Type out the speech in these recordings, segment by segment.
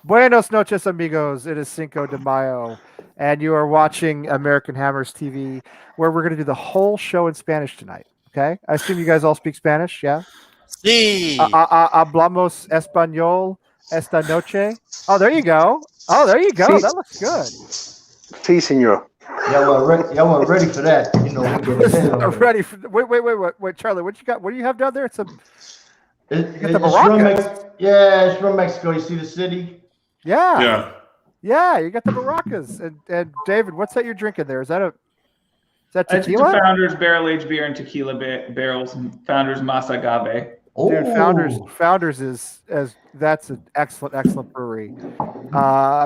Buenos noches, amigos. It is Cinco de Mayo, and you are watching American Hammers TV, where we're going to do the whole show in Spanish tonight. Okay? I assume you guys all speak Spanish, yeah? Sí. Hablamos español esta noche. Oh, there you go. Oh, there you go. Sí. That looks good. Sí, señor. Y'all weren't ready for that. You know, we get it in already. Ready for wait, Charlie, what you got? What do you have down there? It's a It's got the from maracas. it's from Mexico. You see the city? yeah. Yeah, you got the maracas. And David, what's that you're drinking there? Is that It's a tequila? Founders barrel aged beer and tequila barrels. Founders Mas Agave. Dude, Ooh. Founders that's an excellent brewery.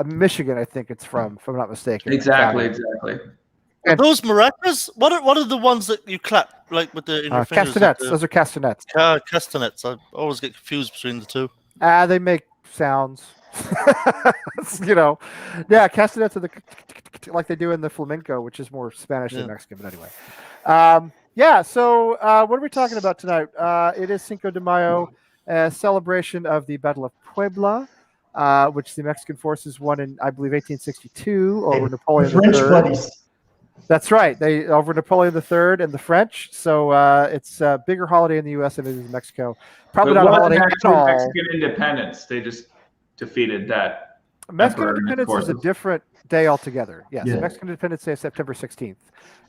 Michigan, I think it's from, if I'm not mistaken. Exactly. Are those maracas? What are the ones that you clap like with the in your fingers? Castanets. Those are castanets. Castanets. I always get confused between the two. They make sounds. Yeah, castanets are like they do in the flamenco, which is more Spanish than Mexican, but anyway. So what are we talking about tonight? It is Cinco de Mayo, a celebration of the Battle of Puebla, which the Mexican forces won in, I believe, 1862 over Napoleon French III. buddies. That's right. They over Napoleon III and the French. So it's a bigger holiday in the U.S. than it is in Mexico. Probably But not a it holiday wasn't at actually all. Mexican independence. They just defeated that. Mexican emperor and his Independence is a forces. different day altogether. Yes, Yeah. Mexican Independence Day is September 16th,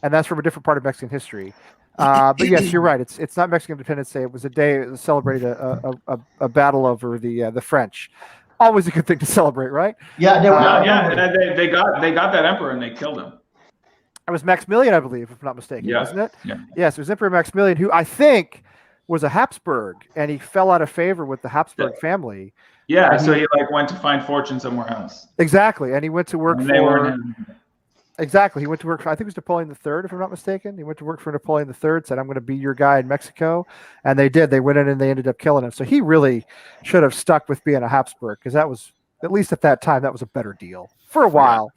and that's from a different part of Mexican history. But yes, you're right. It's not Mexican Independence Day. It was a day that celebrated a battle over the French. Always a good thing to celebrate, right? Yeah, they were. They got that emperor and they killed him. It was Maximilian, I believe, if I'm not mistaken, Yeah. wasn't it? Yeah. Yes, it was Emperor Maximilian, who I think was a Habsburg, and he fell out of favor with the Habsburg family. Yeah, so he went to find fortune somewhere else. Exactly, and he went to work And they weren't for. in- Exactly. He went to work for, I think it was Napoleon III, if I'm not mistaken. He went to work for Napoleon III, said, I'm going to be your guy in Mexico. And they did. They went in and they ended up killing him. So he really should have stuck with being a Habsburg, because that was, at least at that time, that was a better deal. For a while.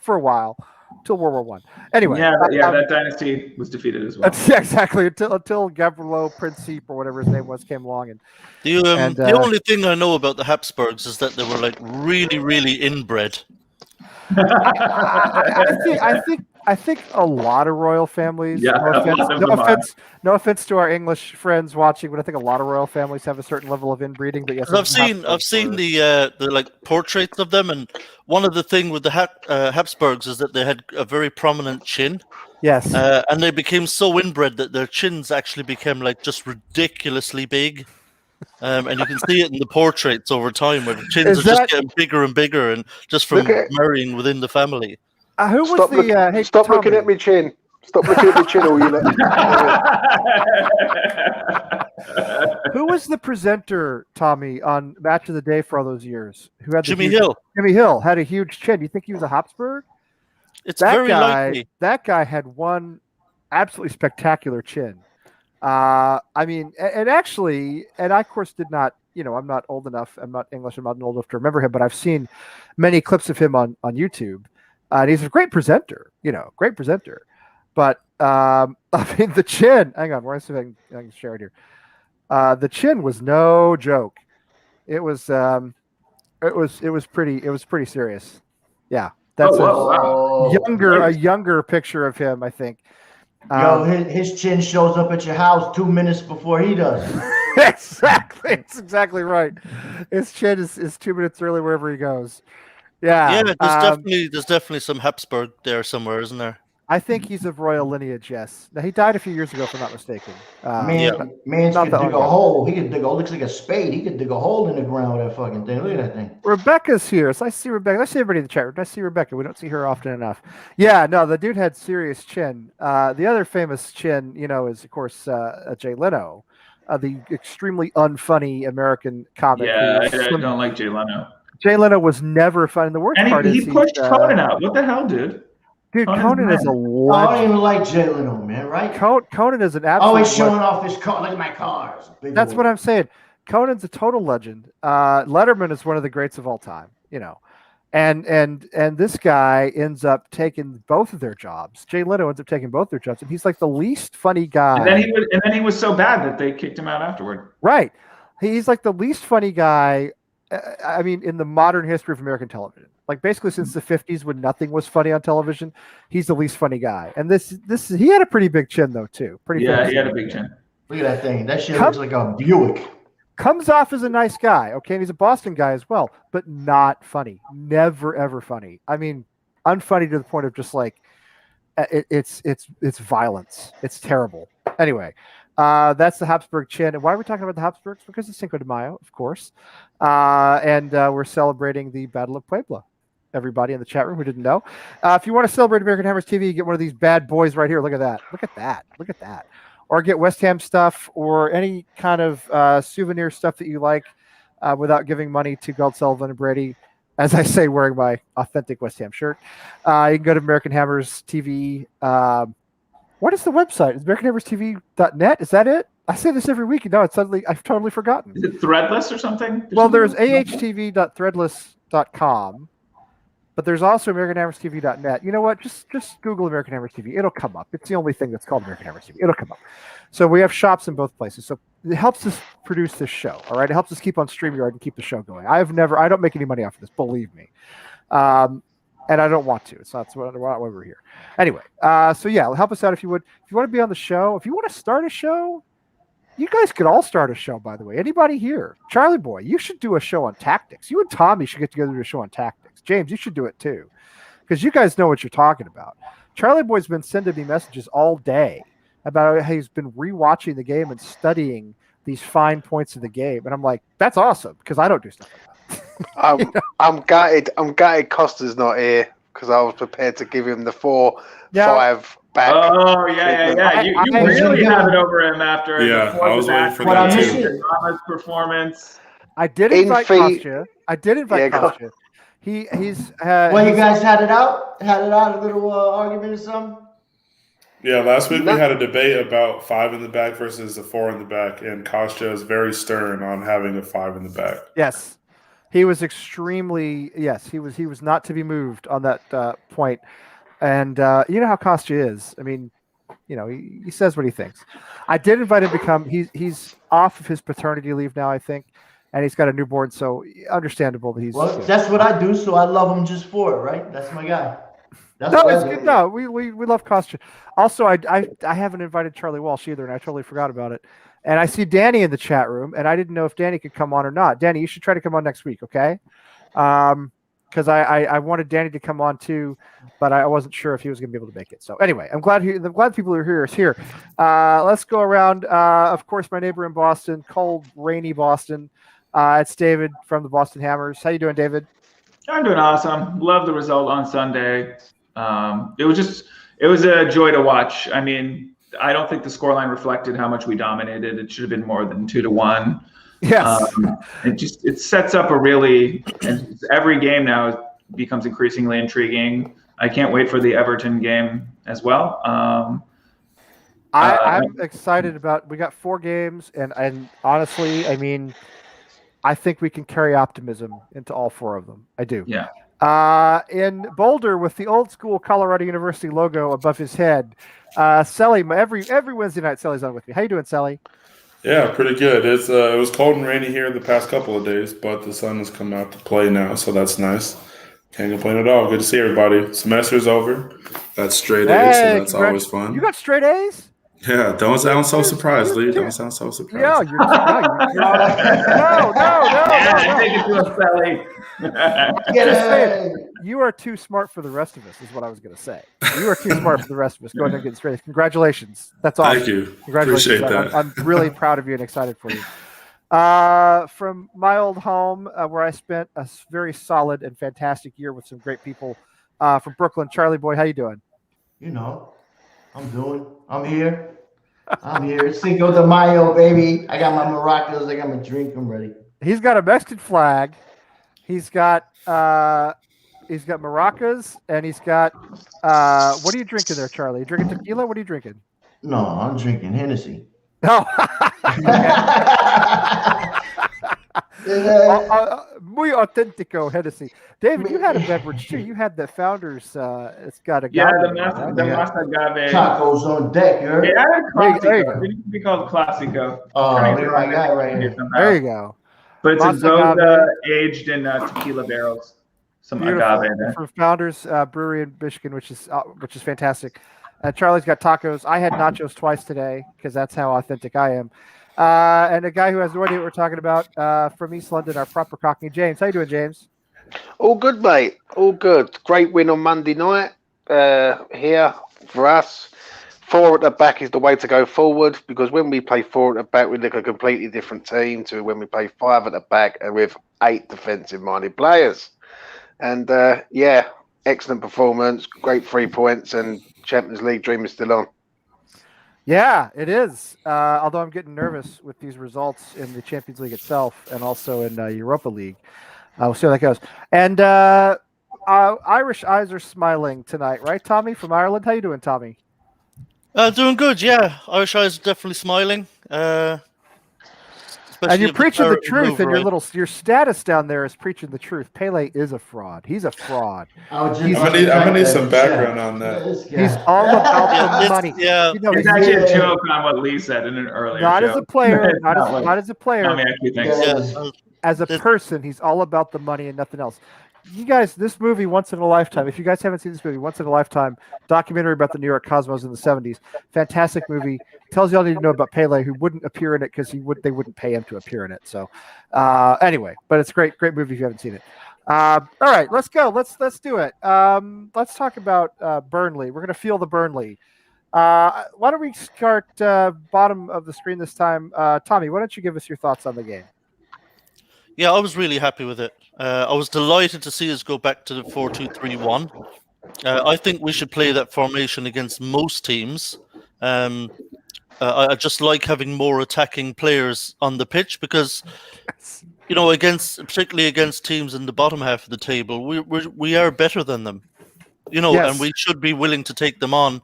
Till World War I. Anyway. that dynasty was defeated as well. Yeah, exactly. Until Gavrilo Principe, or whatever his name was, came along. The only thing I know about the Habsburgs is that they were like really, really inbred. I think a lot of royal families. Yeah, no offense to our English friends watching, but I think a lot of royal families have a certain level of inbreeding. But yes, I've seen the like portraits of them, and one of the thing with the Habsburgs is that they had a very prominent chin. Yes, and they became so inbred that their chins actually became like just ridiculously big. And you can see it in the portraits over time, where the chins are just getting bigger and bigger, and just from marrying within the family. Who was Stop looking at me chin. Stop looking at me chin, all you lot. Who was the presenter, Tommy, on Match of the Day for all those years? Who had Jimmy Hill? Jimmy Hill had a huge chin. You think he was a Habsburg? It's very likely. That guy had one absolutely spectacular chin. I mean, and actually, and I, of course, did not, I'm not old enough. I'm not English. I'm not old enough to remember him, but I've seen many clips of him on YouTube. And he's a great presenter, great presenter. But, I mean, the chin, hang on, where I can share it here. The chin was no joke. It was pretty serious. Yeah. That's a younger picture of him, I think. His chin shows up at your house 2 minutes before he does. Exactly. It's exactly right. His chin is 2 minutes early wherever he goes. Yeah. Yeah, there's definitely some Habsburg there somewhere, isn't there? I think he's of royal lineage, yes. Now, he died a few years ago, if I'm not mistaken. Man could dig a hole. He could dig looks like a spade. He could dig a hole in the ground with that fucking thing. Look at that thing. Rebecca's here. So I see Rebecca. I see everybody in the chat room. I see Rebecca. We don't see her often enough. Yeah, no, the dude had serious chin. The other famous chin, is, of course, Jay Leno, the extremely unfunny American comic. Yeah, I don't like Jay Leno. Jay Leno was never fun. And the worst part is he pushed Conan out. What the hell, dude? Dude, Conan is a legend. I don't even like Jay Leno, man, right? Conan is an absolute always showing off his car. Look at my cars. That's what I'm saying. Conan's a total legend. Letterman is one of the greats of all time, and this guy ends up taking both of their jobs. Jay Leno ends up taking both their jobs, and he's like the least funny guy. And then he was so bad that they kicked him out afterward. Right. He's like the least funny guy I mean, in the modern history of American television, like basically since the 50s when nothing was funny on television, he's the least funny guy. And this he had a pretty big chin though too. Pretty Yeah, he had a big chin. Look at that thing. That shit looks like a Buick. Comes off as a nice guy, okay, and he's a Boston guy as well, but not funny. Never ever funny. I mean, unfunny to the point of just like it's violence. It's terrible. Anyway, that's the Habsburg chin. And why are we talking about the Habsburgs? Because it's Cinco de Mayo, of course, and we're celebrating the Battle of Puebla. Everybody in the chat room who didn't know, if you want to celebrate American Hammers TV, you get one of these bad boys right here. Look at that. Look at that. Look at that. Or get West Ham stuff or any kind of souvenir stuff that you like without giving money to Gold Sullivan and Brady. As I say, wearing my authentic West Ham shirt. You can go to American Hammers TV. What is the website? Is AmericanHammersTV.net? Is that it? I say this every week. No, it's suddenly I've totally forgotten. Is it Threadless or something? Well, there's ahtv.threadless.com. But there's also AmericanHammersTV.net. You know what? Just Google American Hammers TV. It'll come up. It's the only thing that's called American Hammers TV. It'll come up. So we have shops in both places. So it helps us produce this show. All right. It helps us keep on StreamYard and keep the show going. I don't make any money off of this, believe me. And I don't want to. It's not why we're here. Anyway, so yeah, help us out if you would. If you want to be on the show, if you want to start a show, you guys could all start a show, by the way. Anybody here? Charlie Boy, you should do a show on tactics. You and Tommy should get together to do a show on tactics. James, you should do it too, because you guys know what you're talking about. Charlie Boy's been sending me messages all day about how he's been rewatching the game and studying these fine points of the game, and I'm like, that's awesome, because I don't do stuff like that. You know? I'm gutted Costa's not here because I was prepared to give him the 4-5 back. Oh yeah. You really have it over him after. Yeah, I was waiting for that too. Performance. I did invite Kostya. Kostya. He's. Well, you guys had it out. A little argument or something. Yeah, last week we had a debate about 5 in the back versus a 4 in the back, and Kostya is very stern on having a 5 in the back. Yes, he was extremely. Yes, he was not to be moved on that point. And you know how Kostya is. I mean, you know, he says what he thinks. I did invite him to come. He's off of his paternity leave now, I think. And he's got a newborn, so understandable that he's. Well, that's what I do, so I love him just for it, right? That's my guy. That's it's good. No, we love Kostya. Also, I haven't invited Charlie Walsh either, and I totally forgot about it. And I see Danny in the chat room, and I didn't know if Danny could come on or not. Danny, you should try to come on next week, okay? Because I wanted Danny to come on too, but I wasn't sure if he was going to be able to make it. So anyway, I'm glad people who are here is here. Let's go around. Of course, my neighbor in Boston, cold, rainy Boston. It's David from the Boston Hammers. How you doing, David? I'm doing awesome. Love the result on Sunday. It was a joy to watch. I mean, I don't think the scoreline reflected how much we dominated. It should have been more than 2-1. Yes. It sets up and every game now becomes increasingly intriguing. I can't wait for the Everton game as well. I'm excited about. We got 4 games, and honestly, I mean, I think we can carry optimism into all 4 of them. I do. Yeah. In Boulder, with the old school Colorado University logo above his head, Selly, every Wednesday night, Selly's on with me. How you doing, Selly? Yeah, pretty good. It was cold and rainy here the past couple of days, but the sun has come out to play now, so that's nice. Can't complain at all. Good to see everybody. Semester's over. That's straight A's, so that's always fun. You got straight A's? Yeah, don't sound so surprised, Lee. Don't sound so surprised. Yeah, no. Take it to a Sally. You are too smart for the rest of us, is what I was going to say. You are too smart for the rest of us. Go ahead and get straight. Congratulations. That's awesome. Thank you. Congratulations. Appreciate that. I'm really proud of you and excited for you. From my old home, where I spent a very solid and fantastic year with some great people from Brooklyn, Charlie Boy, how you doing? You know, I'm here. Cinco de Mayo, baby. I got my maracas. I got my drink. I'm ready. He's got a Mexican flag. He's got maracas, and he's got what are you drinking there, Charlie? You drinking tequila? What are you drinking? No, I'm drinking Hennessy. No. Muy auténtico Hennessy. David, you had a beverage too. You had the Founders. It's got a the Masa Agave. Tacos on deck. It needs to be called Classico. Oh, look at my guy right here. There you go. But it's a Mas Gouda agave. aged in tequila barrels. Some Beautiful. agave there. From Founders Brewery in Michigan, which is fantastic. Charlie's got tacos. I had nachos twice today because that's how authentic I am. And a guy who has no idea what we're talking about from East London, our proper Cockney, James. How you doing, James? All good, mate. All good. Great win on Monday night here for us. 4 at the back is the way to go forward, because when we play 4 at the back, we look a completely different team to when we play 5 at the back and with 8 defensive-minded players. And excellent performance, great 3 points, and Champions League dream is still on. Yeah, it is. Although I'm getting nervous with these results in the Champions League itself and also in Europa League. We'll see how that goes. And Irish eyes are smiling tonight, right, Tommy from Ireland? How you doing, Tommy? Doing good, yeah. Irish eyes are definitely smiling. And you're preaching the truth, and right? your status down there is preaching the truth. Pele is a fraud. He's a fraud. I'm gonna need some background on that. He's all about the money. Yeah, it's actually a joke on what Lee said in an earlier not show. As a player, not as a player. Tommy actually thinks. As a person, he's all about the money and nothing else. You guys, this movie, Once in a Lifetime, if you guys haven't seen this movie, Once in a Lifetime, documentary about the New York Cosmos in the 70s, fantastic movie. Tells you all you need to know about Pele, who wouldn't appear in it because they wouldn't pay him to appear in it. So anyway, but it's a great movie if you haven't seen it. All right, let's go. Let's do it. Let's talk about Burnley. We're going to feel the Burnley. Why don't we start bottom of the screen this time? Tommy, why don't you give us your thoughts on the game? Yeah, I was really happy with it. I was delighted to see us go back to the 4-2-3-1. I think we should play that formation against most teams. I just like having more attacking players on the pitch because, particularly against teams in the bottom half of the table, we are better than them. Yes. And we should be willing to take them on,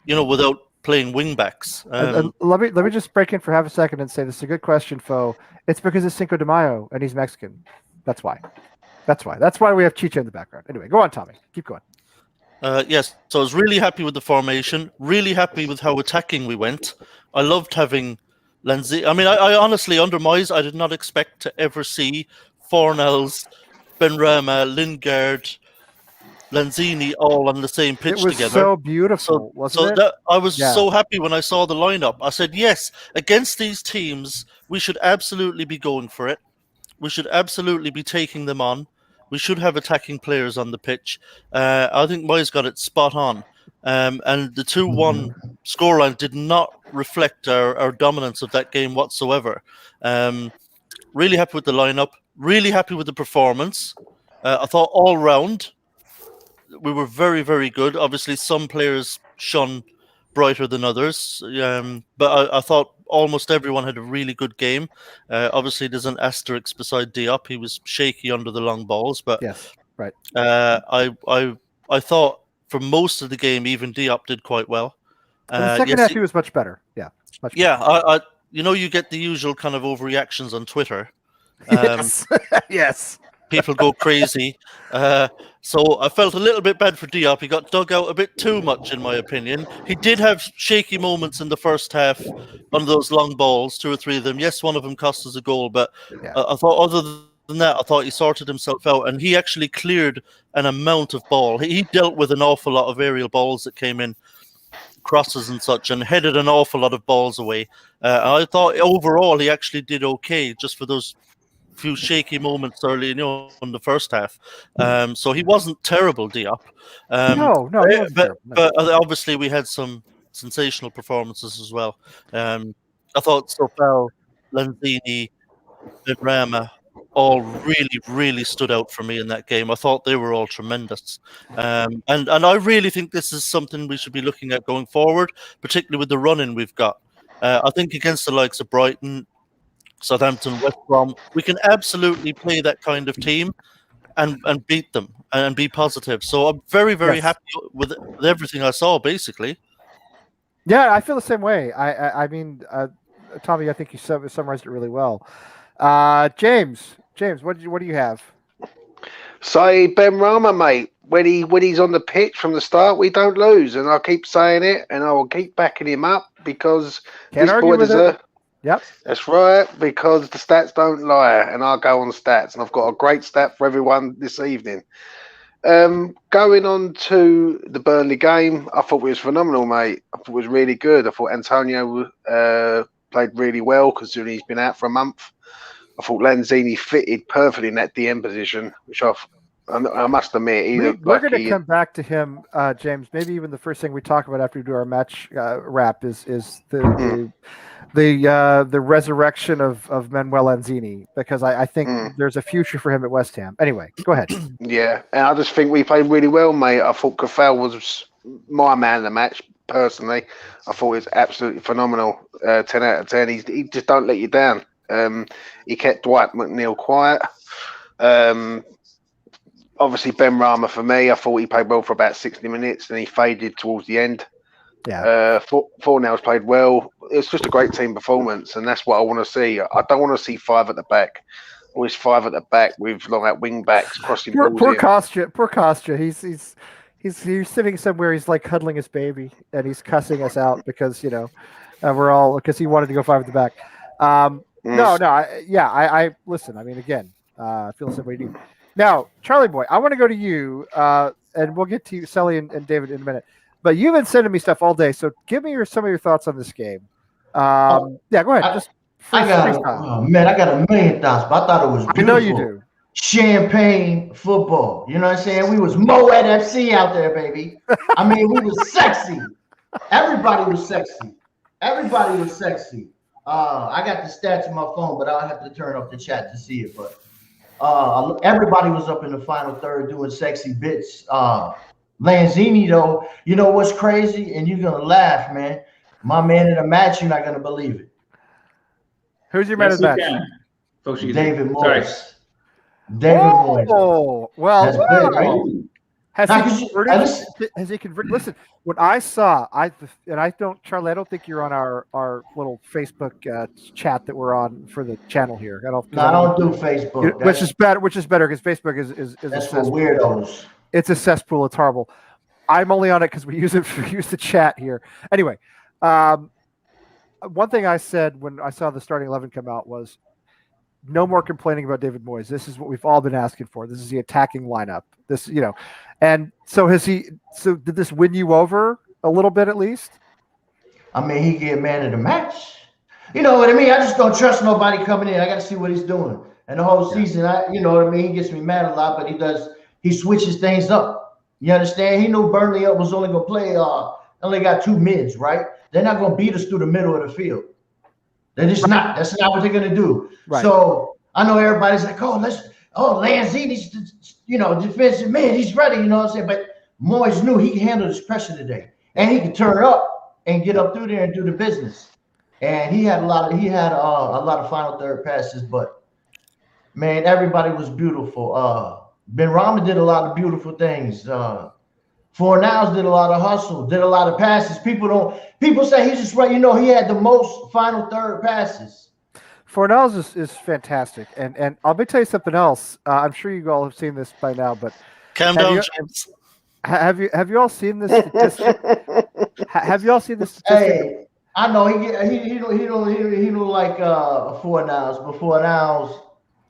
without playing wing backs. Let me just break in for half a second and say this is a good question, Fo. It's because it's Cinco de Mayo and he's Mexican. That's why. That's why we have Chicha in the background. Anyway, go on, Tommy. Keep going. Yes, so I was really happy with the formation, really happy with how attacking we went. I loved having Lanzini. I mean, I honestly, under Moyes, I did not expect to ever see Fornells, Benrahma, Lingard, Lanzini all on the same pitch together. It was so beautiful, wasn't it? I was so happy when I saw the lineup. I said, yes, against these teams, we should absolutely be going for it. We should absolutely be taking them on. We should have attacking players on the pitch. I think Moyes got it spot on. And the 2-1 scoreline did not reflect our dominance of that game whatsoever. Really happy with the lineup. Really happy with the performance. I thought all round, we were very, very good. Obviously, some players shone brighter than others. But I thought almost everyone had a really good game. Obviously, there's an asterisk beside Diop. He was shaky under the long balls. But yes, right. I thought for most of the game, even Diop did quite well. In the second half, he was much better. Yeah. Much better. You get the usual kind of overreactions on Twitter. Yes. Yes. People go crazy. So I felt a little bit bad for Diop. He got dug out a bit too much, in my opinion. He did have shaky moments in the first half on those long balls, 2 or 3 of them. Yes, one of them cost us a goal, but I thought other than that, I thought he sorted himself out, and he actually cleared an amount of ball. He dealt with an awful lot of aerial balls that came in, crosses and such, and headed an awful lot of balls away. I thought overall he actually did okay, just for those few shaky moments early in the first half. So he wasn't terrible, Diop. No, he wasn't terrible. No. But obviously we had some sensational performances as well. I thought Sofel, Lanzini, Benrahma all really, really stood out for me in that game. I thought they were all tremendous. And I really think this is something we should be looking at going forward, particularly with the run-in we've got. I think against the likes of Brighton, Southampton, West Brom, we can absolutely play that kind of team and beat them and be positive. So I'm very, very happy with everything I saw, basically. Yeah, I feel the same way. I mean, Tommy, I think you summarized it really well. James, what do you have? Say Benrahma, mate. When he's on the pitch from the start, we don't lose, and I keep saying it, and I will keep backing him up because Can't this argue boy with deserves. Yep. That's right, because the stats don't lie, and I go on stats, and I've got a great stat for everyone this evening. Going on to the Burnley game, I thought it was phenomenal, mate. I thought it was really good. I thought Antonio played really well considering he's been out for a month. I thought Lanzini fitted perfectly in that DM position, which I must admit, We're going to come back to him, James. Maybe even the first thing we talk about after we do our match wrap is the resurrection of Manuel Lanzini, because I think there's a future for him at West Ham. Anyway, go ahead. Yeah, and I just think we played really well, mate. I thought Cafal was my man of the match, personally. I thought it was absolutely phenomenal. 10 out of 10. He just don't let you down. He kept Dwight McNeil quiet. Obviously, Ben Rama, for me, I thought he played well for about 60 minutes, and he faded towards the end. Yeah. Fornell's played well. It's just a great team performance, and that's what I want to see. I don't want to see 5 at the back. Always 5 at the back with long out wing backs crossing balls. Poor Kostya. He's sitting somewhere. He's like cuddling his baby, and he's cussing us out because we're all because he wanted to go 5 at the back. I listen. I mean, again, I feel the same way you do. Now, Charlie Boy, I want to go to you, and we'll get to you, Sully and David, in a minute. But you've been sending me stuff all day, so give me some of your thoughts on this game. Go ahead. I got a million thoughts, but I thought it was beautiful. I know you do. Champagne football. You know what I'm saying? We was Moet FC out there, baby. I mean, we was sexy. Everybody was sexy. I got the stats on my phone, but I'll have to turn off the chat to see it. But everybody was up in the final third doing sexy bits. Lanzini, though, you know what's crazy? And you're going to laugh, man. My man in the match, you're not going to believe it. Who's your man in the match? David Moyes. Oh, well. That's big, right? Has he converted? Listen, when I saw, Charlie, I don't think you're on our little Facebook chat that we're on for the channel here. I don't do Facebook. Which is better because Facebook is that's for weirdos. It's a cesspool. It's horrible. I'm only on it because we use the chat here. Anyway, one thing I said when I saw the starting 11 come out was no more complaining about David Moyes. This is what we've all been asking for. This is the attacking lineup. And so did this win you over a little bit at least? I mean, he get man of the match. You know what I mean? I just don't trust nobody coming in. I got to see what he's doing. And the whole season, you know what I mean? He gets me mad a lot, but he switches things up. You understand? He knew Burnley was only going to play, only got 2 mids, right? They're not going to beat us through the middle of the field. They're just not. That's not what they're going to do. Right. So I know everybody's like, Lanzini's, defensive man. He's ready, you know what I'm saying? But Moyes knew he could handle this pressure today. And he could turn up and get up through there and do the business. And he had a lot of final third passes, but man, everybody was beautiful. Ben Rama did a lot of beautiful things. Fornals did a lot of hustle, did a lot of passes. People say he's just right. He had the most final third passes. Fornals is fantastic. And I'll tell you something else. I'm sure you all have seen this by now, but calm down, James. Have you all seen this statistic? Have you all seen this statistic? Hey, I know he don't like Fornals, but Fornals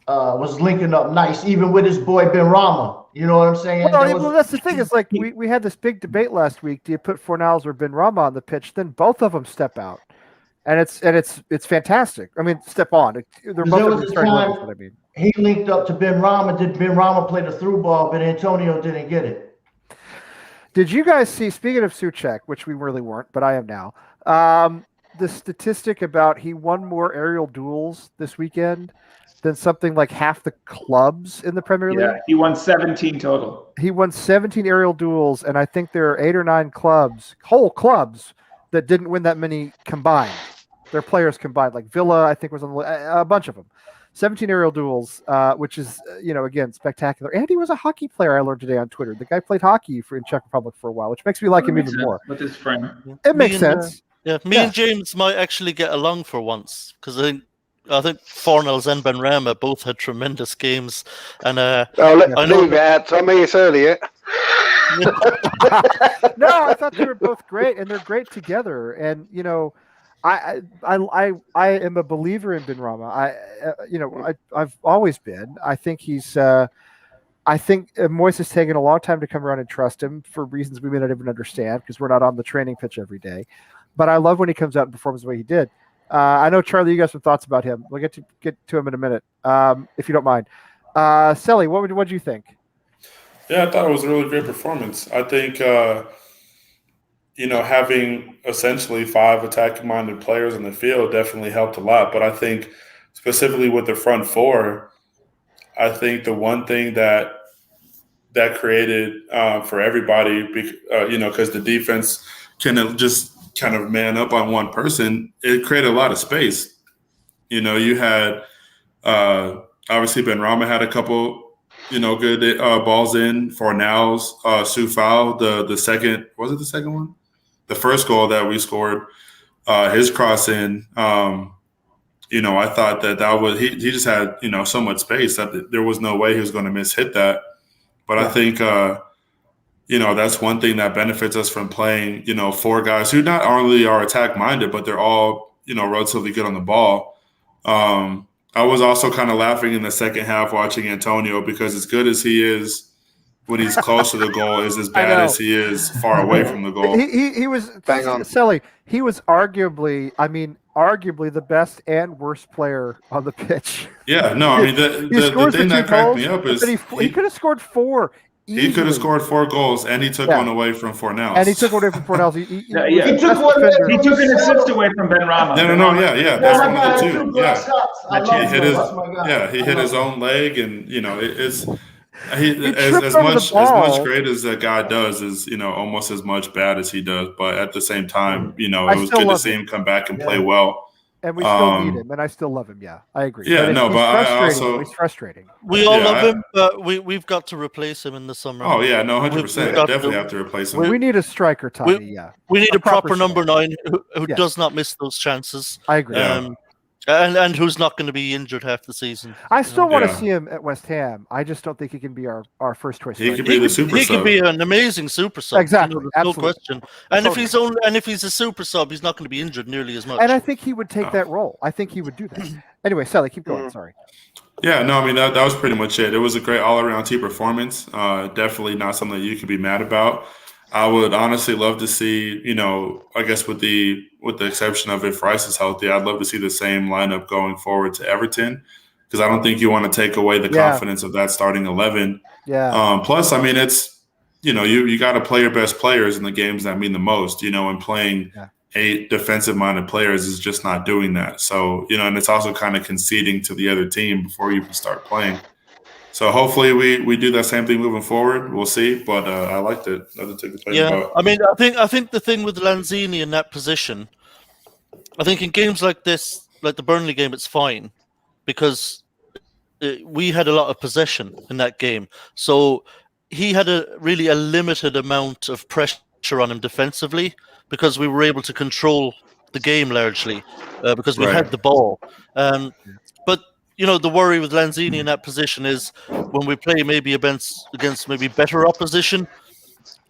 was linking up nice, even with his boy Ben Rama. You know what I'm saying? Well, that's the thing. Is like we had this big debate last week. Do you put Fornals or Ben Rama on the pitch? Then both of them step out, and it's fantastic. I mean, step on. They're both starting levels, what I mean. He linked up to Ben Rama. Did Ben Rama play the through ball, but Antonio didn't get it? Did you guys see? Speaking of Souček, which we really weren't, but I am now. The statistic about he won more aerial duels this weekend than something like half the clubs in the Premier League. Yeah, he won 17 total. He won 17 aerial duels, and I think there are 8 or 9 whole clubs, that didn't win that many combined. Their players combined, like Villa, I think was on a bunch of them. 17 aerial duels, which is, again, spectacular. And he was a hockey player, I learned today on Twitter. The guy played hockey in Czech Republic for a while, which makes me like him even more. With his friend. It makes sense. Me and James might actually get along for once, because I think Fornals and Ben Rama both had tremendous games, and leave it, Tommy. It's early. No, I thought they were both great, and they're great together. And I am a believer in Benrahma. I've always been. I think he's. I think Moyes has taken a long time to come around and trust him for reasons we may not even understand because we're not on the training pitch every day. But I love when he comes out and performs the way he did. I know, Charlie, you got some thoughts about him. We'll get to him in a minute, if you don't mind. Selly, what did you think? Yeah, I thought it was a really great performance. I think, having essentially 5 attacking-minded players in the field definitely helped a lot. But I think specifically with the front 4, I think the one thing that created for everybody, because the defense can just kind of man up on one person, it created a lot of space. You had obviously Benrahma had a couple, good balls in for Now's Soufal. The second, was it the second one? The first goal that we scored, his cross in. I thought that was he just had so much space that there was no way he was going to hit that. But yeah. I think that's one thing that benefits us from playing 4 guys who not only are attack minded, but they're all relatively good on the ball. I was also kind of laughing in the second half watching Antonio because as good as he is when he's close to the goal is as bad as he is far away from the goal. He was bang on. Selly, he was arguably the best and worst player on the pitch. Yeah, no, I mean the thing that cracked me up is he could have scored 4. Easily. He could have scored 4 goals, and he took one away from Fornells. And he took one away from Fornells. He took an assist away from Benrahma. No, yeah. That's one of the 2. Yeah, he hit his own leg, and it's as much great as that guy does is almost as much bad as he does. But at the same time, it was good to see him come back and play well. And we still need him, and I still love him. Yeah, I agree. Yeah, he's frustrating. We all love him, but we've got to replace him in the summer. Oh yeah, no, 100%. Definitely have to replace him. We need a striker, Tommy. We need a proper number 9 who does not miss those chances. I agree. And who's not going to be injured half the season. I still want to see him at West Ham. I just don't think he can be our first choice. He could be the super sub. He could be an amazing super sub. Exactly. No question. And if he's a super sub, he's not going to be injured nearly as much. And I think he would take that role. I think he would do that. Anyway, Sally, keep going. Sorry. Yeah, no, I mean that was pretty much it. It was a great all-around team performance. Definitely not something that you could be mad about. I would honestly love to see, I guess with the exception of if Rice is healthy, I'd love to see the same lineup going forward to Everton because I don't think you want to take away the confidence of that starting 11. Yeah. Plus, I mean, it's, you got to play your best players in the games that mean the most, and playing 8 defensive-minded players is just not doing that. So, and it's also kind of conceding to the other team before you even start playing. So hopefully we do that same thing moving forward. We'll see, but I liked it. Nothing to complain about. I mean, I think the thing with Lanzini in that position, I think in games like this, like the Burnley game, it's fine because we had a lot of possession in that game. So he had a limited amount of pressure on him defensively because we were able to control the game largely because we had the ball. But the worry with Lanzini in that position is when we play maybe against maybe better opposition,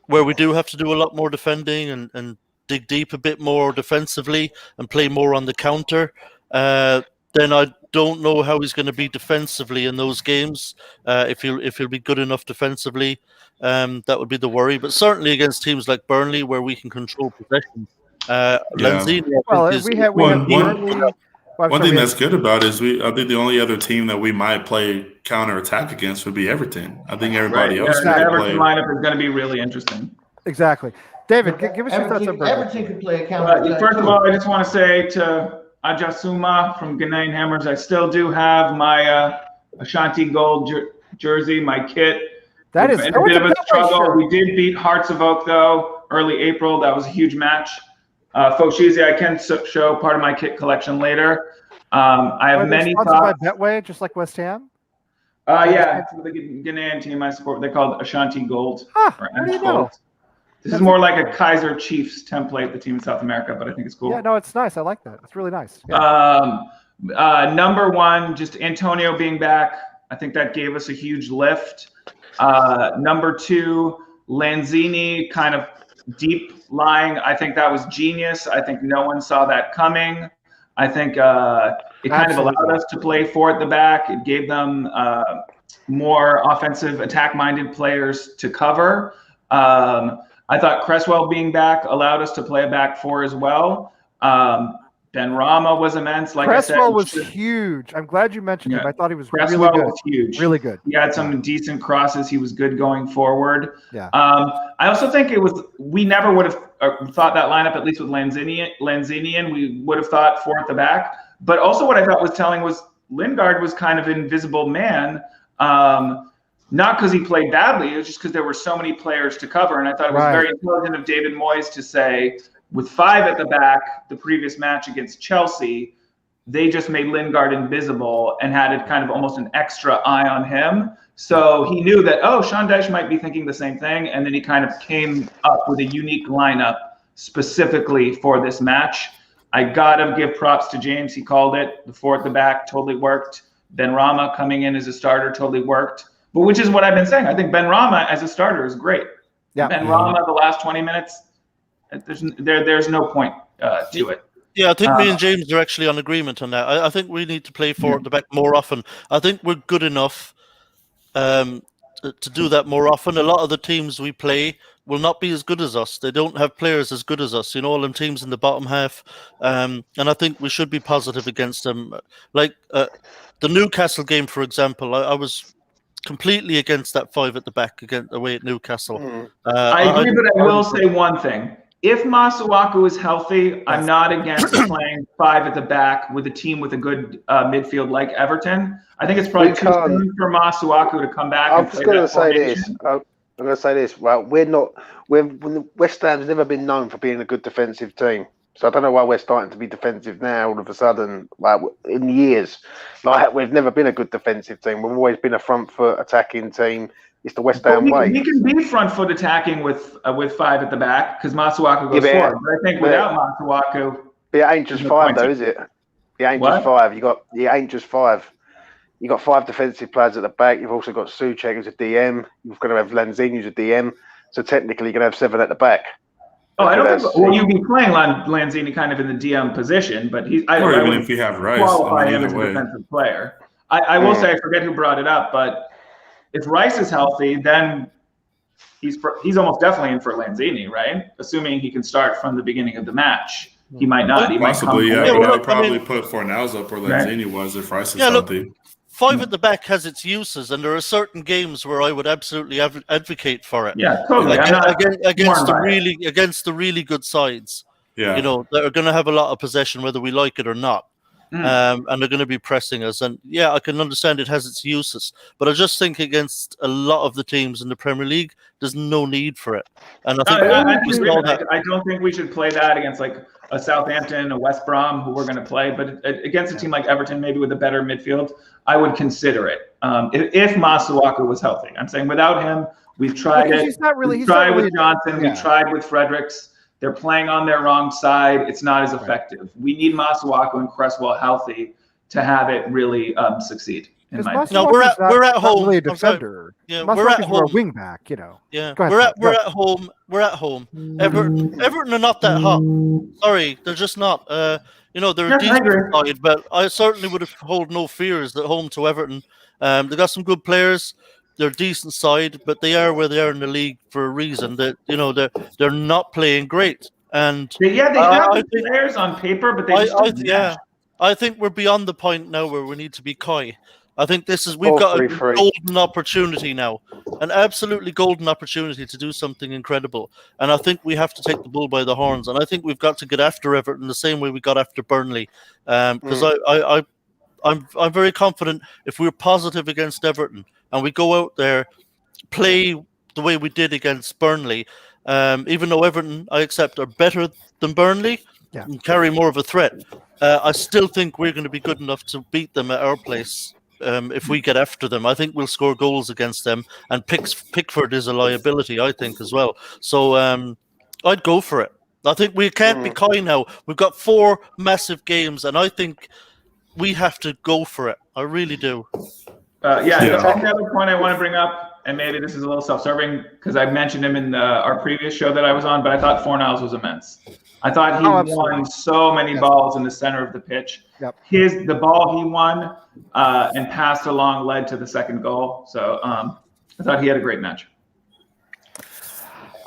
where we do have to do a lot more defending and dig deep a bit more defensively and play more on the counter, then I don't know how he's going to be defensively in those games. If he'll be good enough defensively, that would be the worry. But certainly against teams like Burnley, where we can control possession, Lanzini. Burnley. One thing that's good about it is I think the only other team that we might play counterattack against would be Everton. I think everybody else. The Everton lineup is going to to be really interesting. Exactly. David, give us your thoughts on Burnley. Everton could play a counterattack. First of all, I just want to say to Ajasuma from Ghanaian Hammers, I still do have my Ashanti Gold jersey, my kit. That is a bit of a struggle. We did beat Hearts of Oak, though, early April. That was a huge match. Foshizi, I can show part of my kit collection later. I have many thoughts. By Betway, just like West Ham? Yeah, it's the Ghanaian team I support. They're called Ashanti Gold. Or what do you know? This is more like a Kaiser Chiefs template, the team in South America, but I think it's cool. Yeah, no, it's nice. I like that. It's really nice. Yeah. Number 1, just Antonio being back. I think that gave us a huge lift. Number 2, Lanzini kind of deep lying. I think that was genius. I think no one saw that coming. I think it kind of allowed us to play 4 at the back. It gave them more offensive, attack-minded players to cover. I thought Cresswell being back allowed us to play a back 4 as well. Ben Rama was immense. Like Cresswell I said, was huge. I'm glad you mentioned him. I thought he was Cresswell really good. was huge. Really good. He had some decent crosses. He was good going forward. Yeah. I also think we never would have thought that lineup, at least with Lanzini, we would have thought 4 at the back. But also what I thought was telling was Lingard was kind of an invisible man. Not because he played badly, it was just because there were so many players to cover. And I thought it was very intelligent of David Moyes to say, with 5 at the back, the previous match against Chelsea, they just made Lingard invisible and had it kind of almost an extra eye on him. So he knew that, Sean Dyche might be thinking the same thing. And then he kind of came up with a unique lineup specifically for this match. I got to give props to James. He called it. The 4 at the back totally worked. Ben Rama coming in as a starter totally worked. But which is what I've been saying. I think Ben Rama as a starter is great. Yeah. Ben Rama, the last 20 minutes, there's no point to it. Yeah, I think me and James are actually on agreement on that. I think we need to play 4 at the back more often. I think we're good enough to do that more often. A lot of the teams we play will not be as good as us. They don't have players as good as us. All them teams in the bottom half. And I think we should be positive against them. Like the Newcastle game, for example, I was completely against that 5 at the back away at Newcastle. I agree, but I will say one thing. If Masuaku is healthy, I'm not against playing 5 at the back with a team with a good midfield like Everton. I think it's probably too soon for Masuaku to come back. I'm going to say this. Well, West Ham's never been known for being a good defensive team. So I don't know why we're starting to be defensive now all of a sudden, like in years. Like we've never been a good defensive team. We've always been a front foot attacking team. It's the West Ham way. We can be front foot attacking with 5 at the back because Masuaku goes forward. But I think without Masuaku, it ain't just 5 though, is it? It ain't just 5. It ain't just 5. You got 5 defensive players at the back. You've also got Souček who's a DM. You've got to have Lanzini who's a DM. So technically, you're going to have 7 at the back. I don't think. Well, you'd be playing Lanzini kind of in the DM position, but I even if you have Rice, qualify him as a defensive player. I will say, I forget who brought it up, but if Rice is healthy, then he's almost definitely in for Lanzini, right? Assuming he can start from the beginning of the match. He might not. He possibly, might but I'd probably put Fornals up where Lanzini was if Rice is healthy. 5 at the back has its uses, and there are certain games where I would absolutely advocate for it. Yeah, totally. Against the really good sides. Yeah, that are going to have a lot of possession, whether we like it or not, and they're going to be pressing us. And yeah, I can understand it has its uses, but I just think against a lot of the teams in the Premier League, there's no need for it. And I don't think we should play that against like a Southampton, a West Brom, who we're going to play. But against a team like Everton, maybe with a better midfield, I would consider it. If Masuaku was healthy, I'm saying without him, we've tried it. We've tried with Johnson. We've tried with Fredericks. They're playing on their wrong side. It's not as effective. We need Masuaku and Cresswell healthy to have it really succeed. No, we're at home. Really a defender. Yeah, we're at home. We're a wing back, Yeah, we're at home. We're at home. Everton are not that hot. Sorry, they're just not. They're a decent side, but I certainly would have hold no fears at home to Everton. They got some good players. They're a decent side, but they are where they are in the league for a reason. That they're not playing great. And they have players on paper, but I think we're beyond the point now where we need to be coy. I think we've got a golden opportunity now, an absolutely golden opportunity to do something incredible. And I think we have to take the bull by the horns. And I think we've got to get after Everton the same way we got after Burnley. Because I'm very confident if we're positive against Everton and we go out there, play the way we did against Burnley, even though Everton, I accept, are better than Burnley and carry more of a threat, I still think we're going to be good enough to beat them at our place. If we get after them, I think we'll score goals against them. And Pickford is a liability, I think, as well. So I'd go for it. I think we can't be coy now. We've got 4 massive games, and I think we have to go for it. I really do. Another point I want to bring up. and maybe this is a little self-serving because I mentioned him in our previous show that I was on, but I thought Fornals was immense. I thought he won so many balls in the center of the pitch. Yep. The ball he won and passed along led to the second goal. So I thought he had a great match.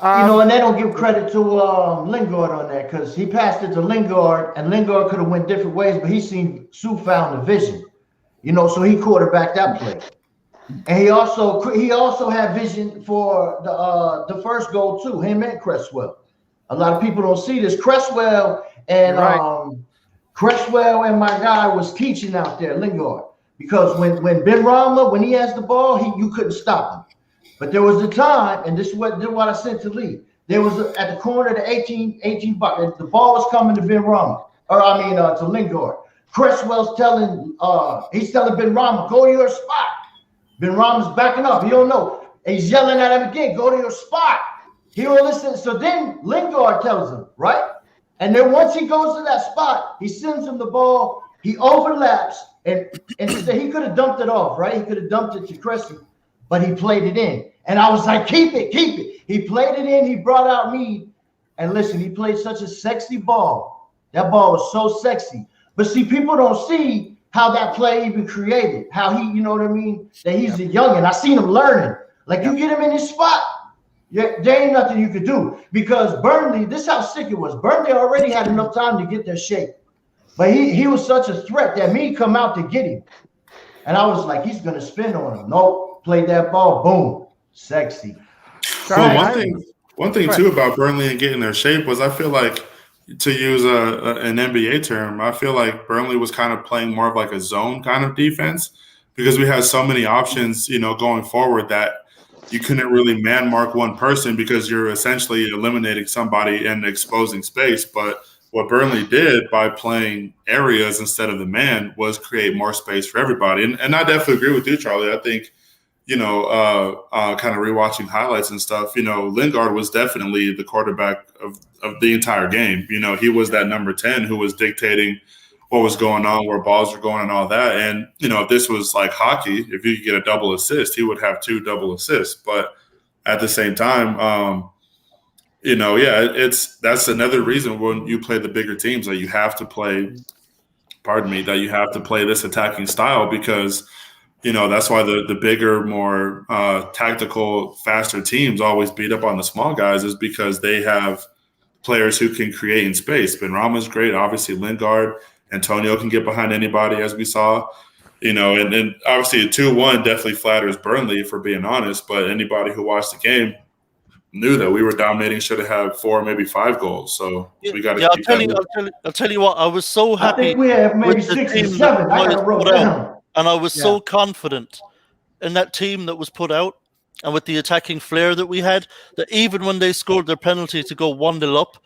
And they don't give credit to Lingard on that because he passed it to Lingard, and Lingard could have went different ways, but he seen Sue found the vision, so he quarterbacked that play. And he also had vision for the first goal too. Him and Cresswell. A lot of people don't see this. Cresswell and my guy was teaching out there, Lingard, because when Ben Rama, when he has the ball, you couldn't stop him. But there was a time, and this is what I sent to Lee. There was at the corner of the 18 bucket. The ball was coming to Ben Rama, to Lingard. Cresswell's telling Ben Rama, go to your spot. Ben Rama's backing up. He don't know. He's yelling at him again, go to your spot. He don't listen. So then Lingard tells him, right? And then once he goes to that spot, he sends him the ball. He overlaps, and he could have dumped it off, right? He could have dumped it to Cressy, but he played it in. And I was like, keep it. He played it in. He brought out Mead. And listen, he played such a sexy ball. That ball was so sexy. But see, people don't see how that play even created, how he, that he's a youngin'. I seen him learning. Like, you get him in his spot, there ain't nothing you could do. Because Burnley, this is how sick it was. Burnley already had enough time to get their shape. But he was such a threat that Mead come out to get him. And I was like, he's going to spin on him. Nope, played that ball, boom, sexy. Well, one thing too about Burnley and getting their shape was I feel like, to use an NBA term, I feel like Burnley was kind of playing more of like a zone kind of defense because we had so many options, going forward that you couldn't really man mark one person because you're essentially eliminating somebody and exposing space. But what Burnley did by playing areas instead of the man was create more space for everybody. And I definitely agree with you, Charlie. I think, kind of rewatching highlights and stuff, Lingard was definitely the quarterback of the entire game. He was that number 10 who was dictating what was going on, where balls were going and all that. And, if this was like hockey, if you could get a double assist, he would have 2 double assists. But at the same time, that's another reason when you play the bigger teams that you have to play, this attacking style because – that's why the bigger, more tactical, faster teams always beat up on the small guys is because they have players who can create in space. Benrahma's great. Obviously, Lingard, Antonio can get behind anybody, as we saw. And obviously a 2-1 definitely flatters Burnley, if we're being honest. But anybody who watched the game knew that we were dominating, should have had 4, maybe 5 goals. So we got to keep that. I'll tell you what, I was so happy. I think we have maybe 6 or 7. I got to wrote down. And I was so confident in that team that was put out and with the attacking flair that we had, that even when they scored their penalty to go 1-0 up,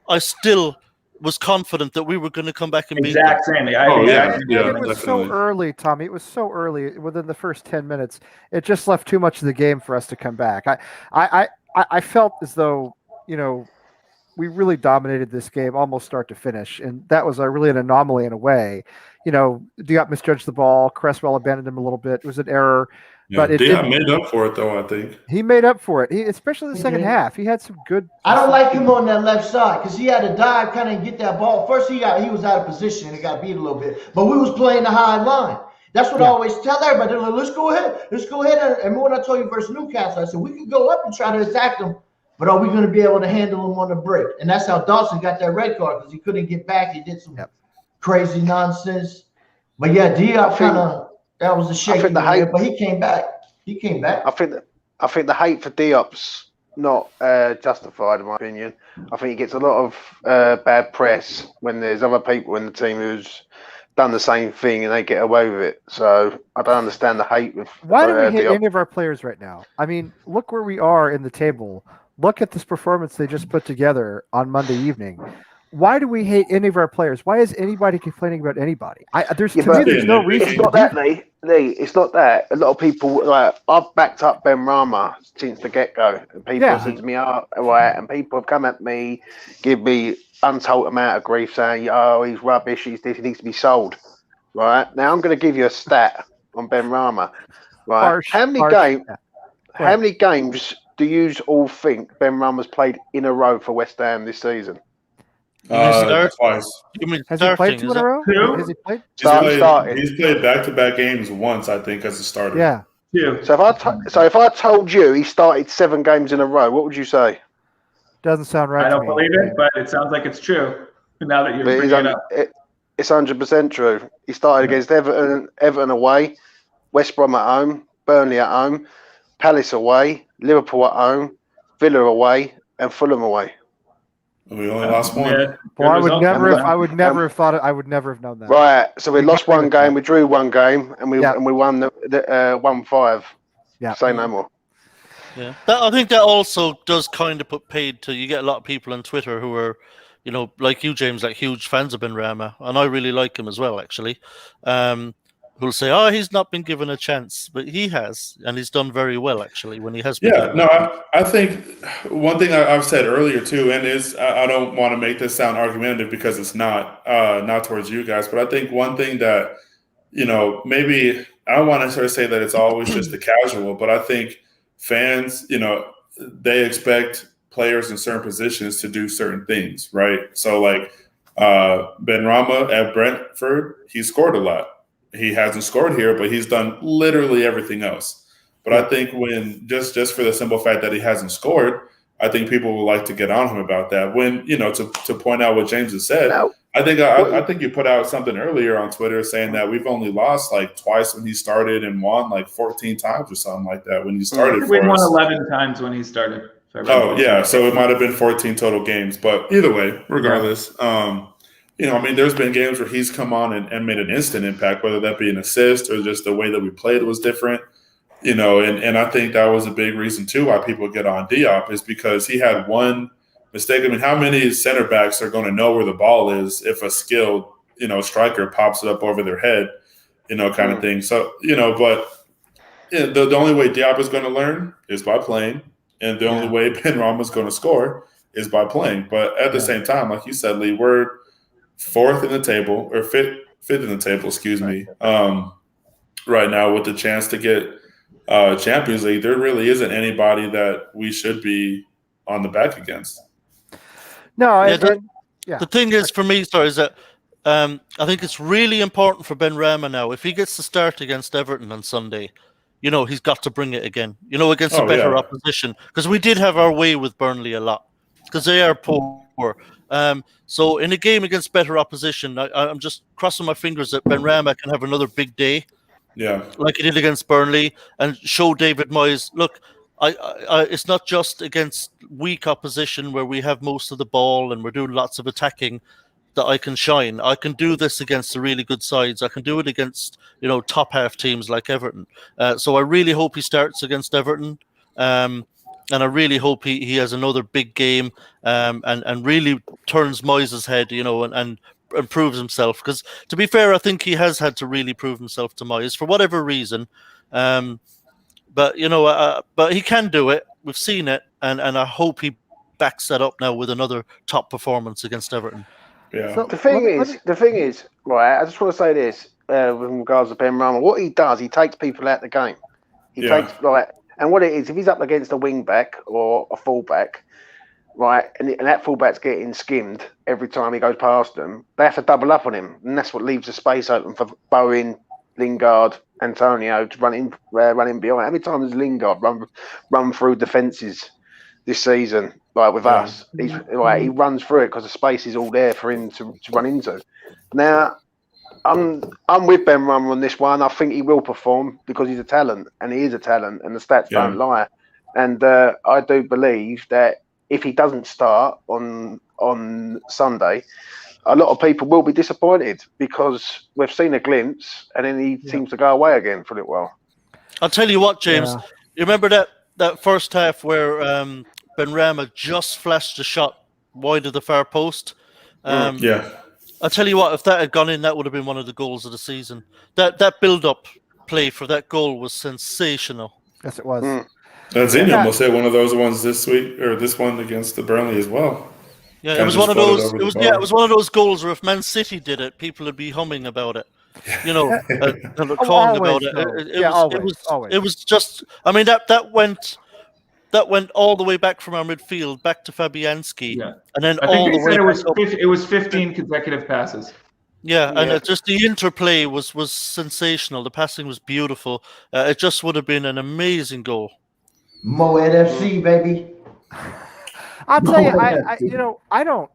I still was confident that we were going to come back and beat them. Same. It was so early, Tommy. It was so early within the first 10 minutes. It just left too much of the game for us to come back. I felt as though, we really dominated this game almost start to finish. And that was really an anomaly in a way. Diop misjudged the ball. Cresswell abandoned him a little bit. It was an error. Yeah, but Diop made up for it, though, I think. He made up for it, especially the second half. He had some good. I don't like him on that left side because he had to dive kind of get that ball. First, he was out of position and he got beat a little bit. But we was playing the high line. That's what I always tell everybody. They're like, let's go ahead. And when I told you versus Newcastle, I said, we can go up and try to attack them. But are we going to be able to handle him on the break? And that's how Dawson got that red card because he couldn't get back. He did some crazy nonsense. But yeah, Diop that was a shaky man, but he came back. I think the hate for Diop's not justified in my opinion. I think he gets a lot of bad press when there's other people in the team who's done the same thing and they get away with it. So I don't understand the hate with. Why do we hate any of our players right now? I mean, look where we are in the table. Look at this performance they just put together on Monday evening. Why do we hate any of our players? Why is anybody complaining about anybody? There's no reason. It's not that, Lee. It's not that. A lot of people, I've backed up Ben Rama since the get-go. And people have said to me, right, and people have come at me, give me untold amount of grief saying, he's rubbish, he needs to be sold. Right? Now I'm going to give you a stat on Ben Rama. Right? How many games? How many games do you all think Ben Rama's played in a row for West Ham this season? Twice. Has he played 2 in a row? Has he played? He's played back-to-back games once, I think, as a starter. Yeah. 2. So if I told you he started 7 games in a row, what would you say? Doesn't sound right. I don't to me. believe it, but it sounds like it's true. Now that you're bringing it up, it's 100% true. He started against Everton away, West Brom at home, Burnley at home, Palace away, Liverpool at home, Villa away, and Fulham away. We only lost one. Yeah, Well, I would result. never have thought it. I would never have known that. Right. So we lost one game, we drew one game, and we won the 1-5. Yeah. Say no more. Yeah, I think that also does kind of put paid to. You get a lot of people on Twitter who are, like you, James, like huge fans of Benrahma, and I really like him as well, actually. Who'll say, "Oh, he's not been given a chance," but he has, and he's done very well, actually, when he has been. Yeah, no, I think one thing I've said earlier too, and is I don't want to make this sound argumentative because it's not towards you guys, but I think one thing that maybe I don't want to sort of say that it's always just the casual, but I think fans, they expect players in certain positions to do certain things, right? So like Benrahma at Brentford, he scored a lot. He hasn't scored here, but he's done literally everything else. But I think when just for the simple fact that he hasn't scored, I think people would like to get on him about that. When to point out what James has said, I think you put out something earlier on Twitter saying that we've only lost like twice when he started and won like 14 times or something like that when he started. We won 11 times when he started. Oh yeah, so it might have been 14 total games, but either way, regardless. There's been games where he's come on and made an instant impact, whether that be an assist or just the way that we played was different, and I think that was a big reason too why people get on Diop is because he had one mistake. I mean, how many center backs are going to know where the ball is if a skilled, striker pops it up over their head, kind of thing. So, but the only way Diop is going to learn is by playing, and the only way Benrahma is going to score is by playing. But at the same time, like you said, Lee, we're fifth in the table, excuse me, right now with the chance to get Champions League. There really isn't anybody that we should be on the back against. No, the thing is for me, is that I think it's really important for Benrahma now. If he gets to start against Everton on Sunday, he's got to bring it again, against a better opposition. Because we did have our way with Burnley a lot because they are poor. So in a game against better opposition, I'm just crossing my fingers that Benrahma can have another big day, like he did against Burnley, and show David Moyes, look, it's not just against weak opposition where we have most of the ball and we're doing lots of attacking that I can shine. I can do this against the really good sides. I can do it against top half teams like Everton. So I really hope he starts against Everton. And I really hope he has another big game and really turns Moyes' head, and proves himself. Because to be fair, I think he has had to really prove himself to Moyes for whatever reason. But he can do it. We've seen it, and I hope he backs that up now with another top performance against Everton. Yeah. So the thing is, right? I just want to say this with regards to Benrahma. What he does, he takes people out the game. He takes and what it is, if he's up against a wing back or a fullback, right, and that fullback's getting skimmed every time he goes past them, they have to double up on him, and that's what leaves the space open for Bowen, Lingard, Antonio to run in behind. How many times has Lingard run through defences this season, like with us? He runs through it because the space is all there for him to run into. Now, I'm with Benrahma on this one. I think he will perform because he's a talent, and he is a talent, and the stats don't lie. And I do believe that if he doesn't start on Sunday, a lot of people will be disappointed because we've seen a glimpse, and then he seems to go away again for a little while. I'll tell you what, James. You remember that first half where Benrahma just flashed a shot wide of the far post? I'll tell you what, if that had gone in, that would have been one of the goals of the season. That build-up play for that goal was sensational. Yes, it was. Zinni almost hit one of those ones this week, or this one against the Burnley as well. Yeah, it was one of those. It was one of those goals where if Man City did it, people would be humming about it. you know, kind of Oh, calling always, about it. though. It Yeah, was always. it was just. I mean, that went all the way back from our midfield back to Fabianski, Yeah. and then I think all they the way said back up. it was 15 consecutive passes. Yeah, and Yeah. just the interplay was sensational. The passing was beautiful. It just would have been an amazing goal. Moet FC, baby. I'll tell you, Moet I FC. you know, I don't.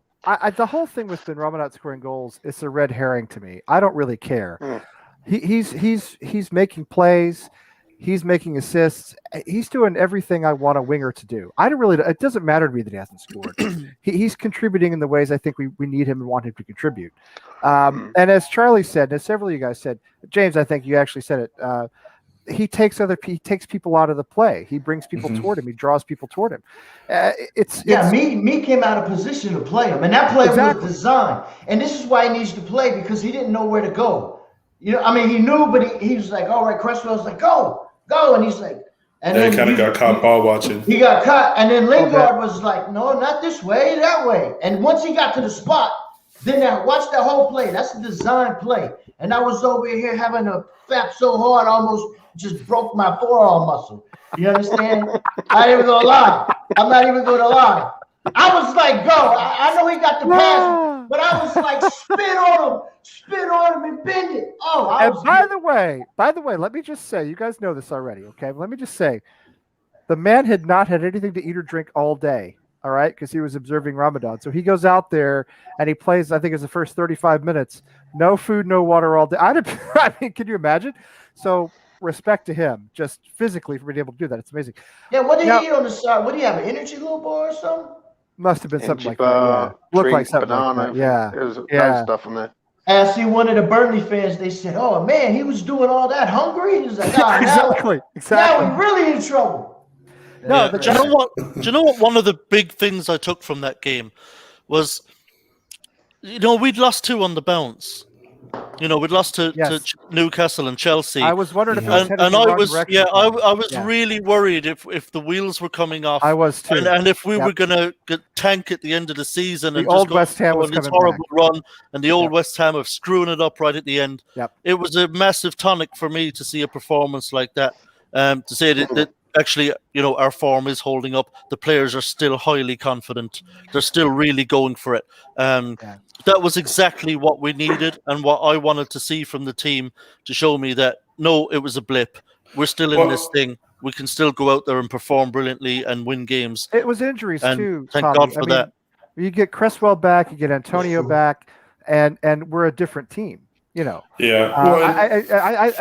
The whole thing with Ben Rama not scoring goals is a red herring to me. I don't really care. Mm. He's making plays. He's making assists. He's doing everything I want a winger to do. I don't really. It doesn't matter to me that he hasn't scored. He's contributing in the ways I think we need him and want him to contribute. And as Charlie said, and as several of you guys said, James, I think you actually said it. He takes people out of the play. He brings people toward him. He draws people toward him. Me came out of position to play him, and that play Exactly. was designed. And this is why he needs to play, because he didn't know where to go. You know, I mean, he knew, but he was like, all right, Cresswell's like, go, and he's like, and Yeah, then he kind of got caught ball watching. He got caught, and then Lingard was like, no, not this way, that way. And once he got to the spot, then watch that whole play. That's a design play. And I was over here having a flap so hard, I almost just broke my forearm muscle. You understand? I ain't even gonna lie. I'm not even gonna lie. I was like, go. I know he got the pass, but I was like, spit on him and bend it. By the way, let me just say, you guys know this already, okay? Let me just say, the man had not had anything to eat or drink all day, all right? Because he was observing Ramadan. So he goes out there and he plays, I think it's the first 35 minutes. No food, no water all day. I mean, can you imagine? So respect to him, just physically for being able to do that. It's amazing. Yeah, what did he eat on the side? What do you have, an energy little bar or something? Must have been something like that. Bar, Yeah. Looked drink, like something banana, like that. Yeah. There was Yeah. stuff on there. And I see one of the Burnley fans, they said, oh, man, he was doing all that hungry? He was like, Exactly. Now we're really in trouble. No, Do you know what? Do you know what? One of the big things I took from that game was, we'd lost 2 on the bounce. We'd lost to Newcastle and Chelsea. I was wondering if it was headed and the I wrong was direction. I was really worried if the wheels were coming off. I was too. And if we were going to tank at the end of the season, and old just West Ham was on this coming horrible back. run, and the old West Ham of screwing it up right at the end. Yep. It was a massive tonic for me to see a performance like that. To say that actually, our form is holding up. The players are still highly confident. They're still really going for it. That was exactly what we needed and what I wanted to see from the team, to show me that, no, it was a blip. We're still in this thing. We can still go out there and perform brilliantly and win games. It was injuries too. Thank Tommy. God for that. You get Cresswell back, you get Antonio back, and we're a different team. Yeah. I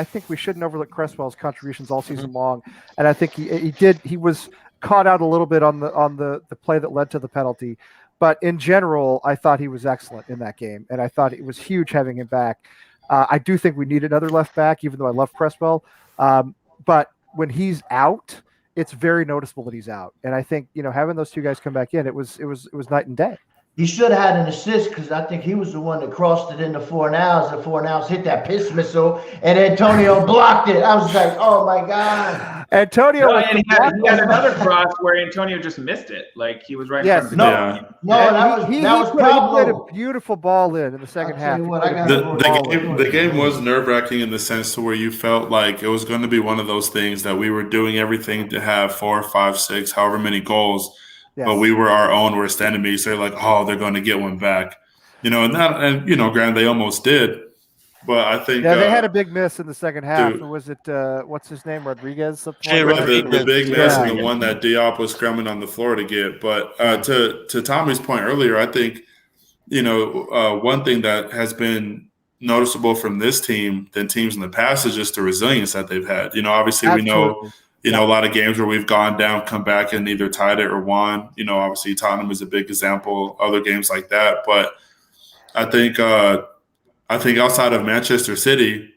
think we shouldn't overlook Cresswell's contributions all season long, and I think he did. He was caught out a little bit on the play that led to the penalty, but in general, I thought he was excellent in that game, and I thought it was huge having him back. I do think we need another left back, even though I love Cresswell, but when he's out, it's very noticeable that he's out, and I think having those 2 guys come back in, it was night and day. He should have had an assist, because I think he was the one that crossed it into Fornals, and Fornals hit that piss missile, and Antonio blocked it. I was like, oh my God. Antonio and he had another cross where Antonio just missed it. Like, he was right in front of the goal. He played a beautiful ball in the second half. The game was nerve-wracking in the sense to where you felt like it was going to be one of those things that we were doing everything to have 4, 5, 6, however many goals. Yes. But we were our own worst enemies. They're like, oh, they're going to get one back, granted they almost did, but I think they had a big miss in the second half. Was it what's his name, Rodriguez? The big miss and the one that Diop was scrumming on the floor to get. But to Tommy's point earlier, I think one thing that has been noticeable from this team than teams in the past is just the resilience that they've had. Obviously we know. A lot of games where we've gone down, come back, and either tied it or won. Obviously Tottenham is a big example. Other games like that, but I think outside of Manchester City,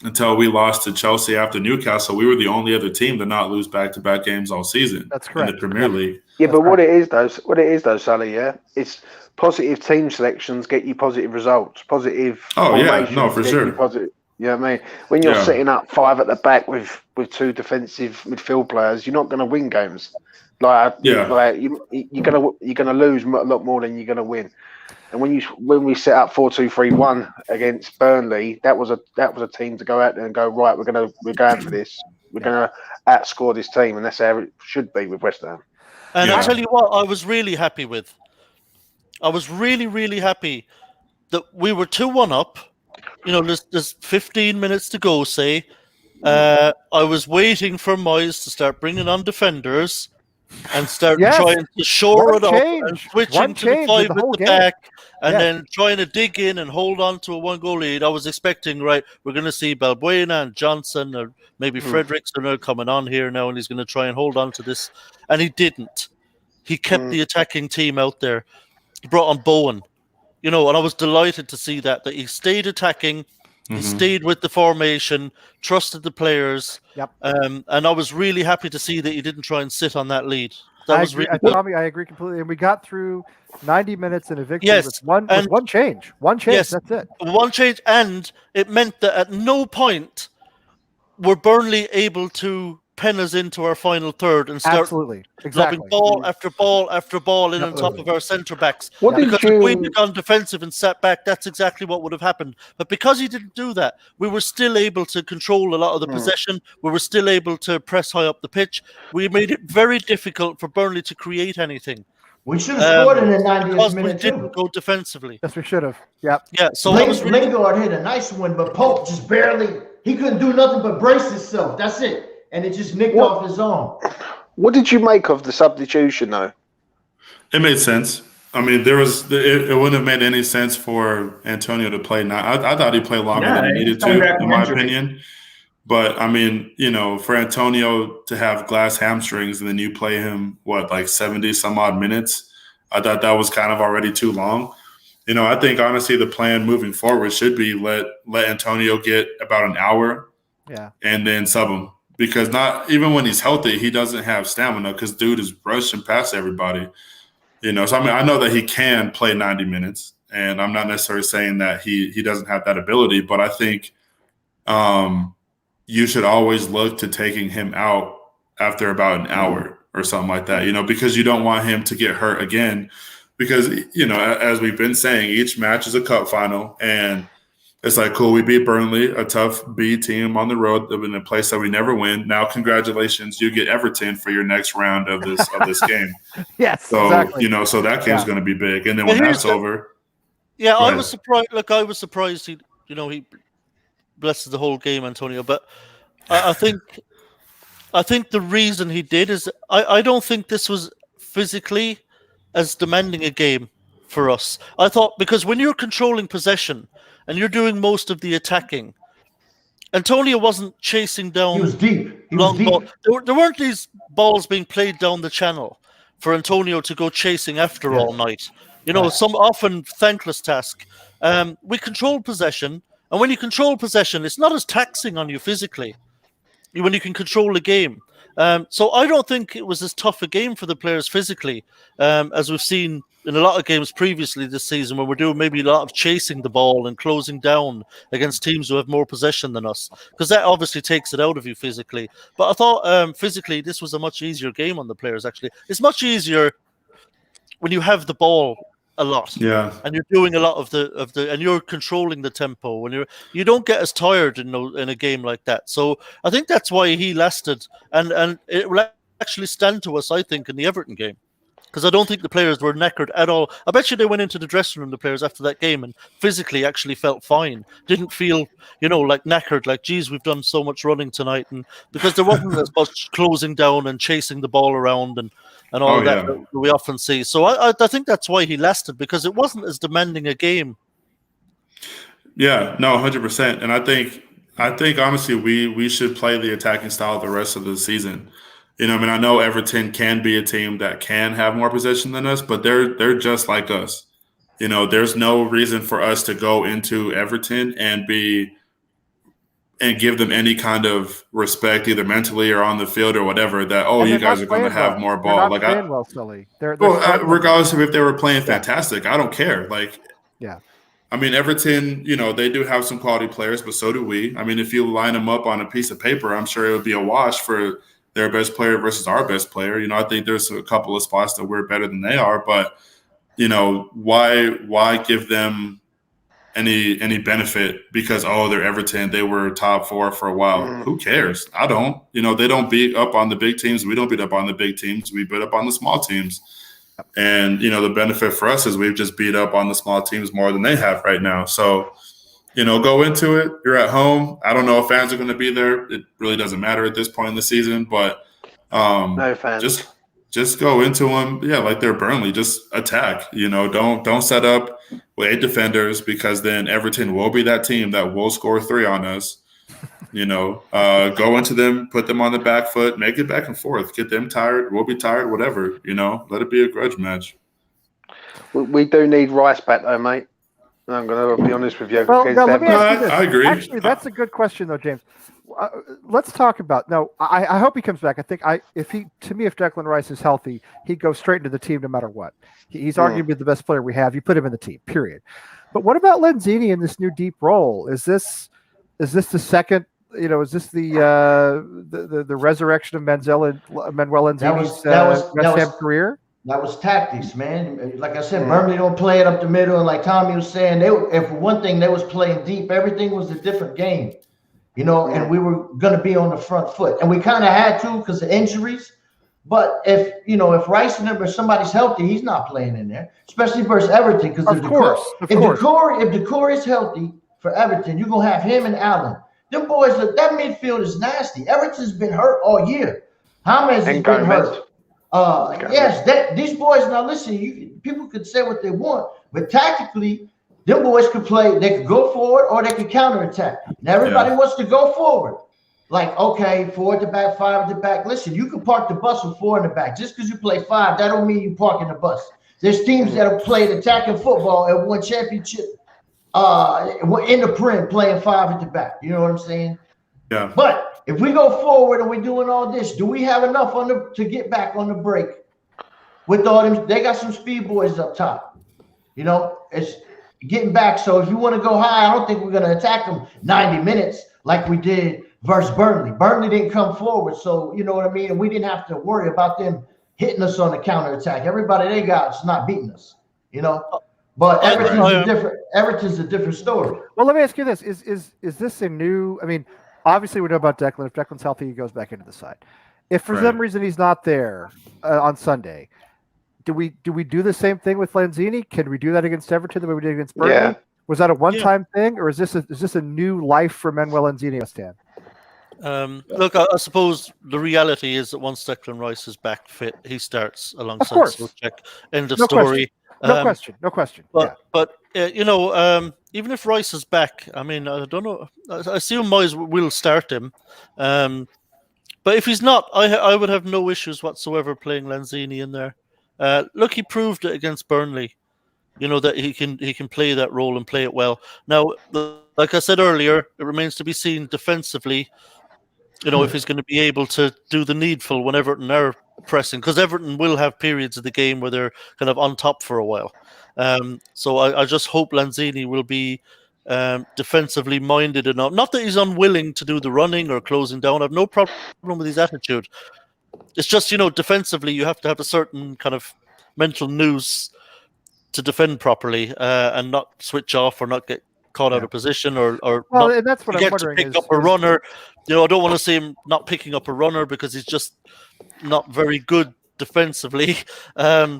until we lost to Chelsea after Newcastle, we were the only other team to not lose back-to-back games all season. That's correct. In the Premier League. Yeah, but what it is though, Sally. Yeah, it's positive team selections get you positive results. Positive. Oh yeah, no, for sure. You know what I mean? When you're setting up 5 at the back with 2 defensive midfield players, you're not going to win games. You're gonna lose a lot more than you're gonna win. And when we set up 4-2-3-1 against Burnley, that was a team to go out there and go, right, we're going for this. We're gonna outscore this team, and that's how it should be with West Ham. And I tell you what, I was really happy with. I was really, really happy that we were 2-1 up. You know, there's 15 minutes to go, say. I was waiting for Moyes to start bringing on defenders and start trying to shore it up and switching to the 5 at the back and then trying to dig in and hold on to a 1-goal lead. I was expecting, right, we're going to see Balbuena and Johnson or maybe Fredericks are now coming on here now and he's going to try and hold on to this. And he didn't. He kept the attacking team out there. He brought on Bowen. You know, and I was delighted to see that he stayed attacking, he stayed with the formation, trusted the players. Yep. And I was really happy to see that he didn't try and sit on that lead. That was really good. Tommy, I agree completely. And we got through 90 minutes in a victory with one change. One change, that's it. One change, and it meant that at no point were Burnley able to pen us into our final third and start dropping ball after ball after ball in on top of our centre backs. Because if we'd gone defensive and sat back, that's exactly what would have happened. But because he didn't do that, we were still able to control a lot of the possession. We were still able to press high up the pitch. We made it very difficult for Burnley to create anything. We should have scored in the 90th minute. We didn't go defensively. Yes, we should have. Yeah. So Lingard hit a nice one, but Pope just barely. He couldn't do nothing but brace himself. That's it. And it just nicked off his arm. What did you make of the substitution, though? It made sense. I mean, it wouldn't have made any sense for Antonio to play now. I thought he played longer than he needed to, in my opinion. But, I mean, you know, for Antonio to have glass hamstrings and then you play him, 70-some-odd minutes, I thought that was kind of already too long. You know, I think, honestly, the plan moving forward should be let Antonio get about an hour and then sub him. Because not even when he's healthy, he doesn't have stamina because dude is rushing past everybody. You know, so I mean, I know that he can play 90 minutes, and I'm not necessarily saying that he doesn't have that ability, but I think you should always look to taking him out after about an hour or something like that, you know, because you don't want him to get hurt again. Because, you know, as we've been saying, each match is a cup final, and it's like, cool, we beat Burnley, a tough B team on the road in a place that we never win. Now, congratulations, you get Everton for your next round of this game. Yes, so exactly. You know, so that game's going to be big. And then when that's over, I was surprised. Look, I was surprised. He blesses the whole game, Antonio. But I think the reason he did is I don't think this was physically as demanding a game for us. I thought because when you're controlling possession and you're doing most of the attacking, Antonio wasn't chasing down. He was deep. Ball. There weren't these balls being played down the channel for Antonio to go chasing after all night. You know, some often thankless task. We control possession, and when you control possession, it's not as taxing on you physically when you can control a game. So I don't think it was as tough a game for the players physically as we've seen in a lot of games previously this season, where we're doing maybe a lot of chasing the ball and closing down against teams who have more possession than us, because that obviously takes it out of you physically. But I thought physically this was a much easier game on the players. Actually, it's much easier when you have the ball a lot, and you're doing a lot of the and you're controlling the tempo, and you don't get as tired in a game like that. So I think that's why he lasted, and it will actually stand to us, I think, in the Everton game. Because I don't think the players were knackered at all. I bet you they went into the dressing room, the players, after that game, and physically actually felt fine. Didn't feel, like knackered, like, geez, we've done so much running tonight. And because there wasn't as much closing down and chasing the ball around and all that we often see. So I think that's why he lasted, because it wasn't as demanding a game. Yeah, no, 100%. And I think honestly, we should play the attacking style the rest of the season. You know, I mean, I know Everton can be a team that can have more possession than us, but they're just like us. You know, there's no reason for us to go into Everton and give them any kind of respect, either mentally or on the field or whatever, that, you guys are going to have more ball. They're not playing well, silly. Regardless of if they were playing fantastic, I don't care. Like, yeah. I mean, Everton, they do have some quality players, but so do we. I mean, if you line them up on a piece of paper, I'm sure it would be a wash for their best player versus our best player. I think there's a couple of spots that we're better than they are, but why give them any benefit because they're Everton, they were top 4 for a while. Who cares? I don't. They don't beat up on the big teams. We don't beat up on the big teams. We beat up on the small teams. And the benefit for us is we've just beat up on the small teams more than they have right now. So go into it. You're at home. I don't know if fans are going to be there. It really doesn't matter at this point in the season, but no fans. Just go into them, like they're Burnley. Just attack. Don't set up with 8 defenders because then Everton will be that team that will score 3 on us. Go into them, put them on the back foot, make it back and forth, get them tired. We'll be tired, whatever. Let it be a grudge match. We do need Rice back though, mate. I'm going to be honest with you. Well, now, let me ask you this. I agree. Actually, that's a good question, though, James. Let's talk about. No, I hope he comes back. I think if Declan Rice is healthy, he'd go straight into the team no matter what. He's arguably the best player we have. You put him in the team, period. But what about Lanzini in this new deep role? Is this the second? Is this the resurrection of Manuel Lanzini's West Ham career? That was tactics, man. Like I said, Burnley don't play it up the middle, and like Tommy was saying, if one thing they was playing deep, everything was a different game, and we were going to be on the front foot, and we kind of had to because of injuries. But if Rice or somebody's healthy, he's not playing in there, especially versus Everton. Because if Decore is healthy for Everton, you're gonna have him and Allen. Them boys, that midfield is nasty. Everton's been hurt all year. James has been hurt. These boys. Now listen, people could say what they want, but tactically, them boys could play. They could go forward or they could counterattack. Now everybody wants to go forward. Like, okay, 4 at the back, 5 at the back. Listen, you can park the bus with 4 in the back. Just because you play 5, that don't mean you parking the bus. There's teams that have played attacking football and won championship in the Prem playing 5 at the back. You know what I'm saying? Yeah. But if we go forward and we're doing all this, do we have enough to get back on the break? With all them, they got some speed boys up top. It's getting back. So if you want to go high, I don't think we're going to attack them 90 minutes like we did versus Burnley. Burnley didn't come forward, so you know what I mean? And we didn't have to worry about them hitting us on the counterattack. Everybody they got is not beating us, But Everton's a different story. Well, let me ask you this. Is this a new – I mean, obviously we know about Declan. If Declan's healthy, he goes back into the side. If for some reason he's not there on Sunday, do we do the same thing with Lanzini? Can we do that against Everton the way we did against Burnley? Yeah. Was that a one-time thing, or is this a new life for Manuel Lanzini, West Ham? Look, I suppose the reality is that once Declan Rice is back fit, he starts alongside Souček. End of story. No question. But even if Rice is back, I mean, I don't know. I assume Moyes will start him. But if he's not, I would have no issues whatsoever playing Lanzini in there. Look, he proved it against Burnley. That he can play that role and play it well. Now, like I said earlier, it remains to be seen defensively. If he's going to be able to do the needful when Everton are pressing, because Everton will have periods of the game where they're kind of on top for a while. So I just hope Lanzini will be defensively minded enough. Not that he's unwilling to do the running or closing down. I have no problem with his attitude. It's just, defensively, you have to have a certain kind of mental nous to defend properly and not switch off or not get caught out of position or and that's what I'm wondering. To pick up a runner. I don't want to see him not picking up a runner because he's just not very good defensively. So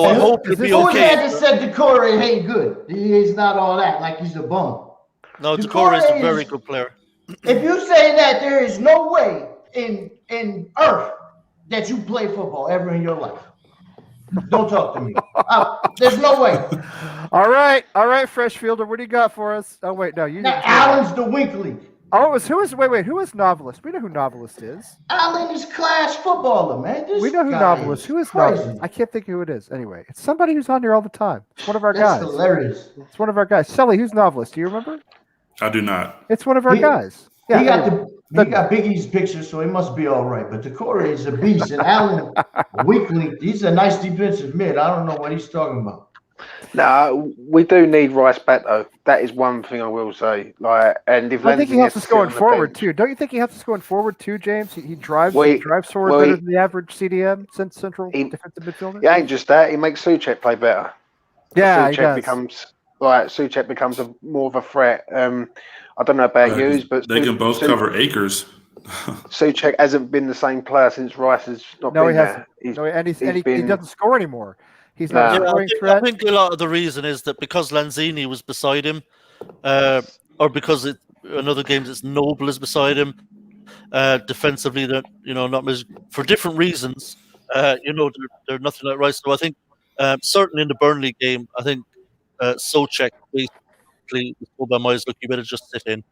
I hope he'll be okay. Who just said Decore ain't good? He's not all that, like he's a bum. No, Decore is a very good player. If you say that, there is no way in earth that you play football ever in your life. Don't talk to me. There's no way. All right, Freshfielder, what do you got for us? Oh wait, no, you. Now, Allen's the weak link. Oh, who is Novelist? We know who Novelist is. Allen is class footballer, man. We know who Novelist. Who is Novelist? I can't think who it is. Anyway, it's somebody who's on here all the time. It's one of our guys. That's hilarious. It's one of our guys. Shelly, who's Novelist? Do you remember? I do not. It's one of our guys. Yeah, he got Biggie's picture, so he must be all right. But Decore is a beast, and Allen weak link. He's a nice defensive mid. I don't know what he's talking about. No, we do need Rice back though. That is one thing I will say. Like, and if I think he Lanzini helps has us to sit going on the forward bench, too. Don't you think he helps us going forward too, James? He drives Well, he he- drives forward well, better he- than the average CDM central he- defensive midfielder. it ain't just that. He makes Suchek play better. Yeah, he Suchek does. becomes more of a threat. I don't know about yous, but They can both cover acres. Suchek hasn't been the same player since Rice has not No, been he hasn't. there. No, and he been doesn't score anymore. He's Nah. not a Yeah, scoring I threat. think a lot of the reason is that because Lanzini was beside him, or because another games it's Noble is beside him. Defensively, that not for different reasons. They're nothing like Rice. So I think certainly in the Burnley game, I think Souček basically was told by Moyes, look, you better just sit in,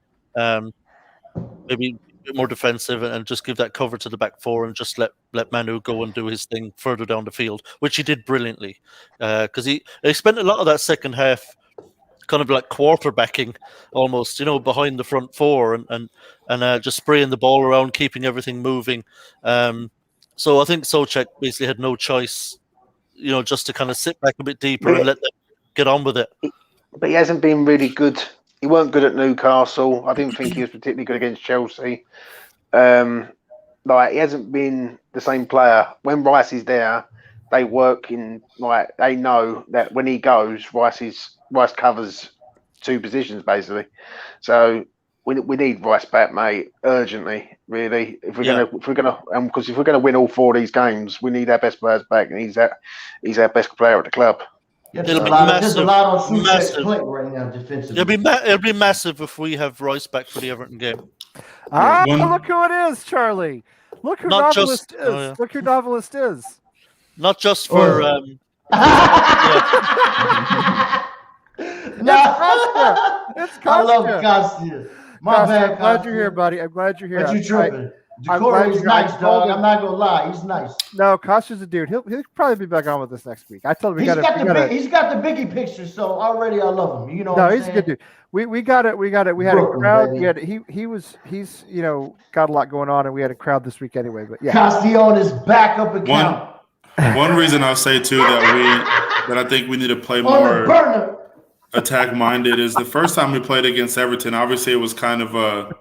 maybe a bit more defensive and just give that cover to the back four and just let Manu go and do his thing further down the field, which he did brilliantly. Because he spent a lot of that second half kind of like quarterbacking almost, behind the front four and just spraying the ball around, keeping everything moving. So I think Souček basically had no choice, just to kind of sit back a bit deeper and let them get on with it. But he hasn't been really good. He weren't good at Newcastle. I didn't think he was particularly good against Chelsea. He hasn't been the same player. When Rice is there, they work in they know that when he goes, Rice covers two positions basically. So we need Rice back, mate, urgently. Really, if we're gonna win all four of these games, we need our best players back, and he's our best player at the club. Yeah, there's a lot on Souček's plate right now defensively. It'll be massive if we have Rice back for the Everton game. Look who it is, Charlie. Look who Novelist is. Oh, yeah. Look who Novelist is. Not just for It's Kostya. I love Kostya. My bad, I'm glad you're here, buddy. I'm glad you're here. But you tripping. I'm Decorum glad is you- nice, I told dog. him- I'm not gonna lie. He's nice. No, Kostya's a dude. He'll probably be back on with us next week. I told him He's got the Biggie picture, so already I love him. You know. No, what he's I'm a good dude. We got it. We had Brooklyn, a crowd. baby. He's got a lot going on, and we had a crowd this week anyway. But yeah, Kostya on his backup account. One reason I'll say too that I think we need to play On the more burner. attack minded is the first time we played against Everton. Obviously, it was kind of a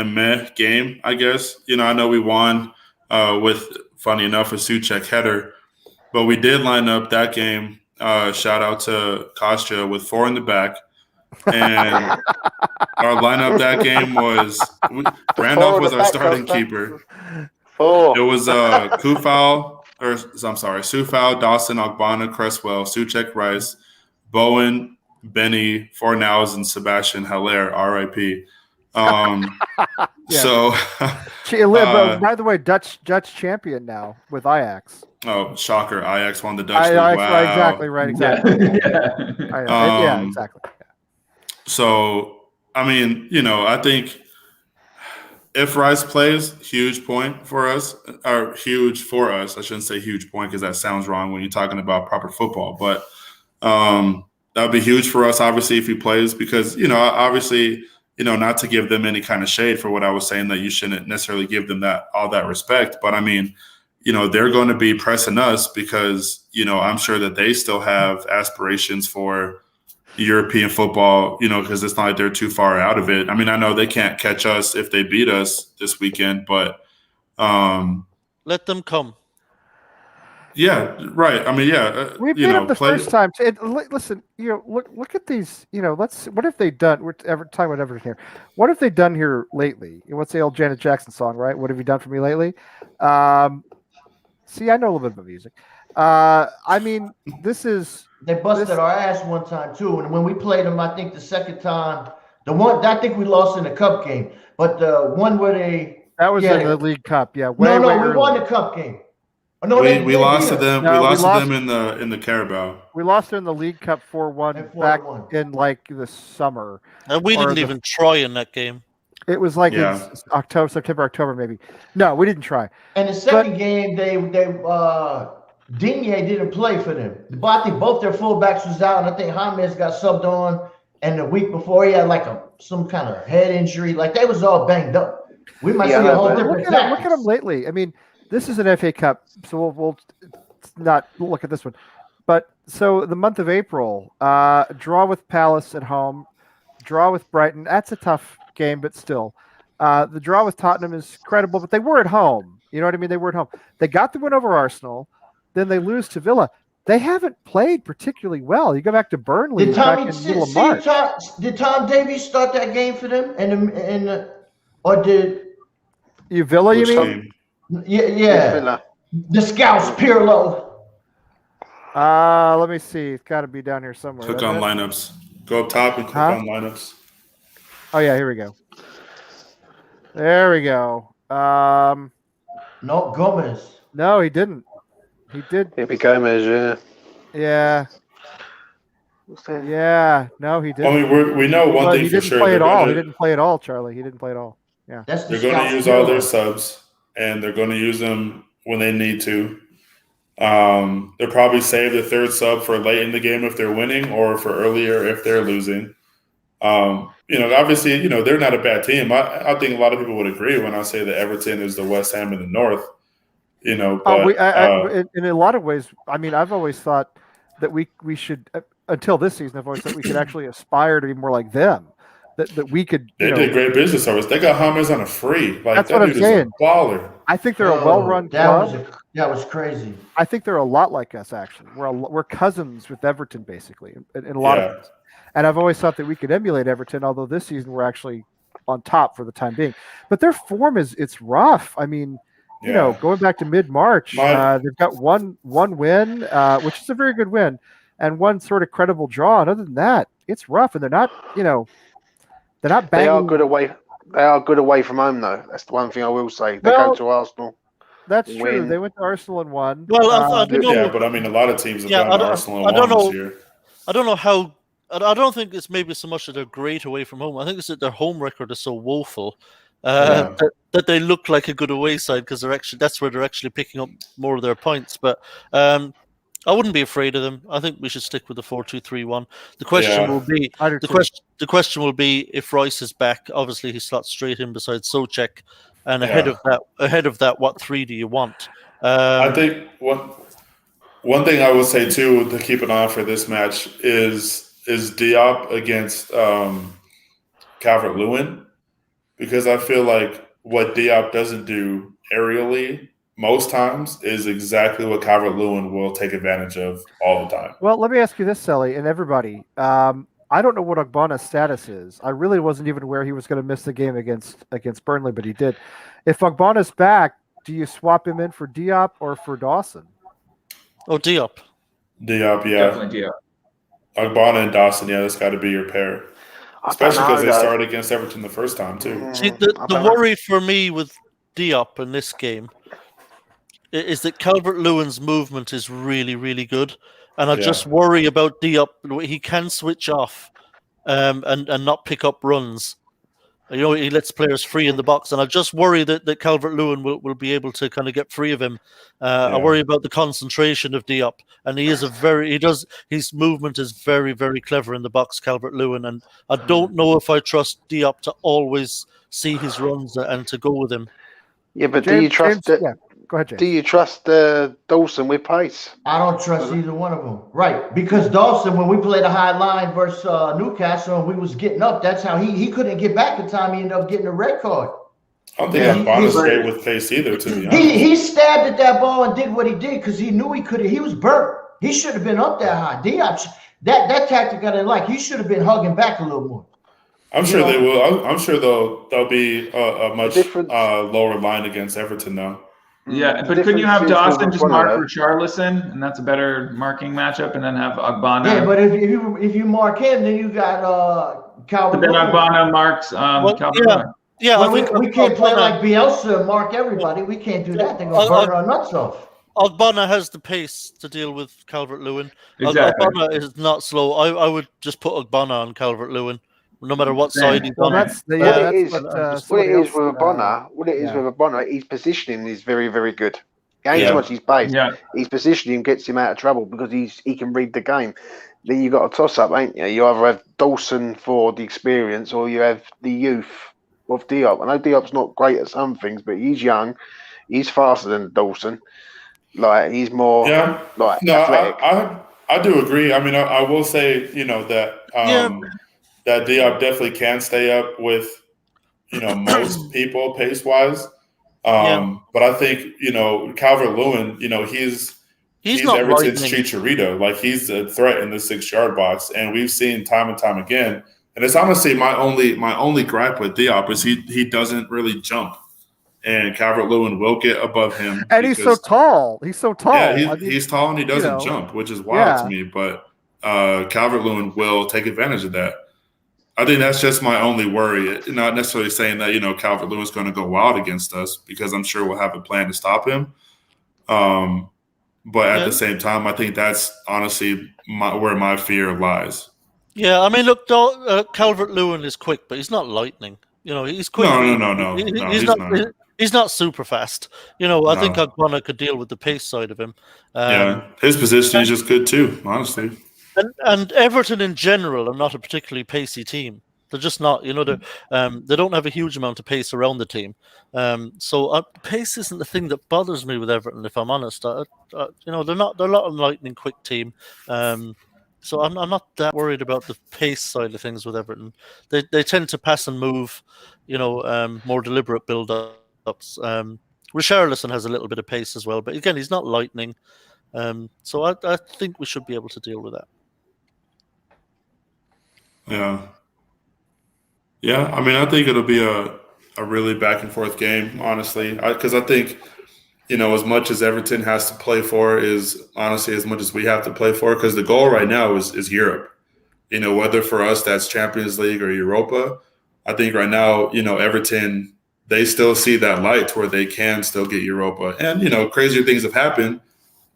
meh game, I guess. I know we won with, funny enough, a Souček header, but we did line up that game. Shout out to Kostya with four in the back, and our lineup that game was Randolph was our starting keeper. It was Soufal, Dawson, Ogbonna, Cresswell, Souček, Rice, Bowen, Benny, Fornals, and Sebastian Haller, R.I.P. So, by the way, Dutch champion now with Ajax. Oh, shocker! Ajax won the Dutch league. Wow. Right, exactly. Yeah. Exactly. So, I mean, I think if Rice plays, huge point for us, or huge for us. I shouldn't say huge point because that sounds wrong when you're talking about proper football. But that would be huge for us, obviously, if he plays, because obviously, not to give them any kind of shade for what I was saying that you shouldn't necessarily give them all that respect. But I mean, they're going to be pressing us because I'm sure that they still have aspirations for European football, because it's not like they're too far out of it. I mean, I know they can't catch us if they beat us this weekend, but let them come. Yeah, right. I mean, yeah, we beat them the first time. Listen, look at these. What have they done? We're talking about Everton here. What have they done here lately? What's the old Janet Jackson song, right? What have you done for me lately? See, I know a little bit about music. I mean, They busted our ass one time too, and when we played them, I think the second time, I think we lost in the cup game, but the one where that was in the League Cup, yeah. We won the cup game. Oh, no, we lost to them. No, we lost to them in the Carabao. We lost in the League Cup 4-1 back in like the summer. And we didn't even try in that game. It was like in September, October, maybe. No, we didn't try. And the second game, Digne didn't play for them. But I think both their fullbacks was out, and I think James got subbed on. And the week before, he had like some kind of head injury. Like they was all banged up. We might see a whole different tactics. Look at them lately. I mean, this is an FA Cup, so we'll not look at this one. But So the month of April, draw with Palace at home, draw with Brighton. That's a tough game, but still. The draw with Tottenham is credible, but they were at home. You know what I mean? They were at home. They got the win over Arsenal. Then they lose to Villa. They haven't played particularly well. You go back to Burnley Did back in middle of March. Did Tom Davies start that game for them? Or did You Villa, you Which mean? game? yeah. Villa. The Scouts, Pirlo. Let me see. It's got to be down here somewhere. Click doesn't on it? lineups. Go up top and click on lineups. Oh yeah, here we go. There we go. No, Gomez. No, he didn't. He did. Here we go, yeah. Yeah. What's that? Yeah. No, he I didn't. mean, we know one But thing he for didn't sure. play at They're all. gonna- He didn't play at all, Charlie. He didn't play at all. Yeah. That's the They're going to Scouts, use all their Pirlo. subs, and they're going to use them when they need to. They'll probably save the third sub for late in the game if they're winning, or for earlier if they're losing. Obviously, they're not a bad team. I think a lot of people would agree when I say that Everton is the West Ham in the North. In a lot of ways, I mean, I've always thought that we should, until this season, I've always thought we could actually aspire to be more like them. That we could. They did great business service. They got James on a free. Like, that's that what I'm dude saying. is a baller. I think they're a well-run club. That was crazy. I think they're a lot like us, actually. We're cousins with Everton, basically, in a lot of ways. And I've always thought that we could emulate Everton, although this season we're actually on top for the time being. But their form it's rough. I mean, going back to mid-March, they've got one win, which is a very good win, and one sort of credible draw. And other than that, it's rough, and they're not banging. They are good away. They are good away from home, though. That's the one thing I will say. They go to Arsenal. That's true. They went to Arsenal and won. Well, I don't know. Yeah, but I mean, a lot of teams have gone to Arsenal and won this year. I don't know how. I don't think it's maybe so much that they're great away from home. I think it's that their home record is so woeful that they look like a good away side because that's where they're actually picking up more of their points. But I wouldn't be afraid of them. I think we should stick with the 4-2-3-1. The question will be the question will be if Rice is back. Obviously, he slots straight in beside Souček, and ahead of that, what three do you want? I think one thing I would say too to keep an eye on for this match is Diop against Calvert-Lewin, because I feel like what Diop doesn't do aerially most times is exactly what Calvert-Lewin will take advantage of all the time. Well, let me ask you this, Sally, and everybody. I don't know what Ogbonna's status is. I really wasn't even aware he was going to miss the game against Burnley, but he did. If Ogbonna's back, do you swap him in for Diop or for Dawson? Oh, Diop. Diop, yeah. Definitely Diop. Ogbonna and Dawson, yeah, that's got to be your pair. Especially because they started against Everton the first time, too. See, the worry for me with Diop in this game is that Calvert-Lewin's movement is really, really good. And I just worry about Diop. He can switch off and not pick up runs. He lets players free in the box. And I just worry that Calvert-Lewin will be able to kind of get free of him. I worry about the concentration of Diop. And his movement is very, very clever in the box, Calvert-Lewin. And I don't know if I trust Diop to always see his runs and to go with him. Yeah, but do you trust it? Yeah. Go ahead, James. Do you trust Dawson with pace? I don't trust either one of them. Right. Because Dawson, when we played a high line versus Newcastle and we was getting up, that's how he couldn't get back in time. He ended up getting a red card. I don't think Ogbonna stayed with pace either, to be honest. He stabbed at that ball and did what he did because he knew he could have. He was burnt. He should have been up that high. Diop, that tactic I didn't like. He should have been hugging back a little more. I'm sure they will. I'm sure they'll be a much lower line against Everton now. Yeah, but couldn't you have Dawson just mark Richarlison, and that's a better marking matchup, and then have Ogbonna? Yeah, but if you mark him, then you got Calvert. But then Ogbonna marks Calvert. Yeah, well, we can't play like Bielsa, mark everybody. We can't do that. They're going to burn our nuts off. Ogbonna has the pace to deal with Calvert-Lewin. Exactly. Ogbonna is not slow. I would just put Ogbonna on Calvert-Lewin, no matter what side he's on. What it is with Ogbonna, his positioning is very, very good. It ain't so much his pace. Yeah. His positioning gets him out of trouble because he can read the game. Then you got a toss up, ain't you? You either have Dawson for the experience or you have the youth of Diop. I know Diop's not great at some things, but he's young. He's faster than Dawson. Like he's more athletic. I do agree. I mean, I will say, that that Diop definitely can stay up with, most people pace wise. But I think, Calvert-Lewin, he's not Everton's lightning. Chicharito. Like, he's a threat in the 6-yard box, and we've seen time and time again. And it's honestly my only gripe with Diop is he doesn't really jump, and Calvert-Lewin will get above him. And he's so tall. He's so tall. Yeah, he's tall and he doesn't jump, which is wild to me. But Calvert-Lewin will take advantage of that. I think that's just my only worry. Not necessarily saying that, Calvert-Lewin's going to go wild against us, because I'm sure we'll have a plan to stop him. But at the same time, I think that's honestly where my fear lies. Yeah, I mean, look, Calvert-Lewin is quick, but he's not lightning. He's quick. No. He's not super fast. I think Agbana could deal with the pace side of him. His position is just good too, honestly. And Everton in general are not a particularly pacey team. They're just not. They don't have a huge amount of pace around the team. So pace isn't the thing that bothers me with Everton, if I'm honest. They're not a lightning quick team. So I'm not that worried about the pace side of things with Everton. They tend to pass and move, more deliberate build-ups. Richarlison has a little bit of pace as well, but again, he's not lightning. So I think we should be able to deal with that. Yeah. I mean, I think it'll be a really back and forth game, honestly, because I think, as much as Everton has to play for is honestly as much as we have to play for, because the goal right now is Europe. Whether for us that's Champions League or Europa, I think right now, Everton, they still see that light to where they can still get Europa. And, crazier things have happened.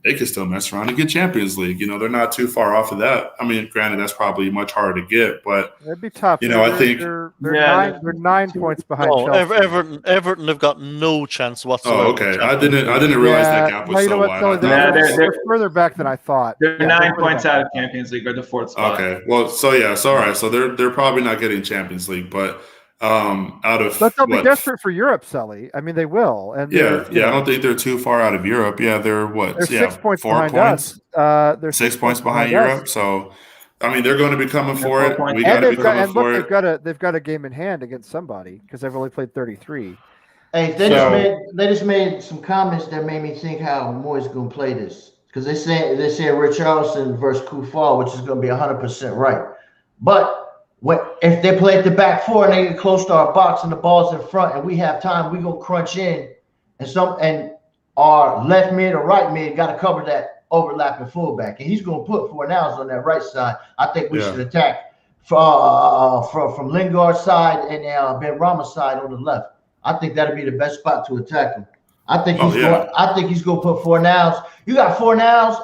They can still mess around and get Champions League. They're not too far off of that. I mean, granted, that's probably much harder to get, but it'd be tough. I think they're 9 points behind. Chelsea. Everton have got no chance whatsoever. Oh, okay. I didn't realize that gap was so wide. They're further back than I thought. They're 9 points out of Champions League, or the 4th spot. Okay. Well, so all right. So they're probably not getting Champions League, but but they'll be desperate for Europe, Sully. I mean, they will. And I don't think they're too far out of Europe. Yeah, they're what? They're 6 points 4 behind points. us. They're 6 points behind Europe. So, I mean, they're going to be coming for it. We got to be coming for it. They've got a game in hand against somebody because they've only played 33. Hey, they just made some comments that made me think how Moyes going to play this, because they say Richarlison versus Kufal, which is going to be 100% right, but if they play at the back four and they get close to our box and the ball's in front and we have time, we gonna crunch in, and our left mid or right mid got to cover that overlapping fullback, and he's gonna put Fornals on that right side. I think we should attack from Lingard's side and Ben Rama's side on the left. I think that'd be the best spot to attack him. I think he's gonna put Fornals. You got Fornals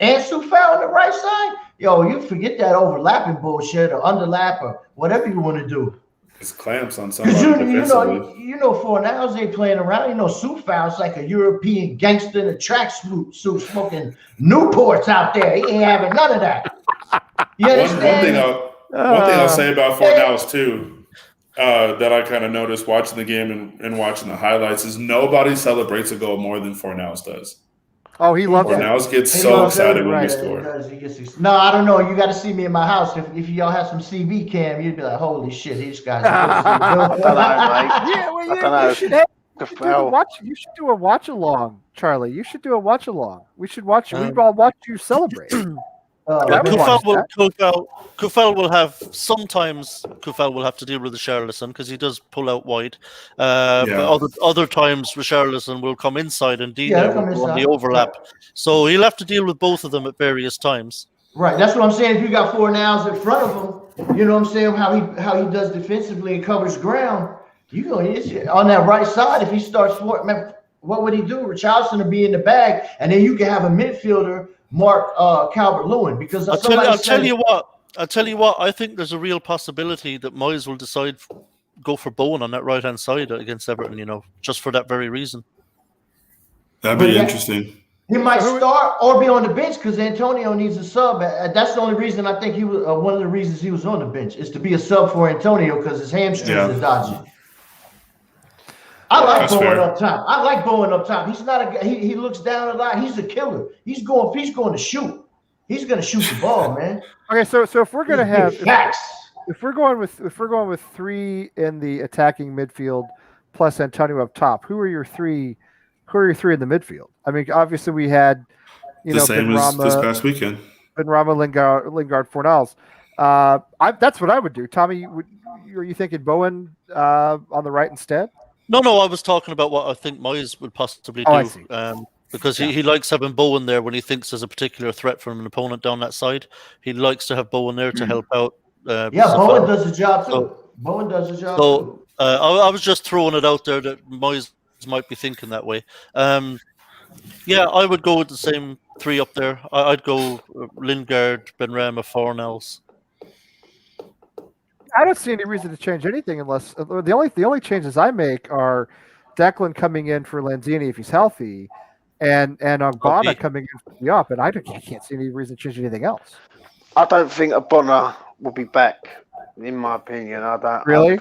and Soufal on the right side. Yo, you forget that overlapping bullshit or underlap or whatever you want to do. It's clamps on somebody. You know, Fornals ain't playing around. Soufal's like a European gangster in a tracksuit smoking Newports out there. He ain't having none of that. You understand? One thing I'll say about Fornals too, that I kind of noticed watching the game and watching the highlights, is nobody celebrates a goal more than Fornals does. Oh, he loves it. Fornals gets so excited when we score. No, I don't know. You got to see me in my house. If y'all have some CV cam, you'd be like, "Holy shit, these guys!" You should do a watch along, Charlie. You should do a watch along. We should watch. We'd all watch you celebrate. Kufal will have sometimes. Kufal will have to deal with the Richarlison because he does pull out wide. But other times, Richarlison will come inside and Dina will go on the overlap. Right. So he'll have to deal with both of them at various times. Right. That's what I'm saying. If you got Fornals in front of him, you know what I'm saying, how he does defensively and covers ground. You go on that right side. If he starts what would he do? Richarlison will be in the bag, and then you can have a midfielder mark Calvert-Lewin, because I'll tell you what. I think there's a real possibility that Moyes will decide go for Bowen on that right hand side against Everton. Just for that very reason. That'd be interesting. He might start or be on the bench because Antonio needs a sub. That's the only reason I think he was. One of the reasons he was on the bench is to be a sub for Antonio because his hamstrings is dodgy. I like Bowen up top. He's not he looks down a lot. He's a killer. He's going to shoot. He's gonna shoot the ball, man. Okay, so if we're gonna These have big facts. if we're going with 3 in the attacking midfield plus Antonio up top, who are your three? Who are your 3 in the midfield? I mean, obviously we had The same as this past weekend. Lingard, Fornals. That's what I would do. Tommy, are you thinking Bowen on the right instead? No, I was talking about what I think Moyes would possibly do. I see. Because he likes having Bowen there when he thinks there's a particular threat from an opponent down that side. He likes to have Bowen there to help out. Bowen does the job too. Bowen does the job too. I was just throwing it out there that Moyes might be thinking that way. I would go with the same 3 up there. I'd go Lingard, Benrahma, Fornals. I don't see any reason to change anything unless the only changes I make are Declan coming in for Lanzini if he's healthy, and Ogbonna coming in for the up, and I can't see any reason to change anything else. I don't think Ogbonna will be back. In my opinion, I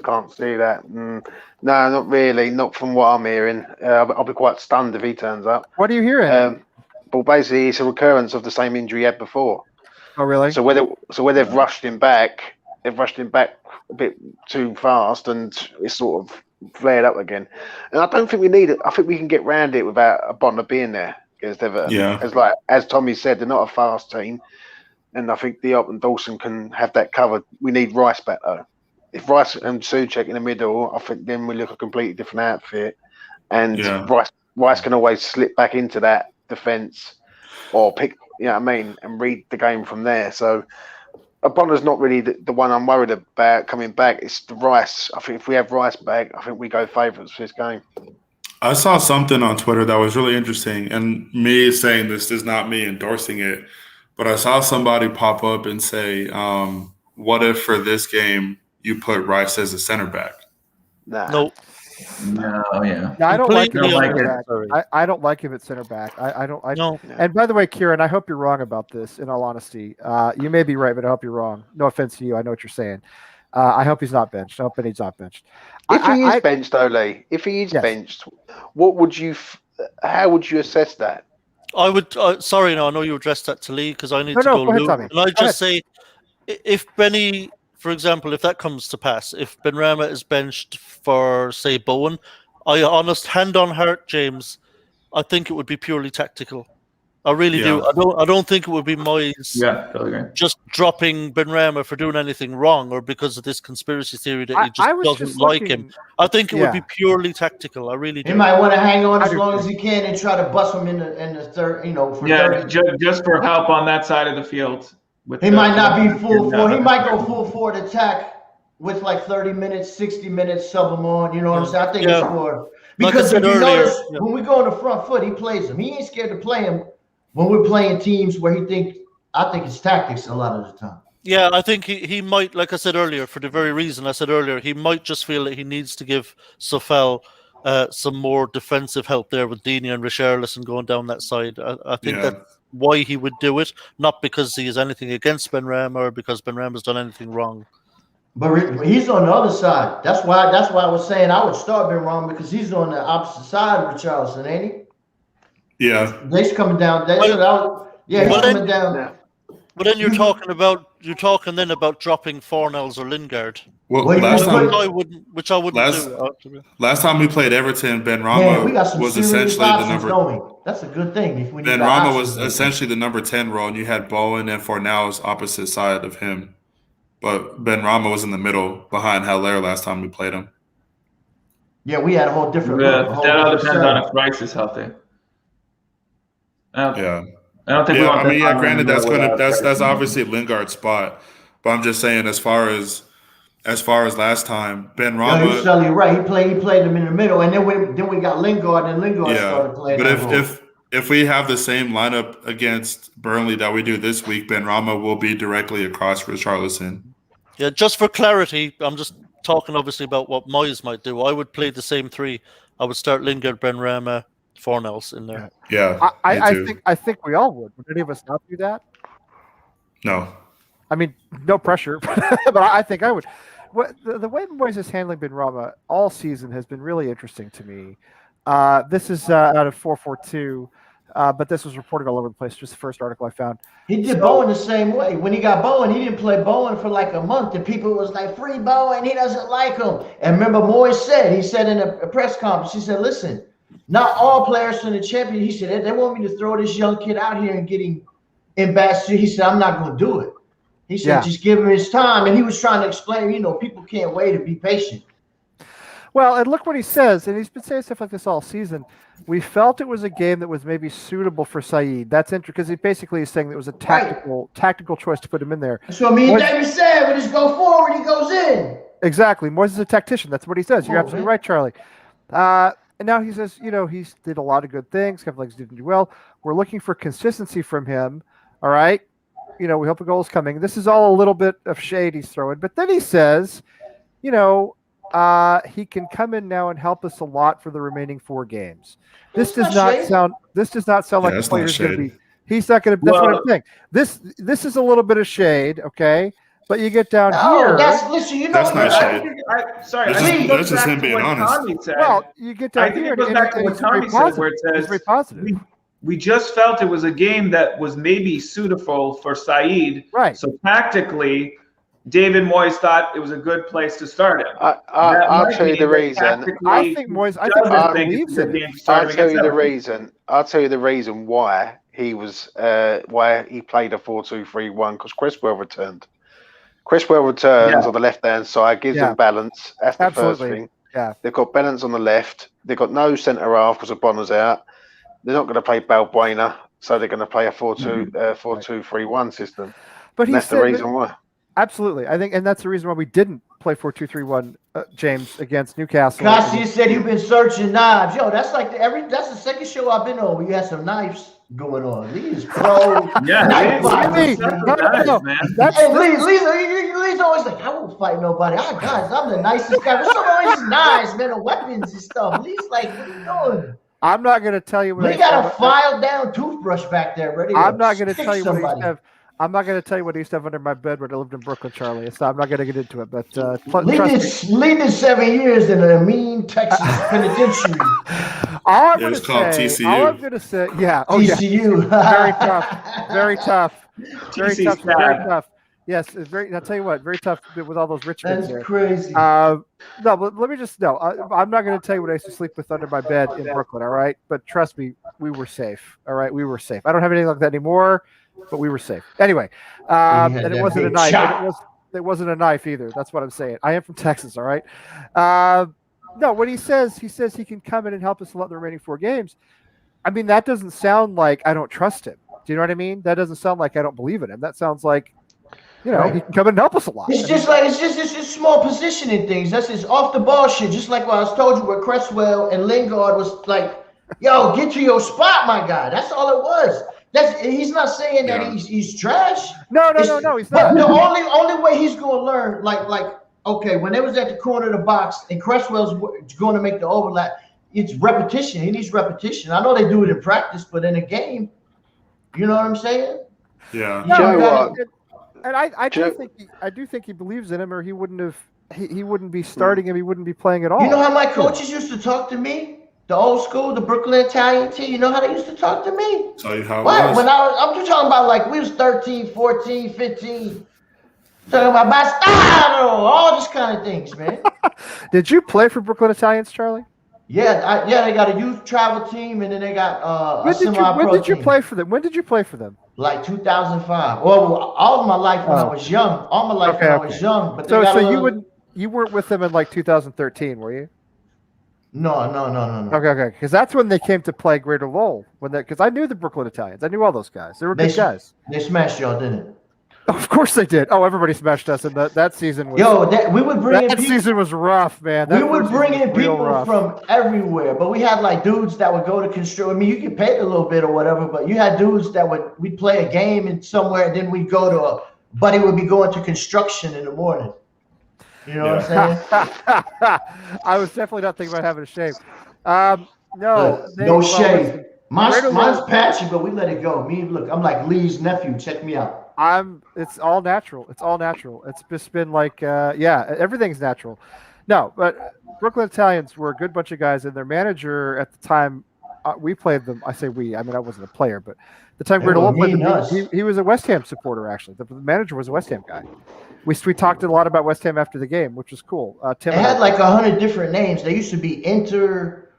can't see that. No, not really. Not from what I'm hearing. I'll be quite stunned if he turns up. What are you hearing? But basically, it's a recurrence of the same injury he had before. Oh, really? So where they've rushed him back, a bit too fast, and it's sort of flared up again. And I don't think we need it. I think we can get round it without Ogbonna being there against Everton. Yeah. As Tommy said, they're not a fast team. And I think Diop and Dawson can have that covered. We need Rice back though. If Rice and Souček in the middle, I think then we look a completely different outfit. And Rice can always slip back into that defence or pick, and read the game from there. So Ogbonna's not really the one I'm worried about coming back. It's the Rice. I think if we have Rice back, I think we go favourites for this game. I saw something on Twitter that was really interesting, and me saying this is not me endorsing it. But I saw somebody pop up and say, what if for this game you put Rice as a center back? Nah. Nope. No, yeah. No, I don't like him at Completely center back. I don't like him at center back. I don't. No. And by the way, Kieran, I hope you're wrong about this. In all honesty, you may be right, but I hope you're wrong. No offense to you. I know what you're saying. I hope he's not benched. I hope he's not benched. If he is benched, Ole, benched, what would you? How would you assess that? I would. Sorry, no, I know you addressed that to Lee because I need to go. go. Ahead, Tommy. And I just say, if Benny, for example, if that comes to pass, if Benrahma is benched for say Bowen, hand on heart, James, I think it would be purely tactical. I really do. I don't think it would be Moyes just dropping Benrahma for doing anything wrong or because of this conspiracy theory that he just doesn't like him. I think it would be purely tactical. I really do. He might want to hang on as long as he can and try to bust him in the third, for 30. Just for help on that side of the field. He might not be full forward. He might go full forward attack with like 30 minutes, 60 minutes, sub him on. You know what I'm saying? I think it's for because if you notice when we go on the front foot, he plays him. He ain't scared to play him. When we're playing teams where I think it's tactics a lot of the time. Yeah, I think he might, like I said earlier, for the very reason I said earlier, he might just feel that he needs to give Sofel some more defensive help there with Dini and Richarlison going down that side. I think that's why he would do it, not because he has anything against Benrahma or because Benrahma's done anything wrong. But he's on the other side. That's why I was saying I would start Benrahma because he's on the opposite side of Richarlison, ain't he? Yeah, they's coming down. He's coming down. Yeah. But then you're talking then about dropping Fornals or Lingard. Well, which I wouldn't do. Last time we played Everton, Benrahma was essentially the number. That's a good thing. Benrahma was essentially the number 10 role, and you had Bowen and Fornals opposite side of him. But Benrahma was in the middle behind Haller last time we played him. Yeah, we had a whole different. That all depends on if Rice is healthy. I don't think we want granted, that's obviously Lingard's spot, but I'm just saying as far as last time, Benrahma. You're certainly right. He played him in the middle, and then we got Lingard, and Lingard started playing. But if we have the same lineup against Burnley that we do this week, Benrahma will be directly across Richarlison. Yeah, just for clarity, I'm just talking obviously about what Moyes might do. I would play the same 3. I would start Lingard, Benrahma, Fornals in there. Yeah, I think we all would. Would any of us not do that? No. I mean, no pressure, but I think I would. The way Moyes is handling Benrahma all season has been really interesting to me. This is out of 4-4-2. But this was reported all over the place. Just the first article I found. He did Bowen the same way. When he got Bowen, he didn't play Bowen for like a month, and people was like, "Free Bowen, he doesn't like him." And remember, Moyes said in a press conference, he said, "Listen, not all players from the champion." He said they want me to throw this young kid out here and get him in bad shape. He said, "I'm not going to do it." He said, "Just give him his time." And he was trying to explain, people can't wait to be patient. Well, and look what he says, and he's been saying stuff like this all season. We felt it was a game that was maybe suitable for Saeed. That's interesting because he basically is saying that it was a tactical choice to put him in there. That's what me and David said. We just go forward, he goes in. Exactly. Moyes is a tactician. That's what he says. You're absolutely right, Charlie. And now he says, he did a lot of good things. Kevin Legs didn't do well. We're looking for consistency from him. All right. We hope a goal is coming. This is all a little bit of shade he's throwing. But then he says, he can come in now and help us a lot for the remaining 4 games. This does not sound like the player's going to be. He's not going to. That's what I'm saying. This is a little bit of shade, okay? But you get down here. That's not shade. That's just him being honest. Well, you get down here, it goes back to what Tommy said, where it says very positive. We just felt it was a game that was maybe suitable for Saeed. Right. So tactically, David Moyes thought it was a good place to start him. I'll tell you the reason. I think Moyes believes in it. I'll tell you the reason. I'll tell you the reason why he was why he played a 4-2-3-1 because Cresswell returned. Cresswell returns on the left-hand side, gives them balance. That's the first thing. Yeah. They've got balance on the left. They've got no centre half because Bonner's out. They're not going to play Balbuena, so they're going to play a 4-2-3-1 system. But that's the reason why. Absolutely. I think, and that's the reason why we didn't play 4-2-3-1, James, against Newcastle. Garcia said you've been searching knives. Yo, that's like that's the second show I've been on where you had some knives going on. Lee is pro. Lee's always like, I won't fight nobody. Guys, I'm the nicest guy. There's always knives, man, and weapons and stuff. Lee's like, what are you doing? I'm not going to tell you what Lee got a filed down toothbrush back there ready. I'm not going to tell you what he used to have. I'm not going to tell you what I used to have under my bed when I lived in Brooklyn, Charlie. I'm not going to get into it. But Lee did 7 years in a mean Texas penitentiary. All I'm going to say, TCU. Very tough. Very tough. Yes, it's very. I'll tell you what, very tough with all those rich kids there. That's crazy. No, but let me just I'm not going to tell you what I used to sleep with under my bed in Brooklyn. All right, but trust me, we were safe. All right, we were safe. I don't have anything like that anymore, but we were safe. Anyway, and it wasn't a knife. It wasn't a knife either. That's what I'm saying. I am from Texas. All right. No, when he says he can come in and help us a lot in the remaining 4 games. I mean, that doesn't sound like I don't trust him. Do you know what I mean? That doesn't sound like I don't believe in him. That sounds like, he can come in and help us a lot. It's just small positioning things. That's just off the ball shit. Just like what I told you where Cresswell and Lingard was like, yo, get to your spot, my guy. That's all it was. He's not saying that he's trash. No, he's not. But the only way he's going to learn, okay, when it was at the corner of the box and Cresswell's going to make the overlap, it's repetition. He needs repetition. I know they do it in practice, but in a game, you know what I'm saying? Yeah. And I do think he believes in him, or he wouldn't be starting him. He wouldn't be playing at all. You know how my coaches used to talk to me? The old school, the Brooklyn Italian team. You know how they used to talk to me? Tell you how it what? was. When I'm just talking about we was 13, 14, 15. Talking about Bastardo, all these kind of things, man. Did you play for Brooklyn Italians, Charlie? Yeah, they got a youth travel team, and then they got a semi-pro When did you team. play for them? When did you play for them? Like 2005. Well, all of my life when I was young. All my life when I was young. But you weren't with them in 2013, were you? No. Okay. Because that's when they came to play Greater Lowell. Because I knew the Brooklyn Italians. I knew all those guys. They were good guys. They smashed y'all, didn't it? Of course they did. Oh, everybody smashed us, and that season was. We would bring that season was rough, man. We would bring in people from everywhere, but we had dudes that would go to construct. I mean, you get paid a little bit or whatever, but you had dudes that we'd play a game in somewhere, and then we'd go to buddy would be going to construction in the morning. You know what I'm saying? I was definitely not thinking about having a shave. No shave. Mine's patchy, but we let it go. Look, I'm like Lee's nephew. Check me out. It's all natural. It's just been everything's natural. No, but Brooklyn Italians were a good bunch of guys, and their manager at the time we played them. I say we. I mean, I wasn't a player, but the time They Greta were Lowell played mean them, us. he was a West Ham supporter actually. The manager was a West Ham guy. We talked a lot about West Ham after the game, which was cool. Tim They had like 100 different names. They used to be Inter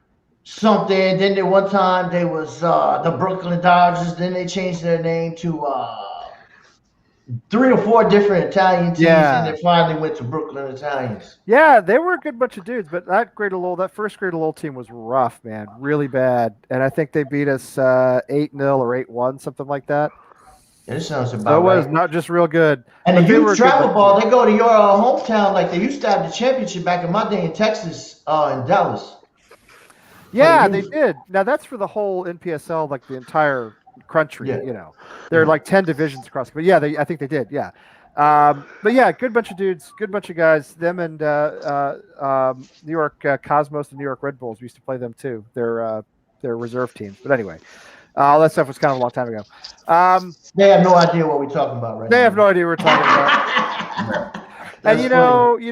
something. Then there one time they was the Brooklyn Dodgers. Then they changed their name to 3 or 4 different Italian teams, and they finally went to Brooklyn Italians. Yeah, they were a good bunch of dudes, but that first Greater Lowell team was rough, man, really bad. And I think they beat us 8-0 or 8-1, something like that. Yeah, this sounds So about it was right. not just real good. And but the they were youth a good travel bunch ball, of they go to your hometown like they used to have the championship back in my day in Texas, in Dallas. Yeah, for the they youth. did. Now that's for the whole NPSL, like the entire country. Yeah. You know, there are like 10 divisions across. But yeah, I think they did. Yeah, but yeah, good bunch of dudes, good bunch of guys. Them and New York Cosmos and New York Red Bulls. We used to play them too. They're reserve teams. But anyway, all that stuff was kind of a long time ago. They have no idea what we're talking about right now. They have no idea what we're talking about. And you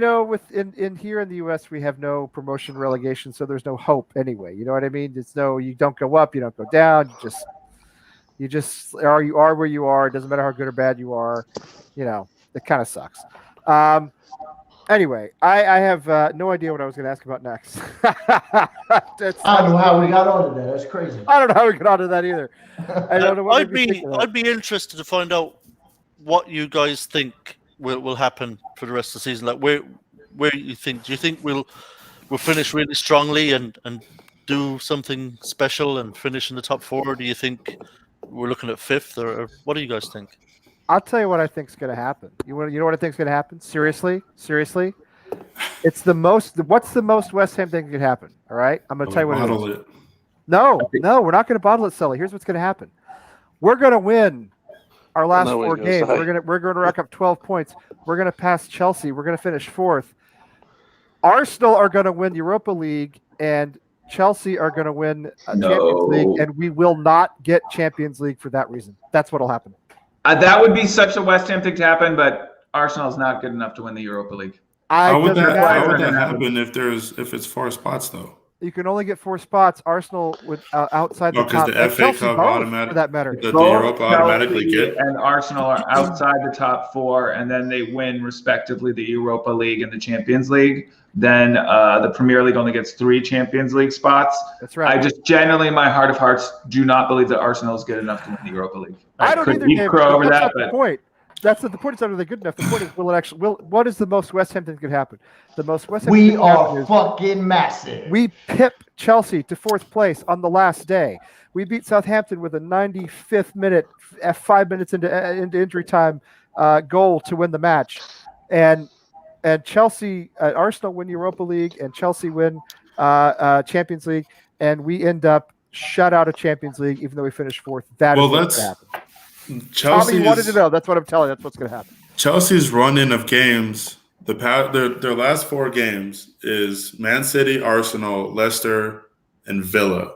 know, with in here in the U.S. we have no promotion relegation, so there's no hope anyway. You know what I mean? It's you don't go up, you don't go down. You just are where you are. It doesn't matter how good or bad you are. You know, it kind of sucks. Anyway, I have no idea what I was going to ask about next. I don't know how we got onto that. That's crazy. I don't know how we got onto that either. I don't know what I'd be interested to find out what you guys think will happen for the rest of the season. Like where you think? Do you think we'll finish really strongly and do something special and finish in the top 4? Or do you think we're looking at 5th, or what do you guys think? I'll tell you what I think is going to happen. You know what I think is going to happen? Seriously, it's what's the most West Ham thing that could happen? All right, I'm going to tell you what it is. No, we're not going to bottle it, Sully. Here's what's going to happen. We're going to win our last 4 games. We're going to rack up 12 points. We're going to pass Chelsea. We're going to finish 4th. Arsenal are going to win Europa League, and Chelsea are going to win Champions League, and we will not get Champions League for that reason. That's what'll happen. That would be such a West Ham thing to happen, but Arsenal's not good enough to win the Europa League. How would that happen if it's 4 spots though? You can only get 4 spots. Arsenal with outside the top. Because the FA Cup automatically, for that matter. The Europa automatically get. And Arsenal are outside the top 4, and then they win respectively the Europa League and the Champions League. Then the Premier League only gets 3 Champions League spots. That's right. I just genuinely, in my heart of hearts, do not believe that Arsenal is good enough to win the Europa League. I don't either, Dave. Over that's that, not the point. That's not the point. It's not really good enough. The point is, what is the most West Ham thing that could happen? The most West Ham we are fucking massive. We pip Chelsea to 4th place on the last day. We beat Southampton with a 95th minute, 5 minutes into injury time goal to win the match, and Chelsea, Arsenal win Europa League, and Chelsea win Champions League, and we end up shut out of Champions League, even though we finished 4th. That is what's going to happen. Tommy wanted to know. That's what I'm telling you. That's what's going to happen. Chelsea's run-in of games, their last 4 games is Man City, Arsenal, Leicester, and Villa,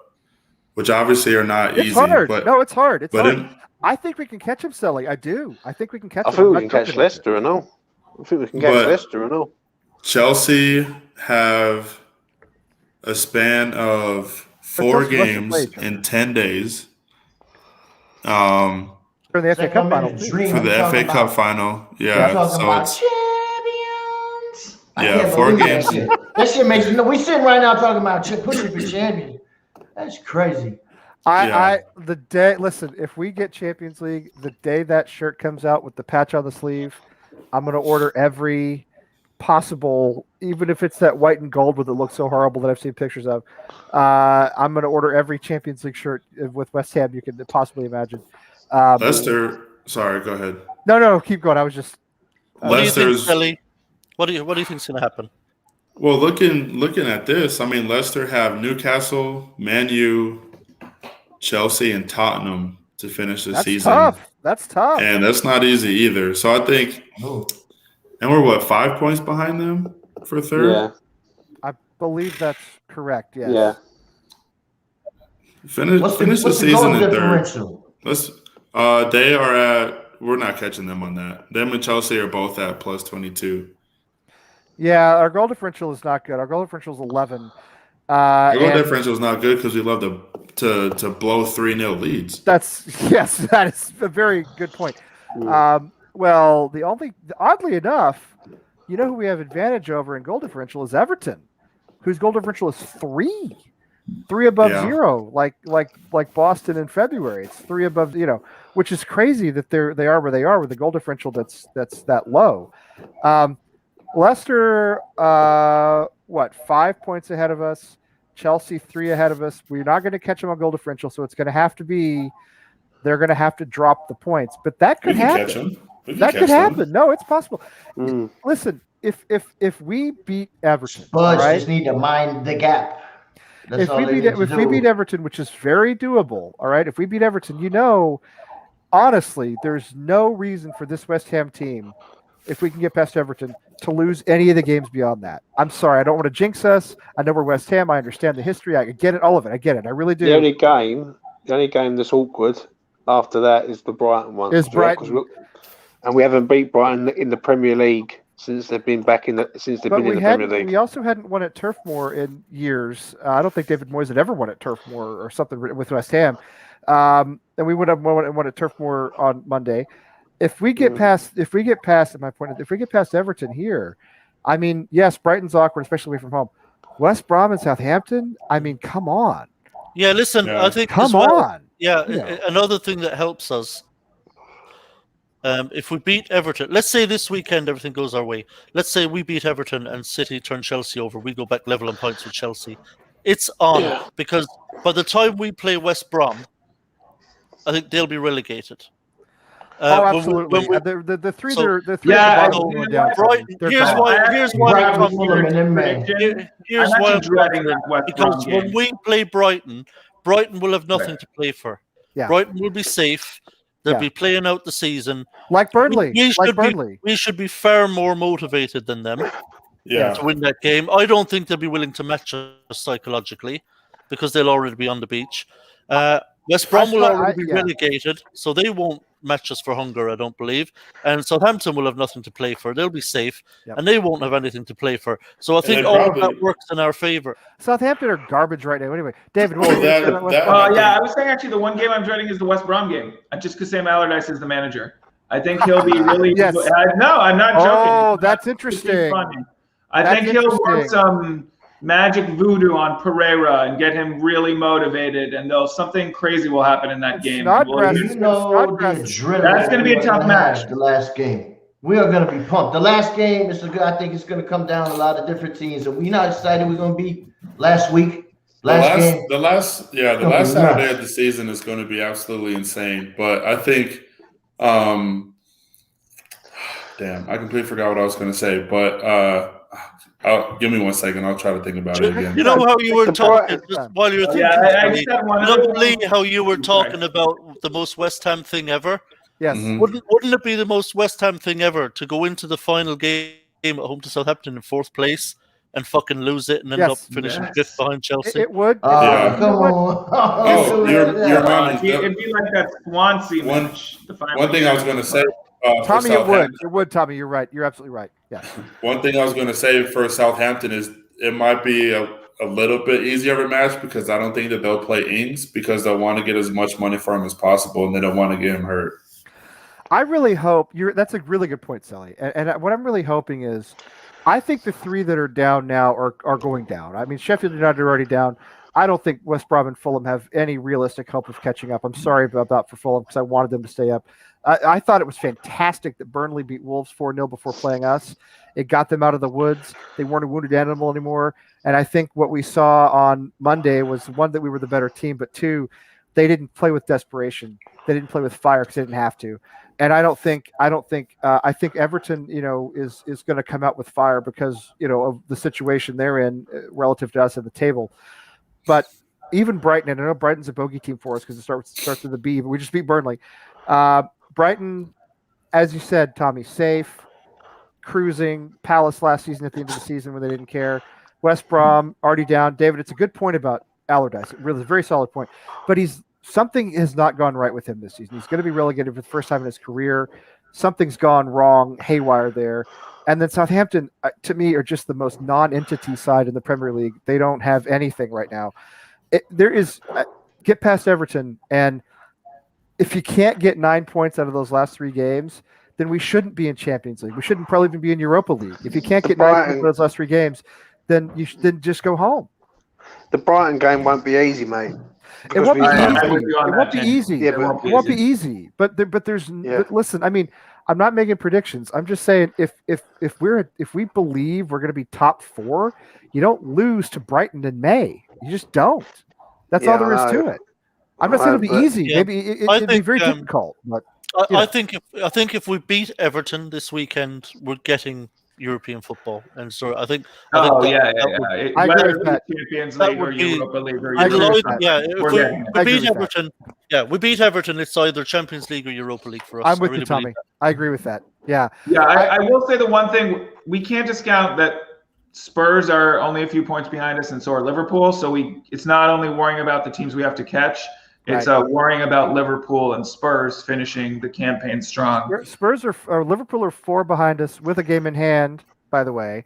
which obviously are not easy. Hard. But, no, it's hard. It's hard. It, I think we can catch him, Sully. I do. I think we can catch him. I think we can catch Leicester and all. I think we can catch Leicester and all. Chelsea have a span of 4 games in 10 days. For the FA Cup final. For the FA Cup final. Yeah. So it's champions. Yeah, 4 games. That shit makes we sitting right now talking about pushing for champions. That's crazy. The day, listen, if we get Champions League, the day that shirt comes out with the patch on the sleeve, I'm going to order every possible, even if it's that white and gold with it looks so horrible that I've seen pictures of. I'm going to order every Champions League shirt with West Ham you can possibly imagine. Leicester, sorry, go ahead. No, keep going. I was just. Leicester's. What do you think is going to happen? Well, looking at this, I mean, Leicester have Newcastle, Man U, Chelsea, and Tottenham to finish the season. That's tough. And that's not easy either. So I think, and we're 5 points behind them for 3rd? Yeah. I believe that's correct. Yes. Yeah. Finish the season in 3rd. Differential? They are at. We're not catching them on that. Them and Chelsea are both at plus 22. Yeah, our goal differential is not good. Our goal differential is 11. Our goal differential is not good because we love to to blow 3-0 leads. That is a very good point. Well, oddly enough, you know who we have advantage over in goal differential is Everton, whose goal differential is 3 above 0, like Boston in February. It's 3 above, which is crazy that they are where they are with the goal differential that's that low. Leicester, 5 points ahead of us. Chelsea 3 ahead of us. We're not going to catch them on goal differential, so it's going to have to be. They're going to have to drop the points, but that could happen. That could happen. No, it's possible. Listen, if we beat Everton, Spurs just need to mind the gap. If we beat Everton, which is very doable, all right. If we beat Everton, honestly, there's no reason for this West Ham team, if we can get past Everton, to lose any of the games beyond that. I'm sorry, I don't want to jinx us. I know we're West Ham. I understand the history. I get it, all of it. I get it. I really do. The only game that's awkward after that is the Brighton one. And we haven't beat Brighton in the Premier League since they've been back in the Premier League. We also hadn't won at Turf Moor in years. I don't think David Moyes had ever won at Turf Moor or something with West Ham. And we would have won at Turf Moor on Monday. If we get past Everton here, I mean, yes, Brighton's awkward, especially away from home. West Brom and Southampton, I mean, come on. Yeah, listen, I think another thing that helps us, if we beat Everton, let's say this weekend everything goes our way. Let's say we beat Everton and City turn Chelsea over. We go back level on points with Chelsea. It's on because by the time we play West Brom, I think they'll be relegated. Absolutely. The three going down. Here's why I'm confident. Because when we play Brighton will have nothing to play for. Yeah. Brighton will be safe. They'll be playing out the season. Like Burnley. We should be far more motivated than them to win that game. I don't think they'll be willing to match us psychologically because they'll already be on the beach. West Brom will already be relegated, so they won't match us for hunger, I don't believe. And Southampton will have nothing to play for. They'll be safe, and they won't have anything to play for. So I think all of that works in our favor. Southampton are garbage right now. Anyway, David, what I was saying actually the one game I'm dreading is the West Brom game, just because Sam Allardyce is the manager. I think he'll be really. No, I'm not joking. Oh, that's interesting. I think he'll work some magic voodoo on Pereira and get him really motivated, and something crazy will happen in that game. That's going to be a tough match. The last game, we are going to be pumped. The last game I think it's going to come down to a lot of different teams, and we're not excited. We're going to be last week. The last Saturday of the season is going to be absolutely insane. But I think, damn, I completely forgot what I was going to say. But give me 1 second. I'll try to think about it again. You know how you were talking while you were thinking. How you were talking about the most West Ham thing ever. Yes. Mm-hmm. Wouldn't it be the most West Ham thing ever to go into the final game at home to Southampton in 4th place and fucking lose it and end up finishing 5th behind Chelsea? It would. Come on. You're right. It'd be like that Swansea match. One thing I was going to say. Tommy, it would. Tommy, you're right. You're absolutely right. Yeah. One thing I was going to say for Southampton is it might be a little bit easier of a match because I don't think that they'll play Ings because they'll want to get as much money for him as possible and they don't want to get him hurt. I really hope that's a really good point, Sally. And what I'm really hoping is I think the 3 that are down now are going down. I mean, Sheffield United are already down. I don't think West Brom and Fulham have any realistic hope of catching up. I'm sorry about that for Fulham because I wanted them to stay up. I thought it was fantastic that Burnley beat Wolves 4-0 before playing us. It got them out of the woods. They weren't a wounded animal anymore. And I think what we saw on Monday was, 1, that we were the better team, but 2, they didn't play with desperation. They didn't play with fire because they didn't have to. And I think Everton, is going to come out with fire because, of the situation they're in relative to us at the table. But even Brighton, and I know Brighton's a bogey team for us because it starts with a B, but we just beat Burnley. Brighton, as you said, Tommy, safe, cruising. Palace last season at the end of the season when they didn't care. West Brom already down. David, it's a good point about Allardyce. It really is a very solid point. But something has not gone right with him this season. He's going to be relegated for the first time in his career. Something's gone wrong, haywire there. And then Southampton, to me, are just the most non-entity side in the Premier League. They don't have anything right now. get past Everton, and if you can't get 9 points out of those last 3 games, then we shouldn't be in Champions League. We shouldn't probably even be in Europa League. If you can't get 9 points out of those last 3 games, then then just go home. The Brighton game won't be easy, mate. It won't be easy. It won't be easy. But there's but listen. I mean, I'm not making predictions. I'm just saying if we believe we're going to be top 4, you don't lose to Brighton in May. You just don't. That's all there is to it. I'm not saying it'll be easy. Yeah, Maybe it'd be very difficult. But I think if we beat Everton this weekend, we're getting European football, and so I think. I agree with that. Champions League or Europa League or we beat Everton. Yeah, we beat Everton. It's either Champions League or Europa League for us. I'm with you, Tommy. I agree with that. Yeah. Yeah, I will say the one thing we can't discount that Spurs are only a few points behind us, and so are Liverpool. So it's not only worrying about the teams we have to catch. It's worrying about Liverpool and Spurs finishing the campaign strong. Liverpool are 4 behind us with a game in hand, by the way.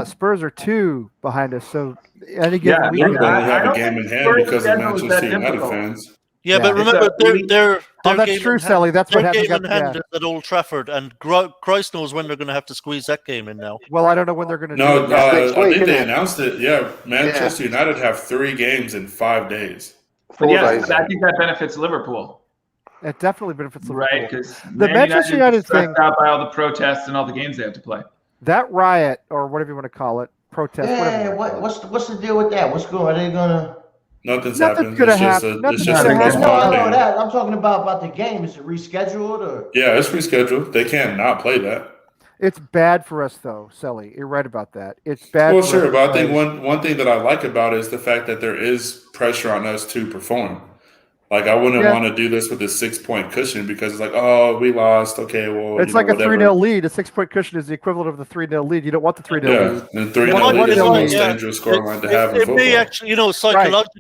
Spurs are 2 behind us. So any given week, Liverpool have a game in hand because of Manchester United fans. Yeah, but remember, they're that's true, Sally. That's what happened. Game in hand at Old Trafford, and Christ knows when they're going to have to squeeze that game in now. Well, I don't know when they're going to. No, I think they announced it. Yeah, Manchester United have 3 games in 5 days. But I think that benefits Liverpool. It definitely benefits Liverpool, right? Because the Manchester United thing, out by all the protests and all the games they have to play. That riot, or whatever you want to call it, protest. Yeah, what's the deal with that? What's going? Are they gonna? Nothing's happened. It's just a that. I'm talking about the game. Is it rescheduled or? Yeah, it's rescheduled. They can't not play that. It's bad for us, though, Sully. You're right about that. It's bad. Well, sure, but I think one thing that I like about it is the fact that there is pressure on us to perform. Like, I wouldn't want to do this with a 6-point cushion because it's like, oh, we lost. Okay, well, it's like a 3-0 lead. A 6-point cushion is the equivalent of the 3-0 lead. You don't want the 3-0 lead. Yeah, and 3-0 lead is the most dangerous scoreline to have in football. It may actually, psychologically,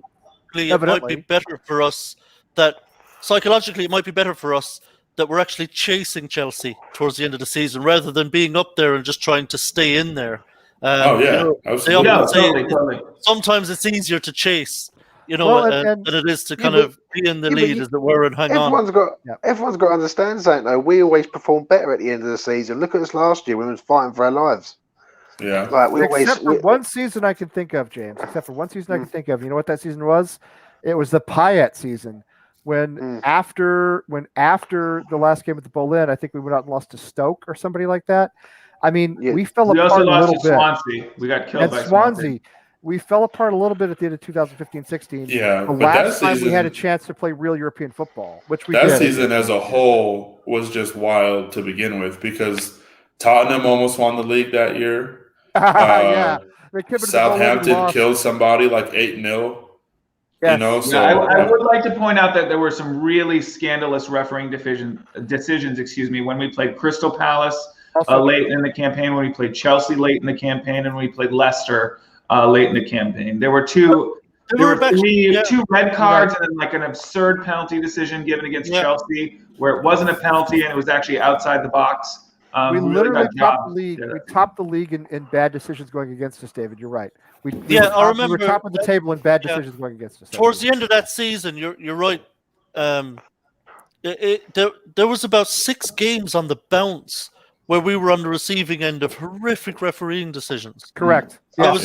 it might be better for us that we're actually chasing Chelsea towards the end of the season rather than being up there and just trying to stay in there. Absolutely. Totally. Sometimes it's easier to chase, than it is to kind of be in the lead, as it were, and hang on. Everyone's got to understand something, though. We always perform better at the end of the season. Look at us last year when we was fighting for our lives. Yeah. Except for one season I can think of, James. Except for one season I can think of. You know what that season was? It was the Payet season. When after the last game at the Bolin, I think we went out and lost to Stoke or somebody like that. I mean, we fell apart a little bit. Swansea. We got killed by Swansea. We fell apart a little bit at the end of 2015-16. Yeah, the last time we had a chance to play real European football, which we did. That season as a whole was just wild to begin with because Tottenham almost won the league that year. Southampton killed somebody like 8-0. Yes. I would like to point out that there were some really scandalous refereeing decisions. When we played Crystal Palace late in the campaign, when we played Chelsea late in the campaign, and when we played Leicester late in the campaign. There were two red cards and then like an absurd penalty decision given against Chelsea where it wasn't a penalty and it was actually outside the box. We literally topped the league. We topped the league in bad decisions going against us, David. You're right. I remember. We were top of the table in bad decisions going against us. Towards the end of that season, you're right. There was about 6 games on the bounce where we were on the receiving end of horrific refereeing decisions. Correct. We were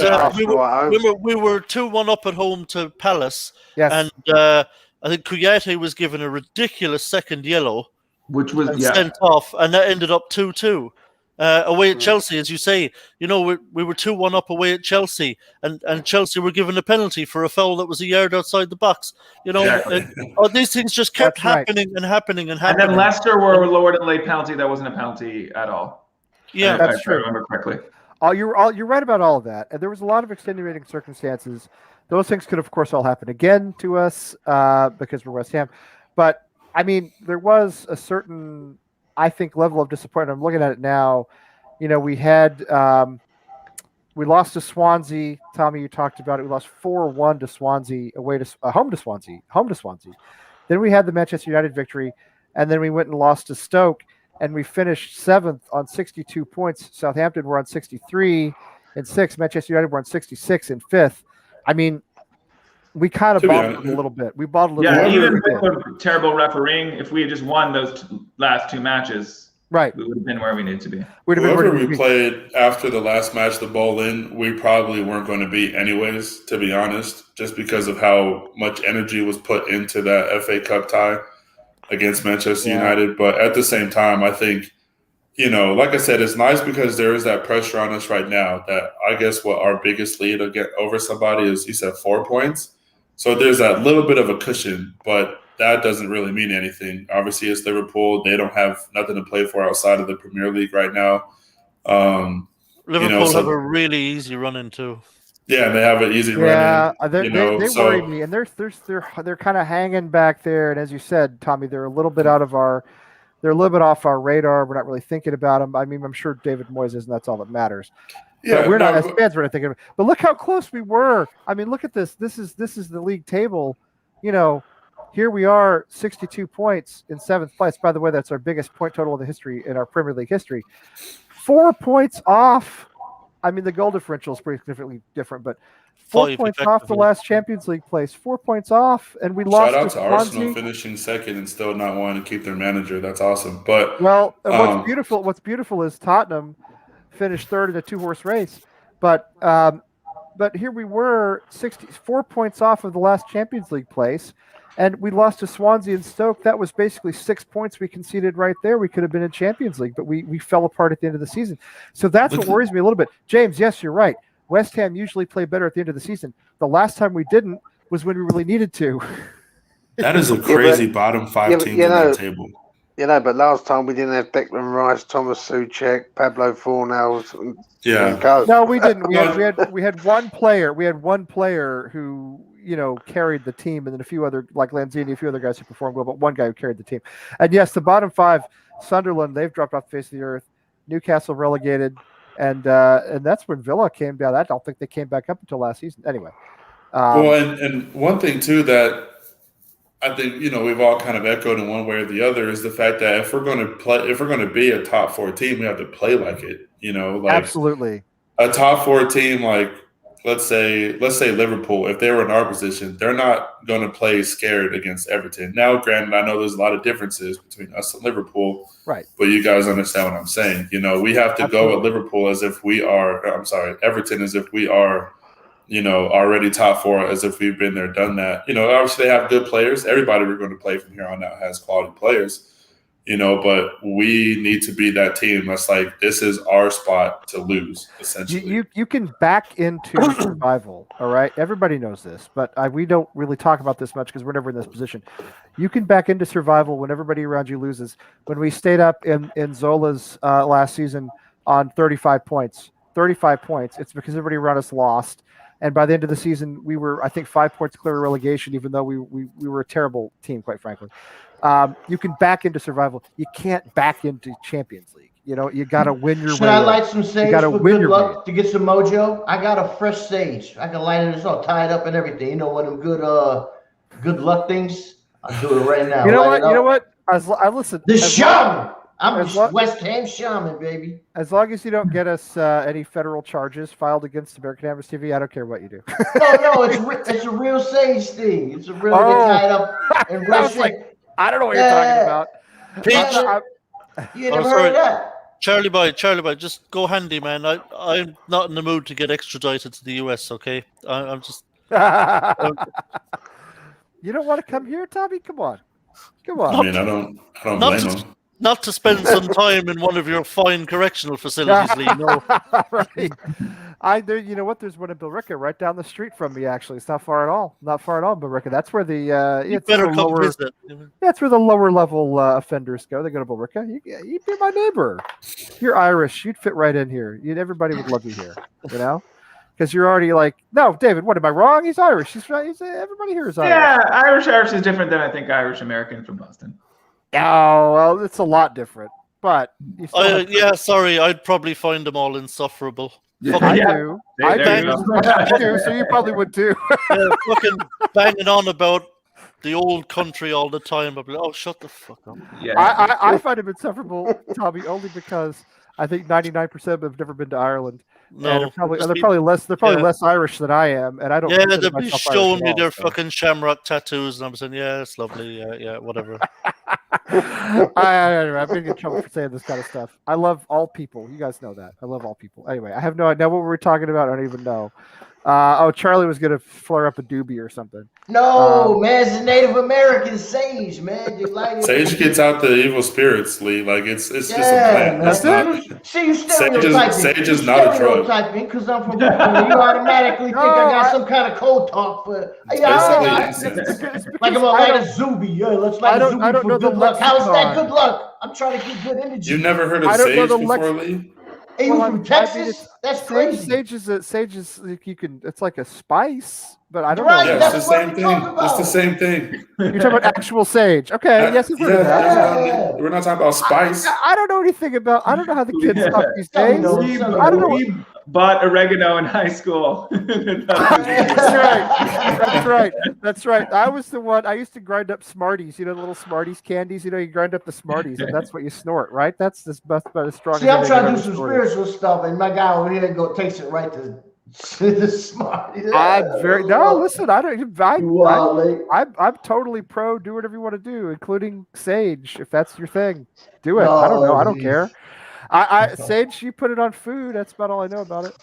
2-1 up at home to Palace. Yes. And I think Kouyaté was given a ridiculous second yellow, which was sent off, and that ended up 2-2. Away at Chelsea, as you say, we were 2-1 up away at Chelsea, and Chelsea were given a penalty for a foul that was a yard outside the box. These things just kept happening and happening and happening. And then Leicester were lowered and late penalty that wasn't a penalty at all. Yeah, that's true. I remember correctly. You're right about all of that, and there was a lot of extenuating circumstances. Those things could, of course, all happen again to us because we're West Ham, but I mean, there was a certain, I think, level of disappointment. I'm looking at it now. We lost to Swansea. Tommy, you talked about it. We lost 4-1 to Swansea home to Swansea. Then we had the Manchester United victory, and then we went and lost to Stoke, and we finished 7th on 62 points. Southampton were on 63 and 6. Manchester United were on 66 and 5th. I mean, We kind of To be bottled honest- it a little bit. We bottled it. Yeah, a even little bit. with the terrible refereeing, if we had just won those last 2 matches, Right, we would have been where we need to be. we'd have been Whoever ready to we be. played after the last match, the Bowl-in, we probably weren't going to beat anyways, to be honest, just because of how much energy was put into that FA Cup tie against Manchester Yeah. United. But at the same time, I think, like I said, it's nice because there is that pressure on us right now that I guess what our biggest lead over somebody is, you said 4 points. So there's that little bit of a cushion, but that doesn't really mean anything. Obviously, it's Liverpool. They don't have nothing to play for outside of the Premier League right now. Liverpool have a really easy run in too. Yeah, they have an easy Yeah, run in. they worry me, and they're kind of hanging back there. And as you said, Tommy, they're a little bit off our radar. We're not really thinking about them. I mean, I'm sure David Moyes is, and that's all that matters. Yeah, but we're not as fans. We're not thinking of it. But look how close we were. I mean, look at this. This is the league table. Here we are, 62 points in 7th place. By the way, that's our biggest point total in our Premier League history. 4 points off. I mean, the goal differential is pretty significantly different, but 4 points off the last Champions League place. 4 points off, and we lost. Shout out to Arsenal finishing second and still not wanting to keep their manager. That's awesome. But what's beautiful is Tottenham finished third in a 2-horse race, but here we were 64 points off of the last Champions League place, and we lost to Swansea and Stoke. That was basically 6 points we conceded right there. We could have been in Champions League, but we fell apart at the end of the season. So that's what worries me a little bit. James, yes, you're right. West Ham usually play better at the end of the season. The last time we didn't was when we really needed to. That is a crazy bottom 5 teams on that table. But last time we didn't have Declan Rice, Thomas Souček, Pablo Fornals. Yeah. No, we didn't. We had one player. We had one player who carried the team, and then a few other, like Lanzini, a few other guys who performed well, but one guy who carried the team. And yes, the bottom 5, Sunderland, they've dropped off the face of the earth. Newcastle relegated, and that's when Villa came down. I don't think they came back up until last season. Anyway. And one thing too that I think we've all kind of echoed in one way or the other is the fact that if we're going to be a top 4 team, we have to play like it. Absolutely. A top 4 team, like let's say Liverpool, if they were in our position, they're not going to play scared against Everton. Now, granted, I know there's a lot of differences between us and Liverpool, right? But you guys understand what I'm saying. We have to go at Liverpool as if we are. I'm sorry, Everton as if we are. Already top 4, as if we've been there, done that. Obviously they have good players. Everybody we're going to play from here on out has quality players. But we need to be that team that's like, this is our spot to lose, essentially. You can back into survival, all right? Everybody knows this, but we don't really talk about this much because we're never in this position. You can back into survival when everybody around you loses. When we stayed up in Zola's last season on 35 points, it's because everybody around us lost. And by the end of the season, we were, I think, 5 points clear of relegation, even though we were a terrible team, quite frankly. You can back into survival. You can't back into Champions League. You got to win your way. Should I light some sage for good luck to get some mojo? I got a fresh sage. I can light it. It's all tied up and everything. One of them good luck things. I'll do it right now. You know what? I listen. The shaman. I'm West Ham shaman, baby. As long as you don't get us any federal charges filed against American Hammers TV, I don't care what you do. No, it's a real sage thing. It's a real tied up and I was like, I don't know what you're talking about. You never heard of that? Charlie Boy, just go handy, man. I'm not in the mood to get extradited to the US. Okay, I'm just. You don't want to come here, Tommy? Come on. I mean, I don't blame him. Not to spend some time in one of your fine correctional facilities, Lee. No. Right. You know what? There's one in Billerica right down the street from me. Actually, it's not far at all. Billerica. That's where you better come visit. That's where the lower level offenders go. They go to Billerica. You'd be my neighbor. You're Irish. You'd fit right in here. Everybody would love you here. Because you're already like, no, David. What am I wrong? He's Irish. Everybody here is Irish. Yeah, Irish is different than I think Irish American from Boston. Oh, well, it's a lot different. But sorry, I'd probably find them all insufferable. I do. I do. So you probably would too. Fucking banging on about the old country all the time. I'm like, oh, shut the fuck up. Yeah. I find him insufferable, Tommy, only because I think 99% of them have never been to Ireland. No, And they're probably just they're be- probably less they're probably yeah. less Irish than I am, and I don't Yeah, consider they'll be myself showing Irish me at their all, so. fucking shamrock tattoos, and I'm saying, yeah, it's lovely. Yeah, whatever. I'm gonna get in trouble for saying this kind of stuff. I love all people. You guys know that. I love all people. Anyway, I have no idea what we were talking about. I don't even know. Charlie was gonna flare up a doobie or something. No, man, it's a Native American sage, man. You light it. Sage gets out the evil spirits, Lee. Like it's just a Yeah, plant. man. It's not. See, you stereotyping. Sage is not a drug. Stereotyping because I'm from Brooklyn. You automatically think I got some kind of code talk for. Basically incense. Like I'm gonna light a Zuby. Yeah, let's light a Zuby I don't for know the good luck. How's that lexicon. good luck? I'm trying to get good energy. You've never heard of I don't know sage the before, Lee? Hey, you from Texas? it's- That's crazy. Sage is you can. It's like a spice, but I don't Right, know. Yeah, that's it's the what same we thing. talking It's the about. same thing. You're talking about actual sage. Okay, yes, I've heard of that. Yeah. We're not talking about spice. I don't know anything about. I don't know how the kids talk these Tell me days. no. We, I don't know. we bought oregano in high school. That's right. I was the one. I used to grind up Smarties. You know the little Smarties candies. You know you grind up the Smarties, and that's what you snort, right? That's this best about as strong. See, I'm as trying to anything do some I've ever snorted. spiritual stuff, and my guy over here takes it right to the smart. I'm very no. Listen, I don't. Wale. I'm totally pro. Do whatever you want to do, including sage, if that's your thing. Do it. I don't know. I don't care. Sage, you put it on food. That's about all I know about it.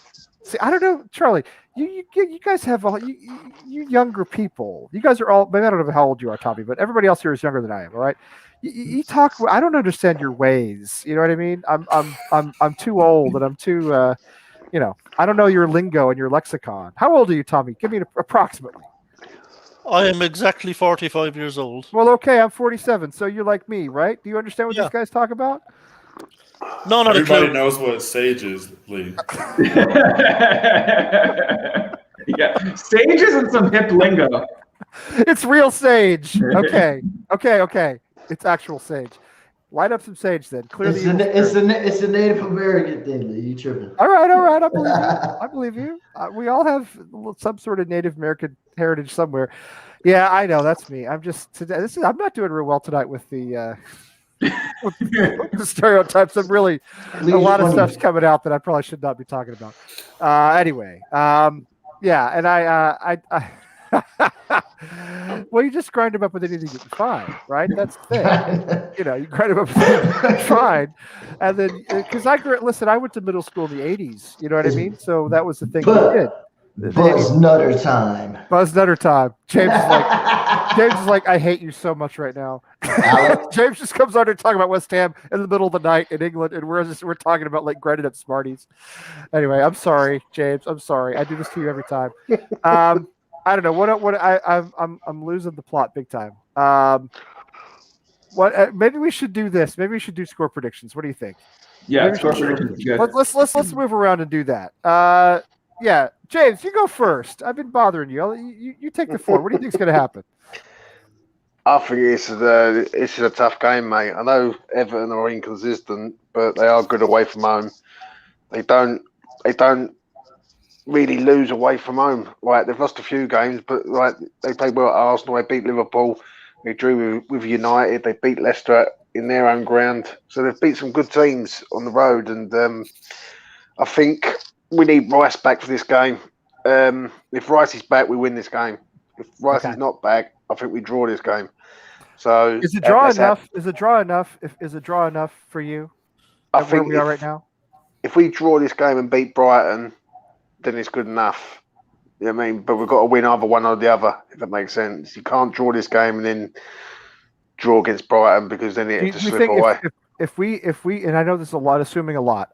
See, I don't know, Charlie. You guys have all you younger people. You guys are all. Maybe I don't know how old you are, Tommy, but everybody else here is younger than I am. All right. You talk. I don't understand your ways. You know what I mean? I'm too old, and I'm too. I don't know your lingo and your lexicon. How old are you, Tommy? Give me approximately. I am exactly 45 years old. Well, okay, I'm 47, so you're like me, right? Do you understand what Yeah. these guys talk about? No, not a Everybody clue. knows what sage is, Lee. Yeah, sage isn't some hip lingo. It's real sage. Okay. It's actual sage. Light up some sage then. Clearly, It's a Native American thing, Lee. You tripping? all right. I believe you. We all have some sort of Native American heritage somewhere. Yeah, I know. That's me. I'm just today. I'm not doing real well tonight with the with the stereotypes. I'm really a lot of stuff's coming out that I probably should not be talking about. Anyway, yeah, and I well, you just grind them up with anything you can find, right? That's the thing. You grind them up with anything you can find, and then because I went to middle school in the '80s. You know what I mean? So that was the thing we did. Buzz Nutter time. Buzz Nutter time. James is like, I hate you so much right now. James just comes on here talking about West Ham in the middle of the night in England, and we're talking about like grinded up Smarties. Anyway, I'm sorry, James. I'm sorry. I do this to you every time. I don't know I'm losing the plot big time. Maybe we should do this. Maybe we should do score predictions. What do you think? Yeah, score predictions is good. Let's move around and do that. Yeah, James, you go first. I've been bothering you. You take the floor. What do you think is going to happen? I think it's a tough game, mate. I know Everton are inconsistent, but they are good away from home. They don't really lose away from home. Right, they've lost a few games, but they played well at Arsenal. They beat Liverpool. They drew with United. They beat Leicester in their own ground. So they've beat some good teams on the road, and I think we need Rice back for this game. If Rice is back, we win this game. If Rice is not back, I think we draw this game. So is a draw enough? Is a draw enough? Is a draw enough for you? I think where we are right now. If we draw this game and beat Brighton, then it's good enough. You know what I mean? But we've got to win either one or the other, if that makes sense. You can't draw this game and then draw against Brighton because then it just slip away. If we, and I know this is a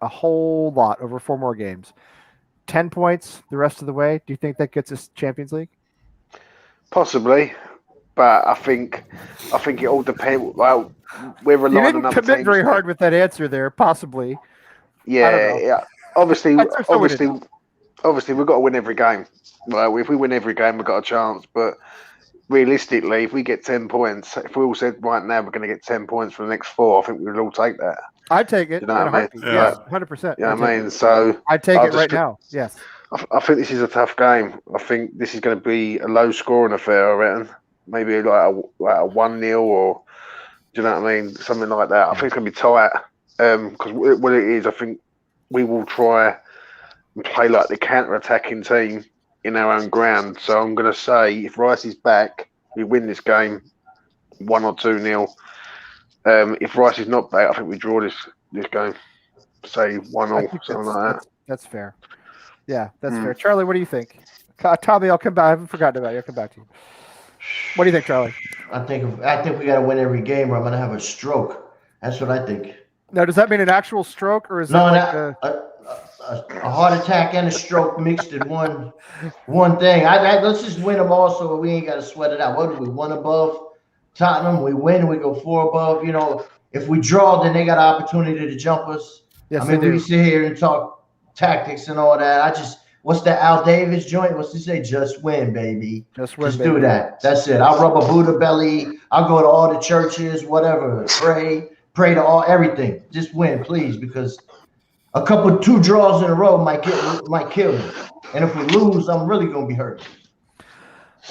whole lot over 4 more games, 10 points the rest of the way. Do you think that gets us Champions League? Possibly, but I think it all depends. Well, we're relying on other teams. You didn't commit very hard with that answer there. Possibly. Yeah. Obviously, we've got to win every game. Well, if we win every game, we've got a chance. But realistically, if we get 10 points, if we all said right now we're going to get 10 points for the next 4, I think we'd all take that. I'd take it. You know what I mean? Yes, 100%. You know what I mean? So I'd take it right now. Yes. I think this is a tough game. I think this is going to be a low-scoring affair, I reckon. Maybe like a 1-0 or, do you know what I mean? Something like that. I think it's going to be tight. Because what it is, I think we will try and play like the counter-attacking team in our own ground. So I'm going to say if Rice is back, we win this game 1 or 2-0. If Rice is not back, I think we draw this game. Say 1-1, something like that. That's fair. Yeah, that's fair. Charlie, what do you think? Tommy, I'll come back. I haven't forgotten about you. I'll come back to you. What do you think, Charlie? I think we got to win every game, or I'm gonna have a stroke. That's what I think. Now, does that mean an actual stroke, or is No, that like a heart attack and a stroke mixed in one thing? Let's just win them all, so we ain't got to sweat it out. What do we 1 above Tottenham? We win, we go 4 above. You know, if we draw, then they got an opportunity to jump us. Yes, I mean, we can sit here and talk tactics and all that. What's that Al Davis joint? What's he say? Just win, baby. Just win, Just baby. do that. That's it. I'll rub a Buddha belly. I'll go to all the churches, whatever. Pray to everything. Just win, please, because a couple 2 draws in a row might kill me. And if we lose, I'm really gonna be hurt.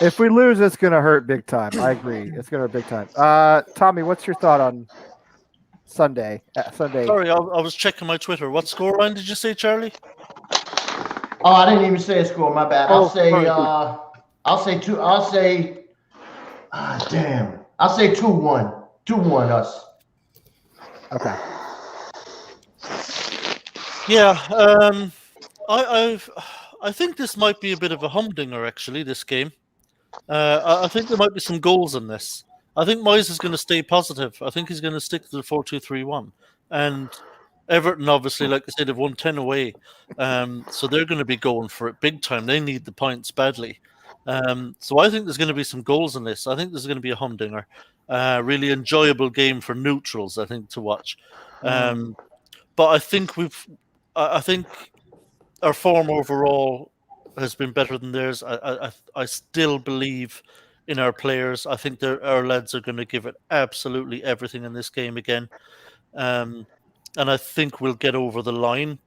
If we lose, it's gonna hurt big time. I agree. It's gonna hurt big time. Tommy, what's your thought on Sunday? Sorry, I was checking my Twitter. What scoreline did you say, Charlie? Oh, I didn't even say a score. My bad. I'll say 2. I'll say 2-1. 2-1 us. Okay. Yeah. I think this might be a bit of a humdinger, actually, this game. I think there might be some goals in this. I think Moyes is going to stay positive. I think he's going to stick to the 4-2-3-1. And Everton, obviously, like I said, have won 10 away. So they're going to be going for it big time. They need the points badly. So I think there's going to be some goals in this. I think there's going to be a humdinger. Really enjoyable game for neutrals, I think, to watch. But I think I think our form overall has been better than theirs. I still believe in our players. I think our lads are going to give it absolutely everything in this game again. And I think we'll get over the line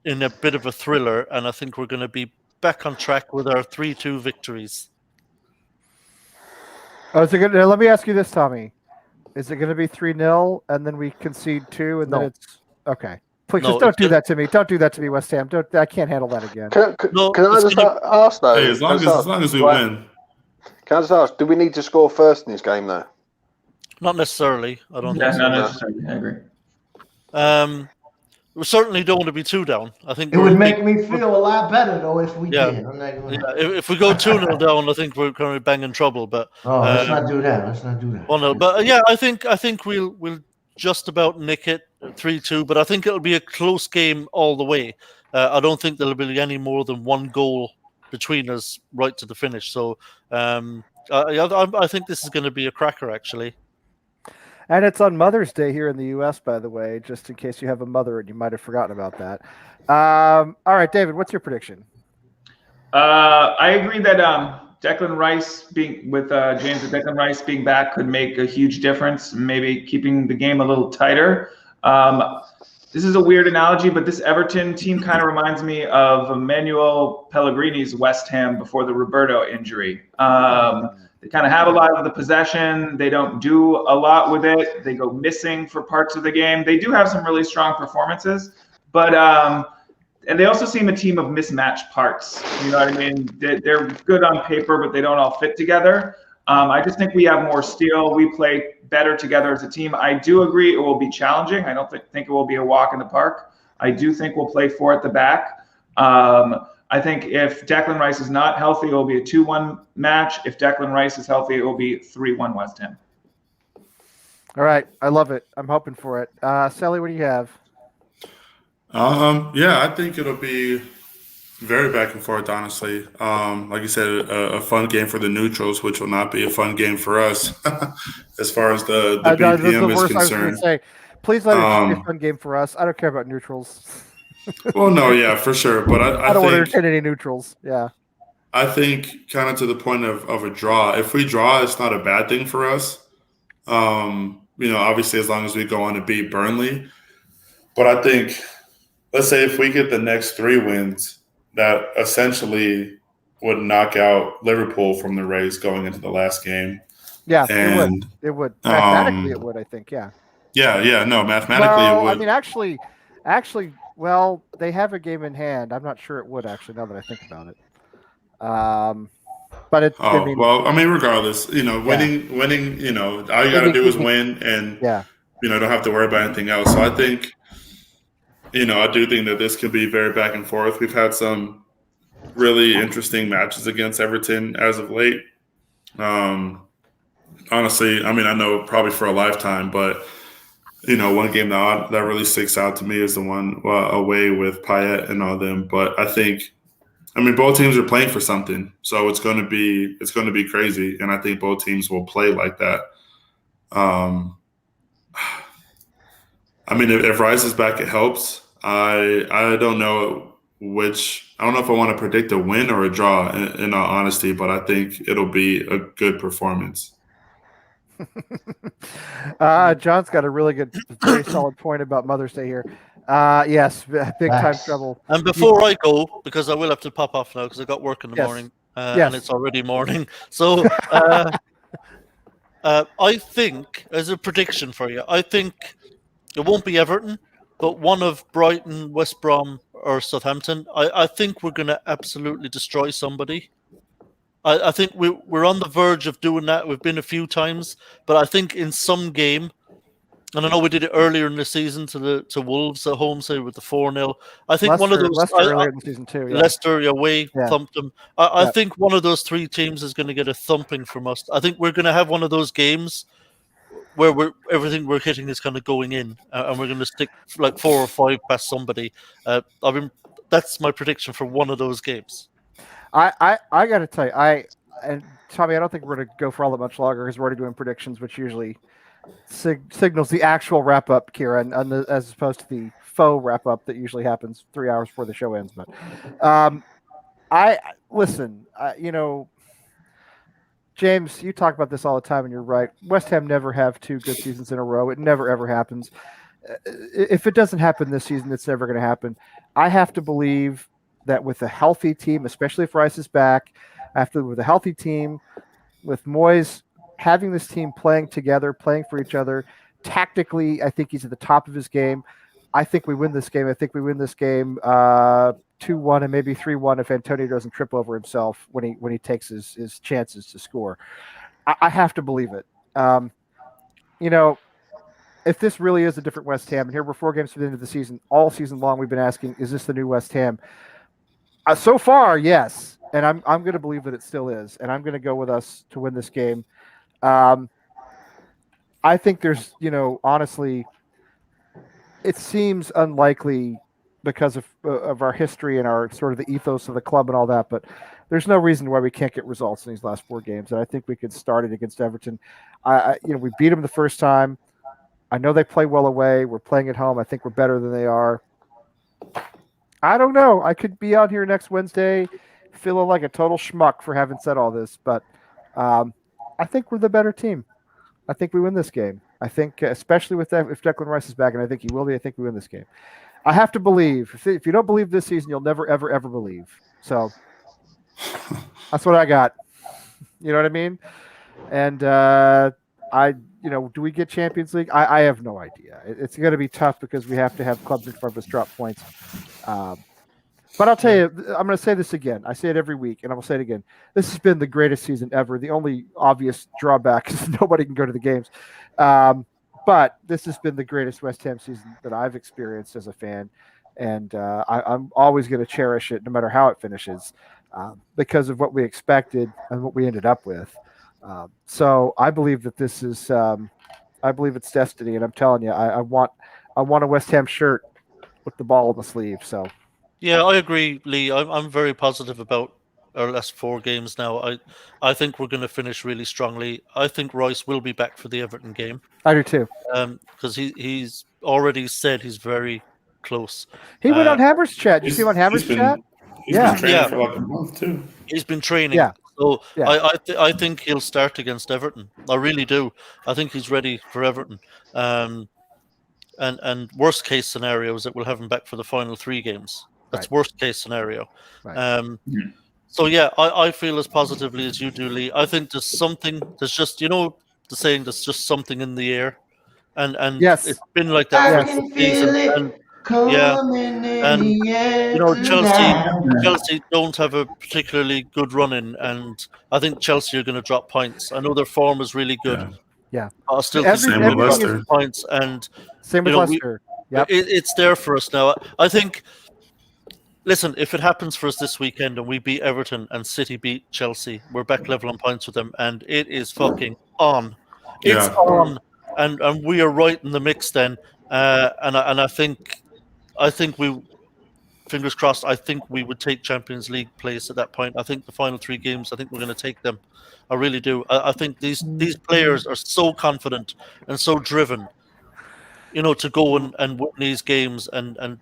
in a bit of a thriller. And I think we're going to be back on track with our 3-2 victories. Let me ask you this, Tommy. Is it going to be 3-0 and then we concede 2 and then it's okay? Please just don't do that to me. Don't do that to me, West Ham. I can't handle that again. Can I just ask though? Hey, as long as we win. Can I just ask? Do we need to score first in this game though? Not necessarily. I don't think so. Not necessarily. I agree. We certainly don't want to be 2 down. I think it would make me feel a lot better though if we did. If we go 2-0 down, I think we're going to be banging trouble. But let's not do that. Well, no, but yeah, I think we'll just about nick it 3-2. But I think it'll be a close game all the way. I don't think there'll be any more than 1 goal between us right to the finish. So I think this is going to be a cracker, actually. And it's on Mother's Day here in the U.S., by the way, just in case you have a mother and you might have forgotten about that. All right, David, what's your prediction? I agree that Declan Rice James and Declan Rice being back could make a huge difference, maybe keeping the game a little tighter. This is a weird analogy, but this Everton team kind of reminds me of Emmanuel Pellegrini's West Ham before the Roberto injury. They kind of have a lot of the possession. They don't do a lot with it. They go missing for parts of the game. They do have some really strong performances, but and they also seem a team of mismatched parts. You know what I mean? They're good on paper, but they don't all fit together. I just think we have more steel. We play better together as a team. I do agree it will be challenging. I don't think it will be a walk in the park. I do think we'll play 4 at the back. I think if Declan Rice is not healthy, it will be a 2-1 match. If Declan Rice is healthy, it will be 3-1 West Ham. All right. I love it. I'm hoping for it. Sally, what do you have? Yeah, I think it'll be very back and forth, honestly. Like you said, a fun game for the neutrals, which will not be a fun game for us as far as the BPM is concerned. I was going to say, please let it be a fun game for us. I don't care about neutrals. Well, no, yeah, for sure. But I don't want to think, entertain any neutrals. Yeah. I think kind of to the point of a draw. If we draw, it's not a bad thing for us. Obviously, as long as we go on to beat Burnley. But I think, let's say if we get the next 3 wins, that essentially would knock out Liverpool from the race going into the last game. Yeah, it would. Mathematically, it would, I think, yeah. Yeah. No, mathematically Well, it I would. mean, actually, well, they have a game in hand. I'm not sure it would actually. Now that I think about it, but it. I Oh mean, well, I mean, regardless, yeah, winning. All you got to winning, do is winning. win, and Yeah, don't have to worry about anything else. So I think, I do think that this could be very back and forth. We've had some really interesting matches against Everton as of late. Honestly, I mean, I know probably for a lifetime, but one game that really sticks out to me is the one away with Payet and all them. But I think, I mean, both teams are playing for something, so it's going to be crazy, and I think both teams will play like that. Um, I mean, if Rice is back, it helps. I don't know I don't know if I want to predict a win or a draw in all honesty, but I think it'll be a good performance. John's got a really good, very solid point about Mother's Day here. Yes, big time Facts. trouble. And before I go, because I will have to pop off now because I got work in the Yes. morning, Yes. and it's already morning. So I think, as a prediction for you, I think it won't be Everton, but one of Brighton, West Brom, or Southampton. I think we're going to absolutely destroy somebody. I think we're on the verge of doing that. We've been a few times, but I think in some game, and I know we did it earlier in the season to Wolves at home, say with the 4-0. I think one of those Leicester earlier in the season too. Yeah. Leicester away thumped them. I Yeah. think one of those three teams is going to get a thumping from us. I think we're going to have one of those games where everything we're hitting is kind of going in, and we're going to stick like 4 or 5 past somebody. That's my prediction for one of those games. I got to tell you, and Tommy, I don't think we're going to go for all that much longer because we're already doing predictions, which usually signals the actual wrap up, Kieran, as opposed to the faux wrap up that usually happens 3 hours before the show ends. But I listen, James, you talk about this all the time, and you're right. West Ham never have 2 good seasons in a row. It never ever happens. If it doesn't happen this season, it's never going to happen. I have to believe that with a healthy team, especially if Rice is back, with a healthy team, with Moyes having this team playing together, playing for each other, tactically, I think he's at the top of his game. I think we win this game. I think we win this game 2-1 and maybe 3-1 if Antonio doesn't trip over himself when he takes his chances to score. I have to believe it. If this really is a different West Ham, and here we're 4 games to the end of the season, all season long we've been asking, is this the new West Ham? So far, yes, and I'm going to believe that it still is, and I'm going to go with us to win this game. I think there's, honestly, it seems unlikely because of our history and our sort of the ethos of the club and all that, but there's no reason why we can't get results in these last 4 games, and I think we could start it against Everton. We beat them the first time. I know they play well away. We're playing at home. I think we're better than they are. I don't know. I could be out here next Wednesday feeling like a total schmuck for having said all this, but I think we're the better team. I think we win this game. I think, especially if Declan Rice is back, and I think he will be, I think we win this game. I have to believe. If you don't believe this season, you'll never, ever, ever believe. So that's what I got. You know what I mean? And do we get Champions League? I have no idea. It's going to be tough because we have to have clubs in front of us drop points. But I'll tell you, I'm going to say this again. I say it every week, and I will say it again. This has been the greatest season ever. The only obvious drawback is nobody can go to the games. But this has been the greatest West Ham season that I've experienced as a fan. And I'm always going to cherish it no matter how it finishes because of what we expected and what we ended up with. So I believe that this is I believe it's destiny. And I'm telling you, I want a West Ham shirt with the ball in the sleeve. So. Yeah, I agree, Lee. I'm very positive about our last 4 games now. I think we're going to finish really strongly. I think Rice will be back for the Everton game. I do too. Because he's already said he's very close. He went on Hammer's chat. Did you see him on Hammer's chat? He's been training for like a month too. He's been training. Yeah. So yeah. I think he'll start against Everton. I really do. I think he's ready for Everton. And worst case scenario is that we'll have him back for the final 3 games. That's worst case scenario. Right. So yeah, I feel as positively as you do, Lee. I think there's just, the saying, there's just something in the air. and Yes. it's been like that I for can the feel season. it And coming in and the air Chelsea tonight. don't have a particularly good run in, and I think Chelsea are going to drop points. I know their form is really good. Yeah. But I still think Same they're with going to Leicester. drop points, and Same with Leicester. Yep. it's there for us now. I think. Listen, if it happens for us this weekend and we beat Everton and City beat Chelsea, we're back level on points with them, and it is fucking on. It's on, and we are right in the mix then. And I think we, fingers crossed, I think we would take Champions League place at that point. I think the final 3 games, I think we're going to take them. I really do. I think these players are so confident and so driven, to go and win these games and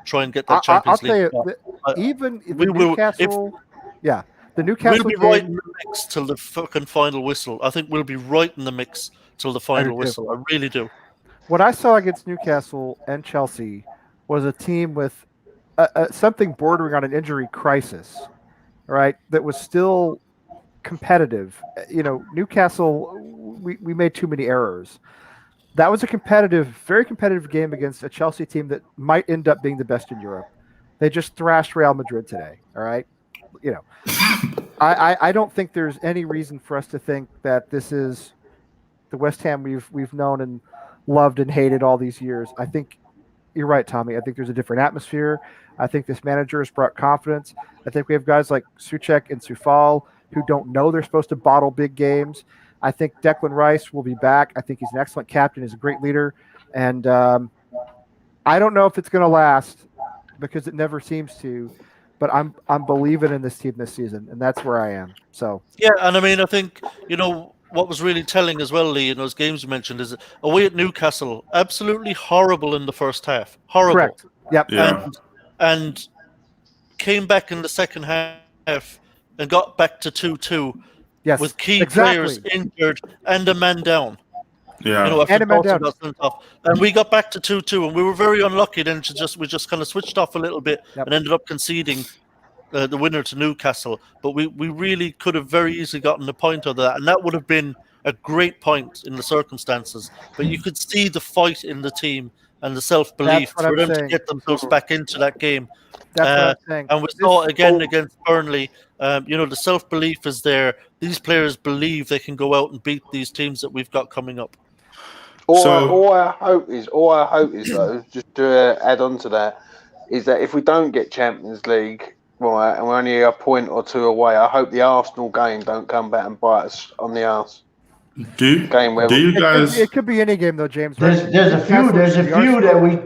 try and get that I'll Champions tell League you, spot. even the We will, Newcastle, the we'll Newcastle be right in game. the mix till the fucking final whistle. I think we'll be right in the mix till the I do final too. whistle. I really do. What I saw against Newcastle and Chelsea was a team with something bordering on an injury crisis, right? That was still competitive. Newcastle, we made too many errors. That was a very competitive game against a Chelsea team that might end up being the best in Europe. They just thrashed Real Madrid today. All right. I don't think there's any reason for us to think that this is the West Ham we've known and loved and hated all these years. I think you're right, Tommy. I think there's a different atmosphere. I think this manager has brought confidence. I think we have guys like Souček and Soufal who don't know they're supposed to bottle big games. I think Declan Rice will be back. I think he's an excellent captain. He's a great leader. And I don't know if it's going to last because it never seems to, but I'm believing in this team this season, and that's where I am. So yeah, and I mean, I think what was really telling as well, Lee, in those games you mentioned, is away at Newcastle, absolutely horrible in the first half, horrible. Correct. Yep. Yeah. And came back in the second half and got back to 2-2. Yes. With key exactly. players injured and a man down. Yeah. After And a man Dawson down. got sent off. And we got back to 2-2, and we were very unlucky then we just kind of switched off a little bit and ended up conceding the winner to Newcastle. But we really could have very easily gotten a point out of that, and that would have been a great point in the circumstances. But you could see the fight in the team and the self-belief for them to get themselves back into that game. That's what I'm saying. And we saw it again against Burnley. The self-belief is there. These players believe they can go out and beat these teams that we've got coming up. All I hope is though, just to add on to that, is that if we don't get Champions League, right, and we're only a point or 2 away, I hope the Arsenal game don't come back and bite us on the arse. Do you guys? It could be any game though, James. There's a few that we.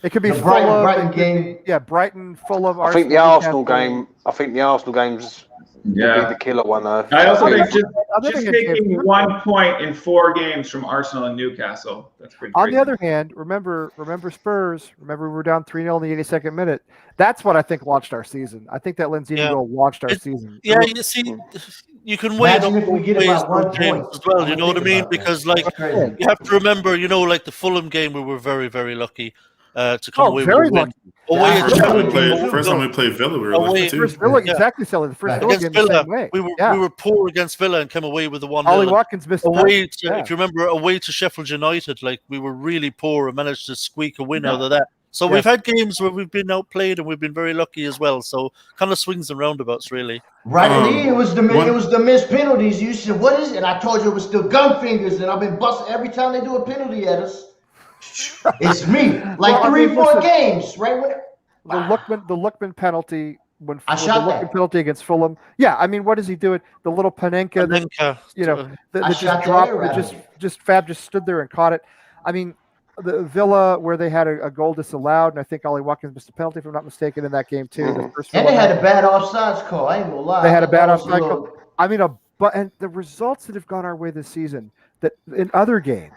It could be the Fulham, Brighton game. Brighton, Fulham. I think the Arsenal game's will be the killer one though. I also think just taking 1 point in 4 games from Arsenal and Newcastle. That's pretty crazy. On the other hand, remember Spurs. Remember we were down 3-0 in the 82nd minute. That's what I think launched our season. I think that Lindsay goal launched our season. Yeah, you see, you can wait Imagine if we get about 1 point as well. You know what I mean? Because you have to remember, like the Fulham game, we were very, very lucky to come away with a win. First time we played Villa, we were lucky too. First Villa, exactly, Sally. The first Villa game the same way. We were poor against Villa and came away with the 1-0. Ollie Watkins missed away. If you remember, away to Sheffield United, we were really poor and managed to squeak a win out of that. So we've had games where we've been outplayed and we've been very lucky as well. So kind of swings and roundabouts, really. Right, Lee. It was the missed penalties. You said, "What is it?" And I told you it was still gun fingers, and I've been busting every time they do a penalty at us. It's me. 3-4 games, right? The Lookman penalty when the Lookman penalty against Fulham. Yeah, I mean, what is he doing? The little Panenka, Fab just stood there and caught it. I mean, the Villa where they had a goal disallowed, and I think Ollie Watkins missed a penalty, if I'm not mistaken, in that game too. The first and they had a bad offsides call. I ain't gonna lie. They had a bad offside call. I mean, and the results that have gone our way this season, that in other games.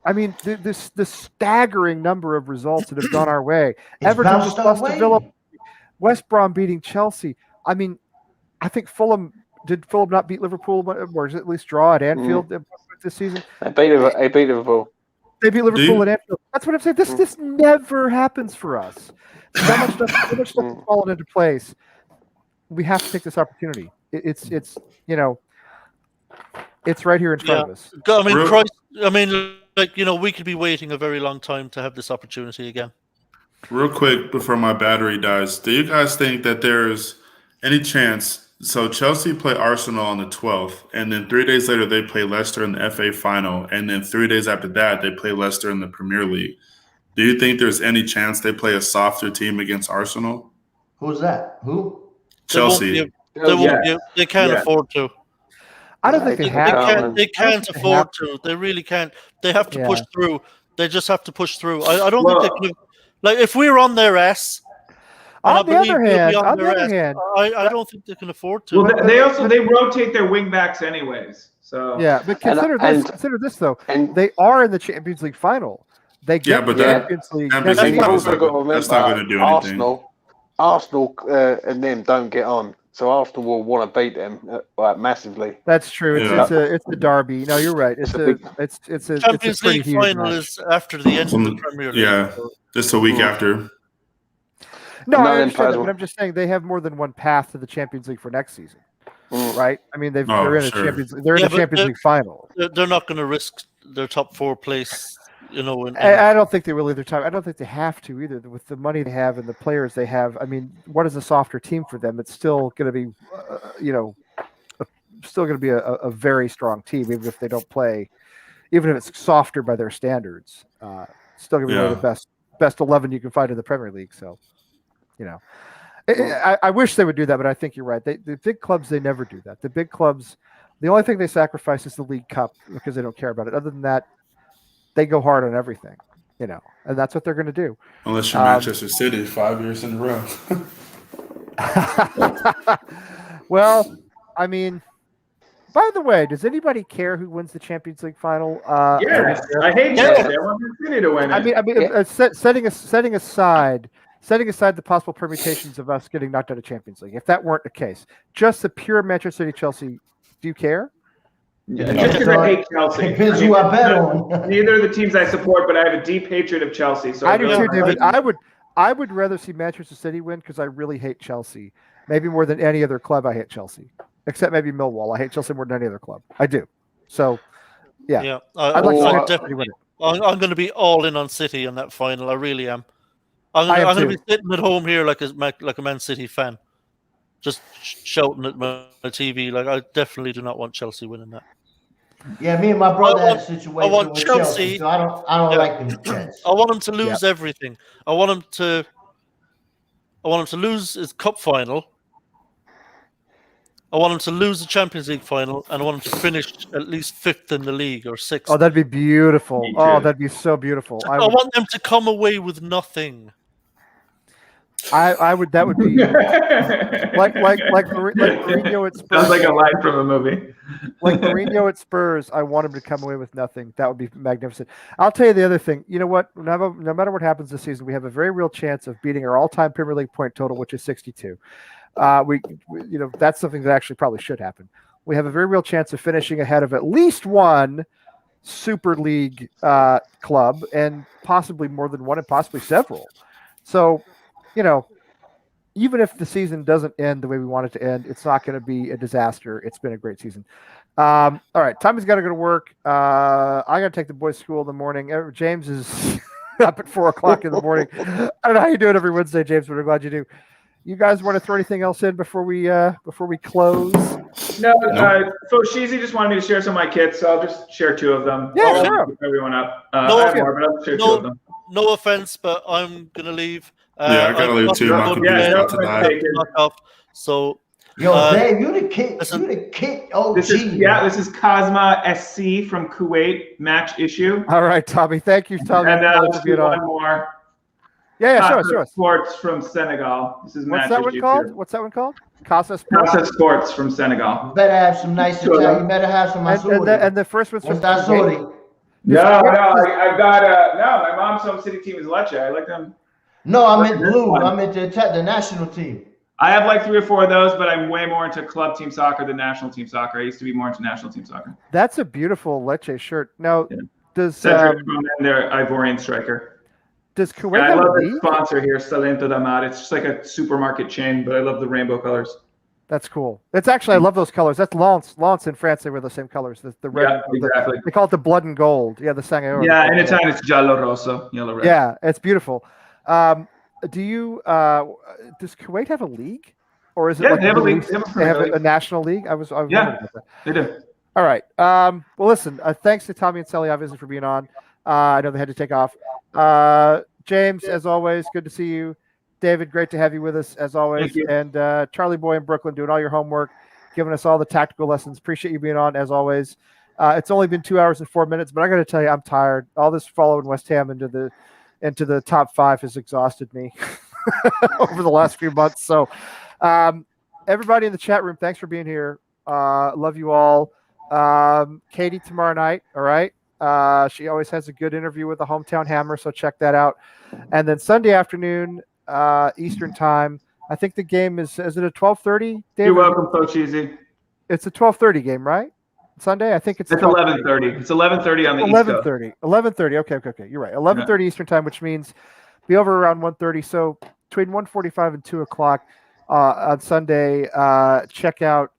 I mean, the staggering number of results that have gone our way. Everton just lost to Villa. West Brom beating Chelsea. I mean, I think did Fulham not beat Liverpool, or at least draw at Anfield this season? They beat Liverpool. They beat Liverpool at Anfield. That's what I'm saying. This never happens for us. So much stuff has fallen into place. We have to take this opportunity. It's right here in front of us. I mean, we could be waiting a very long time to have this opportunity again. Real quick before my battery dies, do you guys think that there's any chance? So Chelsea play Arsenal on the 12th, and then 3 days later they play Leicester in the FA final, and then 3 days after that they play Leicester in the Premier League. Do you think there's any chance they play a softer team against Arsenal? Who's that? Who? Chelsea. They can't afford to. I don't think they have. They can't afford to. They really can't. They have to push through. They just have to push through. I don't think they can. Like, if we're on their ass. On the other hand, I don't think they can afford to. Well, they rotate their wing backs anyways. So yeah, but consider this though. They are in the Champions League final. They get the Champions League. And you've also got to remember, that's not going to do anything. Arsenal and them don't get on, so Arsenal will want to beat them massively. That's true. It's the derby. No, you're right. It's a Champions League final is after the end of the Premier League. Yeah, just a week after. No, I understand that, but I'm just saying they have more than one path to the Champions League for next season, right? I mean, they're in the Champions. They're in the Champions League final. They're not going to risk their top 4 place. I don't think they will either. Time. I don't think they have to either. With the money they have and the players they have, I mean, what is a softer team for them? It's still going to be, still going to be a very strong team, even if they don't play, even if it's softer by their standards. Still going to be one of the best 11 you can find in the Premier League. So. I wish they would do that, but I think you're right. The big clubs, they never do that. The big clubs, the only thing they sacrifice is the League Cup because they don't care about it. Other than that, they go hard on everything, and that's what they're going to do. Unless you're Manchester City 5 years in a row. Well, I mean, by the way, does anybody care who wins the Champions League final? Yes, I hate Chelsea. I want Man City to win it. Setting aside the possible permutations of us getting knocked out of Champions League, if that weren't the case, just the pure Manchester City Chelsea, do you care? Yeah, just because I hate Chelsea. Depends who I bet on. Neither of the teams I support, but I have a deep hatred of Chelsea. So I do too, David. I would rather see Manchester City win because I really hate Chelsea. Maybe more than any other club, I hate Chelsea, except maybe Millwall. I hate Chelsea more than any other club. I do. So, yeah. I'd like to definitely win it. I'm going to be all in on City in that final. I really am. I'm going to be sitting at home here like a Man City fan, just shouting at my TV. Like, I definitely do not want Chelsea winning that. Yeah, me and my brother had a situation with Chelsea, so I don't like them Jets. I want him to lose everything. I want him to lose his cup final. I want him to lose the Champions League final, and I want him to finish at least 5th in the league or 6th. Oh, that'd be beautiful. Oh, that'd be so beautiful. I want them to come away with nothing. I would. That would be like Mourinho at Spurs. Sounds like a line from a movie. Like Mourinho at Spurs, I want him to come away with nothing. That would be magnificent. I'll tell you the other thing. You know what? No matter what happens this season, we have a very real chance of beating our all-time Premier League point total, which is 62. We that's something that actually probably should happen. We have a very real chance of finishing ahead of at least one Super League club, and possibly more than one, and possibly several. So, even if the season doesn't end the way we want it to end, it's not going to be a disaster. It's been a great season. All right, Tommy's got to go to work. I got to take the boys to school in the morning. James is up at 4 o'clock in the morning. I don't know how you do it every Wednesday, James, but I'm glad you do. You guys want to throw anything else in before we close? No. So Sheezy just wanted me to share some of my kits, so I'll just share 2 of them. Yeah, sure. Everyone up. I have more, but I'll share 2 of them. No offense, but I'm gonna leave. I gotta leave too. My computer's about to die. So, Dave, you the kid. You the kid. Oh, this is Cosma SC from Kuwait match issue. All right, Tommy. Thank you, Tommy. And I'll just do one more. Yeah, sure. Sports from Senegal. This is What's that one called? What's that one called? Casa Sports. Casa Sports from Senegal. You better have some nice Italian. You better have some Masuri. And the first one's from Masuri. No, I've got my mom's home city team is Lecce. I like them. No, I'm in blue. I'm into the national team. I have like 3 or 4 of those, but I'm way more into club team soccer than national team soccer. I used to be more into national team soccer. That's a beautiful Lecce shirt. Now, does Cedric their Ivorian striker? Does Kuwait I have love a the league? sponsor here, Salento da Mar. It's just like a supermarket chain, but I love the rainbow colors. That's cool. It's actually, I love those colors. That's Lens. Lens in France, they wear the same colors. The red. Yeah, exactly. They call it the blood and gold. Yeah, the Sangayor. Yeah, in Italian it's giallo rosso, yellow red. Yeah, it's beautiful. Do you? Does Kuwait have a league, or is it? Yeah, like they have a league. They have a national league. I was Yeah, wondering about that. they do. All right. Well, listen. Thanks to Tommy and Sally, obviously, for being on. I know they had to take off. James, as always, good to see you. David, great to have you with us as always. Thank you. And Charlie Boy in Brooklyn doing all your homework, giving us all the tactical lessons. Appreciate you being on as always. It's only been 2 hours and 4 minutes, but I got to tell you, I'm tired. All this following West Ham into the top 5 has exhausted me over the last few months. So, everybody in the chat room, thanks for being here. Love you all. Katie tomorrow night. All right. She always has a good interview with the Hometown Hammer, so check that out. And then Sunday afternoon, Eastern time. I think the game is it a 12:30? You're welcome, Coach Easy. It's a 12:30 game, right? Sunday, I think it's 11:30. It's 11:30 on the 11:30. 11:30. Okay. You're right. 11:30 Eastern time, which means be over around 1:30. So between 1:45 and 2 o'clock on Sunday, check out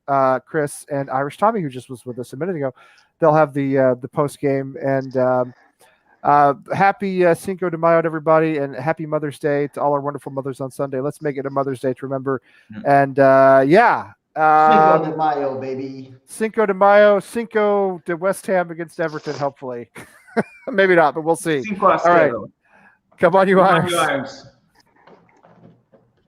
Chris and Irish Tommy, who just was with us a minute ago. They'll have the post game, and happy Cinco de Mayo to everybody, and happy Mother's Day to all our wonderful mothers on Sunday. Let's make it a Mother's Day to remember. And Cinco de Mayo, baby. Cinco de Mayo, Cinco de West Ham against Everton, hopefully. Maybe not, but we'll see. Cinco All right. Come on, you Irons. Irons.